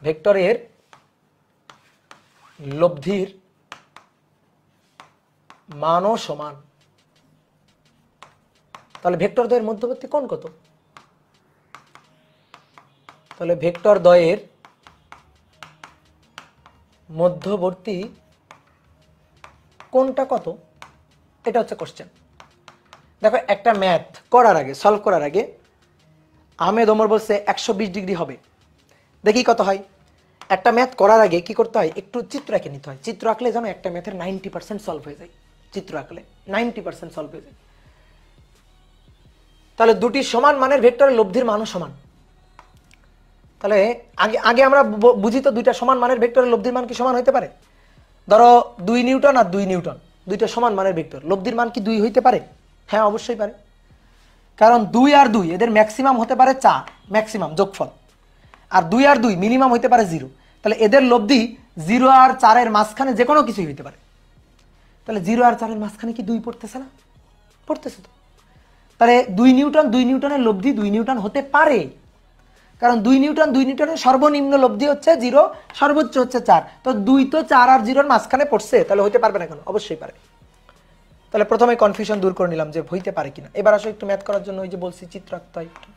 ভেক্টরের লব্ধির মানও সমান। তাহলে ভেক্টর দ্বয়ের মধ্যবর্তী কোণ কত? তাহলে ভেক্টর দ্বয়ের মধ্যবর্তী কোণটা কত? এটা হচ্ছে কোশ্চেন। দেখো একটা ম্যাথ করার আগে, সলভ করার আগে আহমেদ ওমর বলছে 120 ডিগ্রি হবে। দেখি কত হয়। একটা ম্যাথ করার আগে কি করতে হয়? একটু চিত্র এঁকে নিতে হয়। চিত্র আঁকলে যেন একটা ম্যাথের 90% সলভ হয়ে যায়। চিত্র আঁকলে 90% সলভ হয়ে যায়। তাহলে দুটি সমান মানের ভেক্টরের লব্ধির মানও সমান। তাহলে আগে আগে আমরা বুঝি তো দুইটা সমান মানের ভেক্টরের লব্ধির মান কি সমান হইতে পারে? ধরো 2 নিউটন আর 2 নিউটন, দুইটা সমান মানের ভেক্টর, লব্ধির মান কি 2 হইতে পারে? হ্যাঁ, অবশ্যই পারে। কারণ 2 আর 2 এদের ম্যাক্সিমাম হতে পারে 4, ম্যাক্সিমাম যোগফল। আর 2 আর 2 মিনিমাম হইতে পারে 0। তাহলে এদের লব্ধি 0 আর 4 এর মাঝখানে যে কোনো কিছুই হইতে পারে। তাহলে 0 আর 4 এর মাঝখানে কি 2 পড়তেছে না? পড়তেছে তো। তাহলে 2 নিউটনের লব্ধি 2 নিউটন হতে পারে। কারণ 2 নিউটনের সর্বনিম্ন লব্ধি হচ্ছে 0, সর্বোচ্চ হচ্ছে 4। তো 2 তো 4 আর 0 এর মাঝখানে পড়ছে, তাহলে হইতে পারবে না কেন? অবশ্যই পারে। তাহলে প্রথমে কনফিউশন দূর করে নিলাম যে হইতে পারে কিনা। এবার আসো একটু ম্যাথ করার জন্য ওই যে বলছি চিত্র আঁকতে হয় একটু।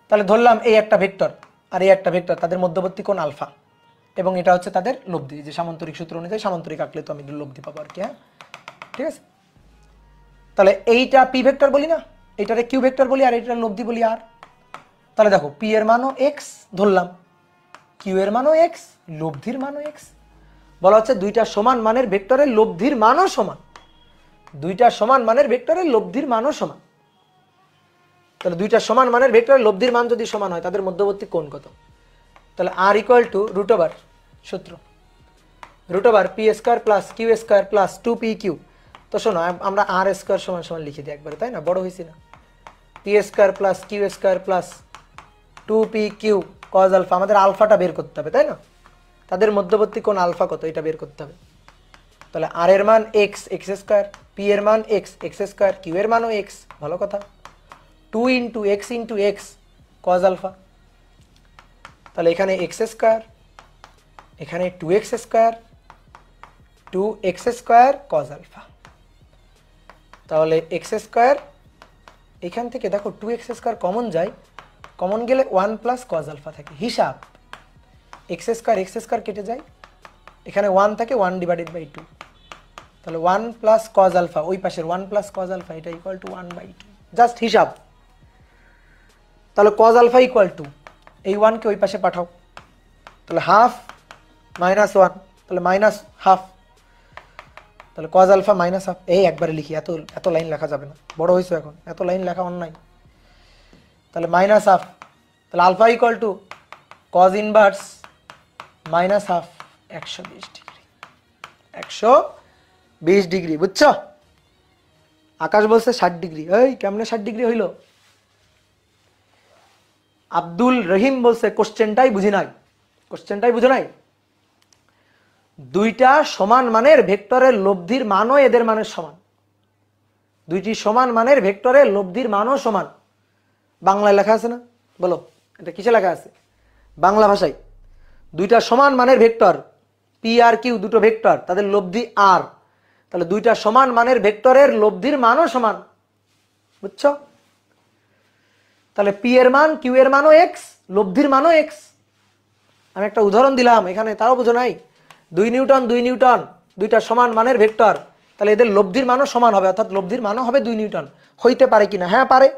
তাহলে ধরলাম এই একটা ভেক্টর আর এই একটা ভেক্টর, তাদের মধ্যবর্তী কোণ আলফা, এবং এটা হচ্ছে তাদের লব্ধি। যে সামান্তরিক সূত্র অনুযায়ী সামান্তরিক আঁকলে তো আমি লব্ধি পাবো আর কি। হ্যাঁ, ঠিক আছে। তাহলে এইটা পি ভেক্টর বলি না, এইটারে কিউ ভেক্টর বলি, আর এইটার লব্ধি বলি আর। তাহলে দেখো পি এর মানও এক্স ধরলাম, কিউ এর মানও এক্স, লব্ধির মানও এক্স। বলা হচ্ছে দুইটা সমান মানের ভেক্টরের লব্ধির মানও সমান। দুইটা সমান মানের ভেক্টরের লব্ধির মানও সমান। তাহলে দুইটা সমান মানের ভেক্টরের লব্ধির মান যদি সমান হয়, তাদের মধ্যবর্তী কোণ কত? তাহলে R equal to root over সূত্র, root over P square plus Q square plus 2পি কিউ। তো শোনো, আমরা আর স্কোয়ার সমান সমান লিখে দিই একবারে, তাই না? বড় হয়েছি না? P square plus Q square plus 2পি কিউ কজ আলফা। আমাদের আলফাটা বের করতে হবে, তাই না? তাদের মধ্যবর্তী কোণ আলফা কত, এটা বের করতে হবে। তাহলে আর এর মান এক্স, এক্স স্কোয়ার, পি এর মান এক্স, এক্স স্কোয়ার, কিউ এর মানও এক্স, ভালো কথা। 2 ইন্টু এক্স কজ আলফা। তাহলে এখানে এক্স স্কোয়ার, এখানে 2x square, 2x square cos alpha. তাহলে এক্স স্কোয়ার, এখান থেকে দেখো 2x স্কোয়ার কমন যায়, কমন গেলে 1 প্লাস কজ আলফা থাকে। হিসাব এক্স স্কোয়ার কেটে যায়, এখানে 1 থাকে, 1 ডিভাইডেড বাই 2। তাহলে 1 প্লাস কজ আলফা, ওই পাশের 1 প্লাস কজ আলফা, এটা ইকুয়াল টু 1/2, জাস্ট হিসাব। তাহলে কজ আলফা ইকুয়াল টু এই 1 কে ওই পাশে পাঠাও, তাহলে হাফ মাইনাস 1, তাহলে মাইনাস হাফ। তাহলে কজ আলফা মাইনাস হাফ। এই একবারে লিখি, এত লাইন লেখা যাবে না, বড় হয়েছে এখন, এত লাইন লেখা অন্যায়। তাহলে মাইনাস হাফ, তাহলে alpha equal to cos inverse minus half 120 degree. 120 degree, বুঝছো? আকাশ বলছে 60 ডিগ্রি। এই কেমনে 60 ডিগ্রি হইল? আব্দুল রহিম বলছে কোশ্চেনটাই বুঝি নাই। কোশ্চেনটাই বুঝো নাই। দুইটা সমান মানের ভেক্টরের লব্ধির মানও এদের মানের সমান। দুইটি সমান মানের ভেক্টরের লব্ধির মানও সমান। বাংলায় লেখা আছে না? বলো, এটা কিসে লেখা আছে? বাংলা ভাষায়। দুইটা সমান মানের ভেক্টর পি আর কিউ, দুটো ভেক্টর, তাদের লব্ধি আর। তাহলে দুইটা সমান মানের ভেক্টরের লব্ধির মানও সমান, বুঝছো? তাহলে পি এর মান, কিউ এর মানও এক্স, লব্ধির মানও এক্স। আমি একটা উদাহরণ দিলাম এখানে, তাও বুঝো নাই। 2 নিউটন দুইটা সমান মানের ভেক্টর, তাহলে এদের লব্ধির মানও সমান হবে, অর্থাৎ লব্ধির মানও হবে 2 নিউটন। হইতে পারে কিনা? হ্যাঁ পারে।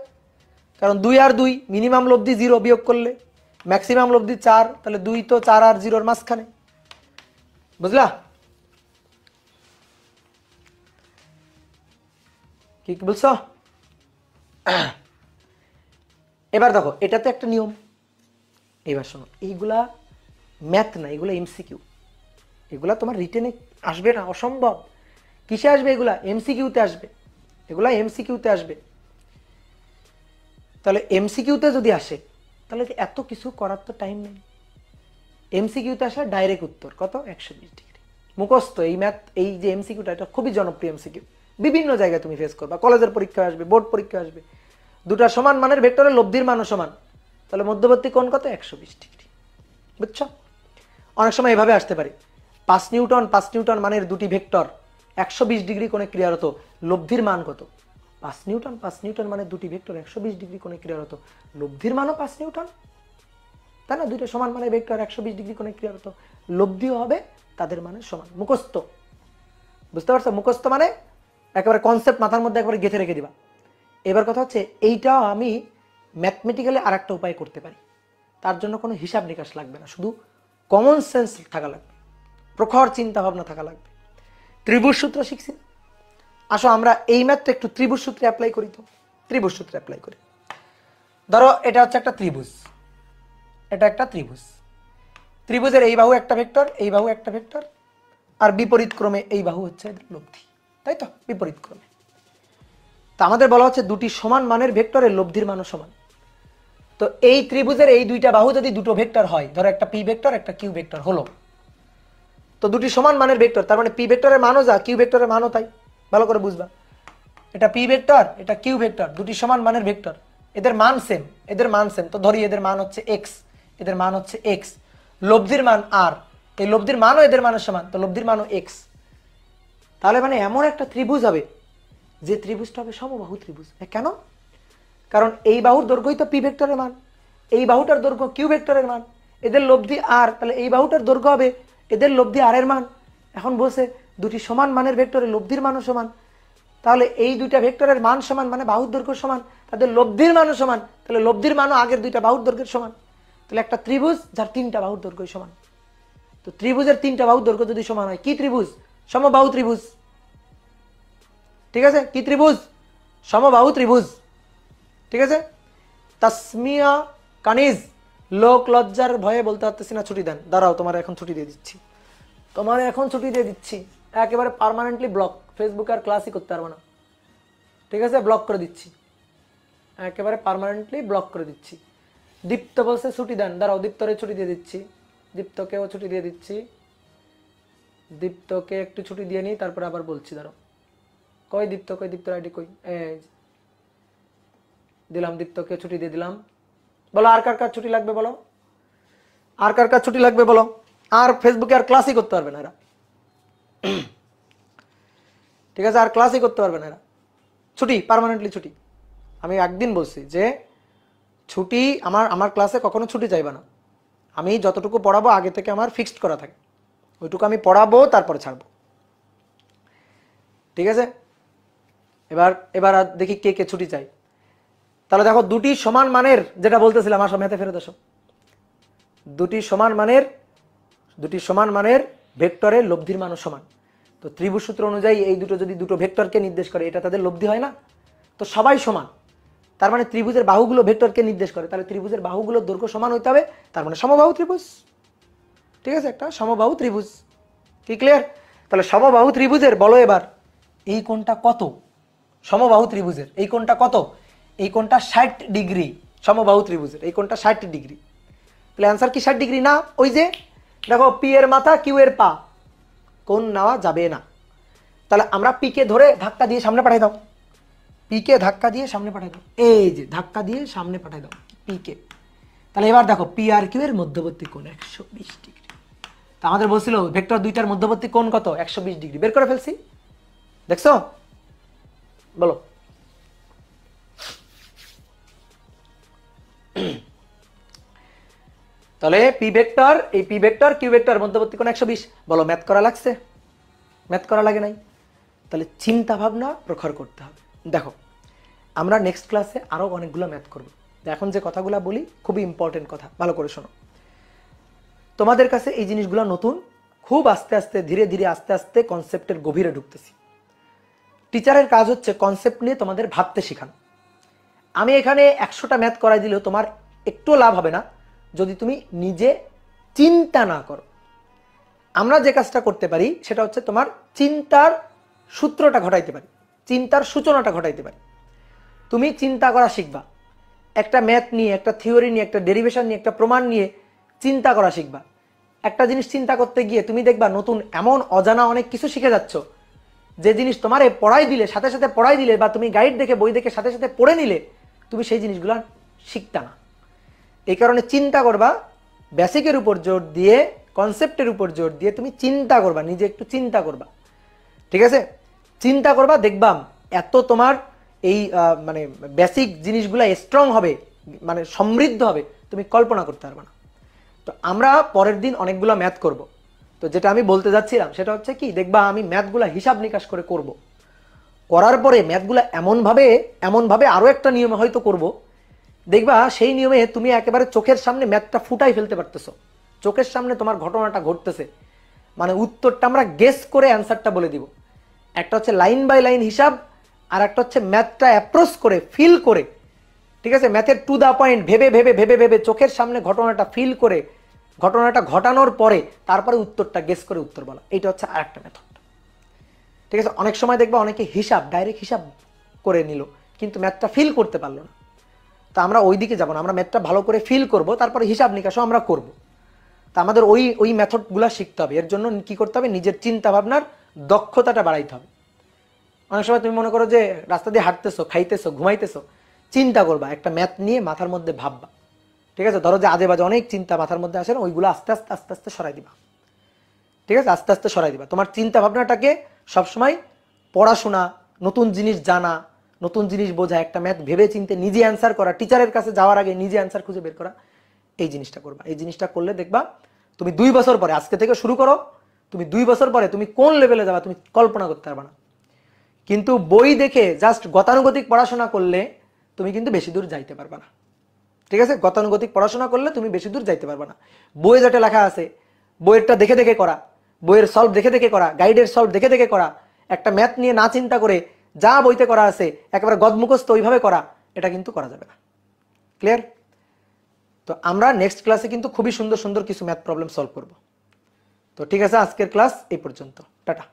কারণ 2 আর 2 মিনিমাম লব্ধি 0 বিয়োগ করলে ম্যাক্সিমাম লব্ধি 4, তাহলে 2 তো 4 আর 0 এর মাঝখানে, বুঝলা? কি বলছো? এবার দেখো, এটা তো একটা নিয়ম। এবার শোনো, এইগুলা ম্যাথ না, এগুলো এমসিকিউ। এগুলা তোমার রিটেনে আসবে না, অসম্ভব। কিসে আসবে এগুলা? এমসিকিউতে আসবে। এগুলা এমসিকিউতে আসবে। তাহলে এমসিকিউতে যদি আসে, তাহলে এত কিছু করার তো টাইম নেই। এমসিকিউতে আসলে ডাইরেক্ট উত্তর কত? 120 ডিগ্রি। মুখস্থ এই ম্যাথ, এই যে এমসিকিউটা, এটা খুবই জনপ্রিয় এমসিকিউ। বিভিন্ন জায়গায় তুমি ফেস করবা, কলেজের পরীক্ষা আসবে, বোর্ড পরীক্ষা আসবে। দুটা সমান মানের ভেক্টরের লব্ধির মানও সমান, তাহলে মধ্যবর্তী কোণ কত? 120 ডিগ্রি। বুঝছো? অনেক সময় এভাবে আসতে পারে, 5 নিউটন মানের দুটি ভেক্টর 120 ডিগ্রি কোণে ক্রিয়ারত, লব্ধির মান কত? 5 নিউটন মানের দুটি ভেক্টর 120 ডিগ্রি কোণে ক্রিয়ারত, লব্ধির মানও 5 নিউটন, তাই না? দুইটা সমান মানের ভেক্টর 120 ডিগ্রি কোণে ক্রিয়ারত, লব্ধিও হবে তাদের মানের সমান। মুখস্থ, বুঝতে পারছো? মুখস্থ মানে একেবারে কনসেপ্ট মাথার মধ্যে একেবারে গেঁথে রেখে দিবা। এবার কথা হচ্ছে, এইটাও আমি ম্যাথমেটিক্যালি আর একটা উপায় করতে পারি। তার জন্য কোনো হিসাব নিকাশ লাগবে না, শুধু কমন সেন্স থাকা লাগবে, প্রখর চিন্তা ভাবনা থাকা লাগবে। ত্রিভুজ সূত্র শিখছি, আসো আমরা এই ম্যাথটা একটু ত্রিভুজ সূত্রে অ্যাপ্লাই করি। তো ত্রিভুজ সূত্রে অ্যাপ্লাই করি। ধরো এটা হচ্ছে একটা ত্রিভুজ, এটা একটা ত্রিভুজ। ত্রিভুজের এই বাহু একটা ভেক্টর, এই বাহু একটা ভেক্টর, আর বিপরীত ক্রমে এই বাহু হচ্ছে এদের লব্ধি, তাই তো? বিপরীত ক্রমে। তা আমাদের বলা হচ্ছে দুটি সমান মানের ভেক্টরের লব্ধির মানও সমান। তো এই ত্রিভুজের এই দুইটা বাহু যদি দুটো ভেক্টর হয়, ধরো একটা পি ভেক্টর একটা কিউ ভেক্টর হলো, তো দুটি সমান মানের ভেক্টর, তার মানে পি ভেক্টরের মানও যা, কিউ ভেক্টরের মানও তাই। ভালো করে বুঝবা, এটা পি ভেক্টর, এটা কিউ ভেক্টর, দুটি সমান মানের ভেক্টর, এদের মান সেম, এদের মান সেম। তো ধরি এদের মান হচ্ছে এক্স, এদের মান হচ্ছে এক্স, লব্ধির মান আর, এই লব্ধির মানও এদের মানের সমান, তো লব্ধির মানও এক্স। তাহলে মানে এমন একটা ত্রিভুজ হবে যে ত্রিভুজটা হবে সমবাহু ত্রিভুজ। কেন? কারণ এই বাহুর দৈর্ঘ্যই তো পি ভেক্টরের মান, এই বাহুটার দৈর্ঘ্য কিউ ভেক্টরের মান, এদের লব্ধি আর, তাহলে এই বাহুটার দৈর্ঘ্য হবে এদের লব্ধি আর এর মান। এখন বলছে দুটি সমান মানের ভেক্টরের লব্ধির মানও সমান, তাহলে এই দুইটা ভেক্টরের মান সমান মানে বাহুর দৈর্ঘ্য সমান, তাদের লব্ধির মানও সমান, তাহলে লব্ধির মানও আগের দুইটা বাহুর দৈর্ঘ্যের সমান। তাহলে একটা ত্রিভুজ যার তিনটা বাহুর দৈর্ঘ্য সমান। তো ত্রিভুজের তিনটা বাহুর দৈর্ঘ্য যদি সমান হয়, কি ত্রিভুজ? সমবাহু ত্রিভুজ। ঠিক আছে? কি ত্রিভুজ? সমবাহু ত্রিভুজ। ঠিক আছে? তাসমিয়া কানিজ, লোক লজ্জার ভয়ে বলতে পারতেছি না, ছুটি দেন। দাঁড়াও, তোমার এখন ছুটি দিয়ে দিচ্ছি, তোমার এখন ছুটি দিয়ে দিচ্ছি, একেবারে পার্মানেন্টলি ব্লক, ফেসবুকে আর ক্লাসই করতে পারবো না। ঠিক আছে? ব্লক করে দিচ্ছি, একেবারে পার্মানেন্টলি ব্লক করে দিচ্ছি। দীপ্ত বলছে ছুটি দেন, দাঁড়াও দীপ্তরে ছুটি দিয়ে দিচ্ছি, দীপ্তকেও ছুটি দিয়ে দিচ্ছি, দীপ্তকে একটু ছুটি দিয়ে নিই, তারপরে আবার বলছি। দাঁড়াও, কই দীপ্ত, কই দীপ্তর আইডি কই? এই দিলাম, দীপ্তকে ছুটি দিয়ে দিলাম। বলো আর কার কার ছুটি লাগবে, বলো আর কার কার ছুটি লাগবে, বলো। আর ফেসবুকে আর ক্লাসই করতে পারবে না এরা। ঠিক আছে? আর ক্লাসই করতে পারবে না এরা, ছুটি, পার্মানেন্টলি ছুটি। আমি একদিন বলছি যে ছুটি, আমার ক্লাসে কখনো ছুটি চাইবে না। আমি যতটুকু পড়াবো আগে থেকে আমার ফিক্সড করা থাকে, ওইটুকু আমি পড়াবো, তারপরে ছাড়বো। ঠিক আছে? এবার দেখি কে কে ছুটি চাই। তাহলে দেখো, দুটি সমান মানের, যেটা বলতেছিলাম, আসো ম্যাথে ফেরত আসো। দুটি সমান মানের ভেক্টরের লব্ধির মানও সমান। তো ত্রিভুজ সূত্র অনুযায়ী এই দুটো যদি দুটো ভেক্টরকে নির্দেশ করে, এটা তাদের লব্ধি হয় না? তো সবাই সমান, তার মানে ত্রিভুজের বাহুগুলো ভেক্টরকে নির্দেশ করে, তাহলে ত্রিভুজের বাহুগুলোর দৈর্ঘ্য সমান হইতে হবে, তার মানে সমবাহু ত্রিভুজ। ঠিক আছে? একটা সমবাহু ত্রিভুজ। কি ক্লিয়ার? তাহলে সমবাহু ত্রিভুজের বলো এবার এই কোণটা কত? সমবাহু ত্রিভুজের এই কোণটা কত? এই কোণটা 60 ডিগ্রি। সমবাহু ত্রিভুজের এই কোণটা 60 ডিগ্রি। তাহলে অ্যান্সার কি 60 ডিগ্রি না? ওই যে দেখো, পি এর মাথা কিউ এর পা, কোণ নেওয়া যাবে না। তাহলে আমরা পি কে ধরে ধাক্কা দিয়ে সামনে পাঠাই দাও, পি কে ধাক্কা দিয়ে সামনে পাঠাই দাও, এই যে ধাক্কা দিয়ে সামনে পাঠাই দাও পি কে। তাহলে এবার দেখো, পি আর কিউ এর মধ্যবর্তী কোণ 120 ডিগ্রি। তা আমাদের বলছিল ভেক্টর দুইটার মধ্যবর্তী কোণ কত? 120 ডিগ্রি। বের করে ফেলছি, দেখছো? বলো। তাহলে পি ভেক্টর, এই পি ভেক্টর কিউ ভেক্টর মধ্যবর্তী কোণ 120। বলো, ম্যাথ করা লাগছে? ম্যাথ করা লাগে নাই? তাহলে চিন্তা ভাবনা প্রখর করতে হবে। দেখো, আমরা নেক্সট ক্লাসে আরো অনেকগুলো ম্যাথ করব। এখন যে কথাগুলো বলি খুবই ইম্পর্টেন্ট কথা, ভালো করে শোনো। তোমাদের কাছে এই জিনিসগুলো নতুন, খুব আস্তে আস্তে ধীরে ধীরে আস্তে আস্তে কনসেপ্টের গভীরে ঢুকতেছি। টিচারের কাজ হচ্ছে কনসেপ্ট নিয়ে তোমাদের ভাবতে শেখানো। আমি এখানে 100টা ম্যাথ করাই দিলেও তোমার একটু লাভ হবে না যদি তুমি নিজে চিন্তা না করো। আমরা যে কাজটা করতে পারি সেটা হচ্ছে তোমার চিন্তার সূত্রটা ঘটাইতে পারি, চিন্তার সূচনাটা ঘটাইতে পারি। তুমি চিন্তা করা শিখবা, একটা ম্যাথ নিয়ে, একটা থিওরি নিয়ে, একটা ডেরিভেশন নিয়ে, একটা প্রমাণ নিয়ে চিন্তা করা শিখবা। একটা জিনিস চিন্তা করতে গিয়ে তুমি দেখবা নতুন এমন অজানা অনেক কিছু শিখে যাচ্ছ যে জিনিস তোমারে পড়াই দিলে, সাথে সাথে পড়াই দিলে, বা তুমি গাইড দেখে বই দেখে সাথে সাথে পড়ে নিলে, তুমি সেই জিনিসগুলো শিখতা না। এই কারণে চিন্তা করবা, বেসিকের উপর জোর দিয়ে, কনসেপ্টের উপর জোর দিয়ে তুমি চিন্তা করবা, নিজে একটু চিন্তা করবা, ঠিক আছে? চিন্তা করবা, দেখবা এত তোমার এই মানে বেসিক জিনিসগুলো স্ট্রং হবে, মানে সমৃদ্ধ হবে, তুমি কল্পনা করতে পারবে না। তো আমরা পরের দিন অনেকগুলো ম্যাথ করব। তো যেটা আমি বলতে যাচ্ছিলাম সেটা হচ্ছে কি, দেখবা আমি ম্যাথগুলো হিসাব নিকাশ করে করব, করার পরে ম্যাথগুলো এমনভাবে আরও একটা নিয়মে হয়তো করব, দেখবা সেই নিয়মে তুমি একেবারে চোখের সামনে ম্যাথটা ফুটাই ফেলতে পারতেছো, চোখের সামনে তোমার ঘটনাটা ঘটতেছে, মানে উত্তরটা আমরা গেস করে অ্যান্সারটা বলে দিব। একটা হচ্ছে লাইন বাই লাইন হিসাব, আর একটা হচ্ছে ম্যাথটা অ্যাপ্রোচ করে, ফিল করে, ঠিক আছে? ম্যাথের টু দা পয়েন্ট ভেবে ভেবে ভেবে ভেবে চোখের সামনে ঘটনাটা ফিল করে, ঘটনাটা ঘটানোর পরে তারপরে উত্তরটা গেস করে উত্তর বলা, এইটা হচ্ছে আরেকটা মেথড, ঠিক আছে? অনেক সময় দেখবা অনেকে ডাইরেক্ট হিসাব করে নিল, কিন্তু ম্যাথটা ফিল করতে পারলো না। তা আমরা ওই দিকে যাবো না, আমরা ম্যাথটা ভালো করে ফিল করব, তারপরে হিসাব নিকাশও আমরা করব। তা আমাদের ওই মেথডগুলো শিখতে হবে। এর জন্য কি করতে হবে, নিজের চিন্তা ভাবনার দক্ষতাটা বাড়াইতে হবে। অনেক সময় তুমি মনে করো যে রাস্তা দিয়ে হাঁটতেছো, খাইতেছো, ঘুমাইতেছো, চিন্তা করবা, একটা ম্যাথ নিয়ে মাথার মধ্যে ভাববা, ঠিক আছে? ধরো যে আজে বাজে অনেক চিন্তা মাথার মধ্যে আসে না, ওইগুলো আস্তে আস্তে আস্তে আস্তে সরাই দিবা, ঠিক আছে? আস্তে আস্তে সরাই দিবা। তোমার চিন্তা ভাবনাটাকে সবসময় পড়াশোনা, নতুন জিনিস জানা, নতুন জিনিস বোঝা, একটা ম্যাথ ভেবে চিনতে নিজে অ্যান্সার করা, টিচারের কাছে যাওয়ার আগে নিজে অ্যান্সার খুঁজে বের করা, এই জিনিসটা করবা। এই জিনিসটা করলে দেখবা তুমি 2 বছর পরে, আজকে থেকে শুরু করো, তুমি 2 বছর পরে তুমি কোন লেভেলে যাবা তুমি কল্পনা করতে পারবে না। কিন্তু বই দেখে জাস্ট গতানুগতিক পড়াশোনা করলে তুমি কিন্তু বেশি দূর যাইতে পারবে না, ঠিক আছে? গতানুগতিক পড়াশোনা করলে তুমি বেশি দূর যাইতে পারবে না। বইয়ে যেটা লেখা আছে, বইয়েরটা দেখে দেখে করা, বইয়ের সলভ দেখে দেখে করা, গাইডের সলভ দেখে দেখে করা, একটা ম্যাথ নিয়ে না চিন্তা করে যা বইতে করা আছে একেবারে গদমুখস্থ ওইভাবে করা, এটা কিন্তু করা যাবে না। ক্লিয়ার? তো আমরা নেক্সট ক্লাসে কিন্তু খুবই সুন্দর সুন্দর কিছু ম্যাথ প্রবলেম সলভ করব। তো ঠিক আছে, আজকের ক্লাস এই পর্যন্ত, টাটা।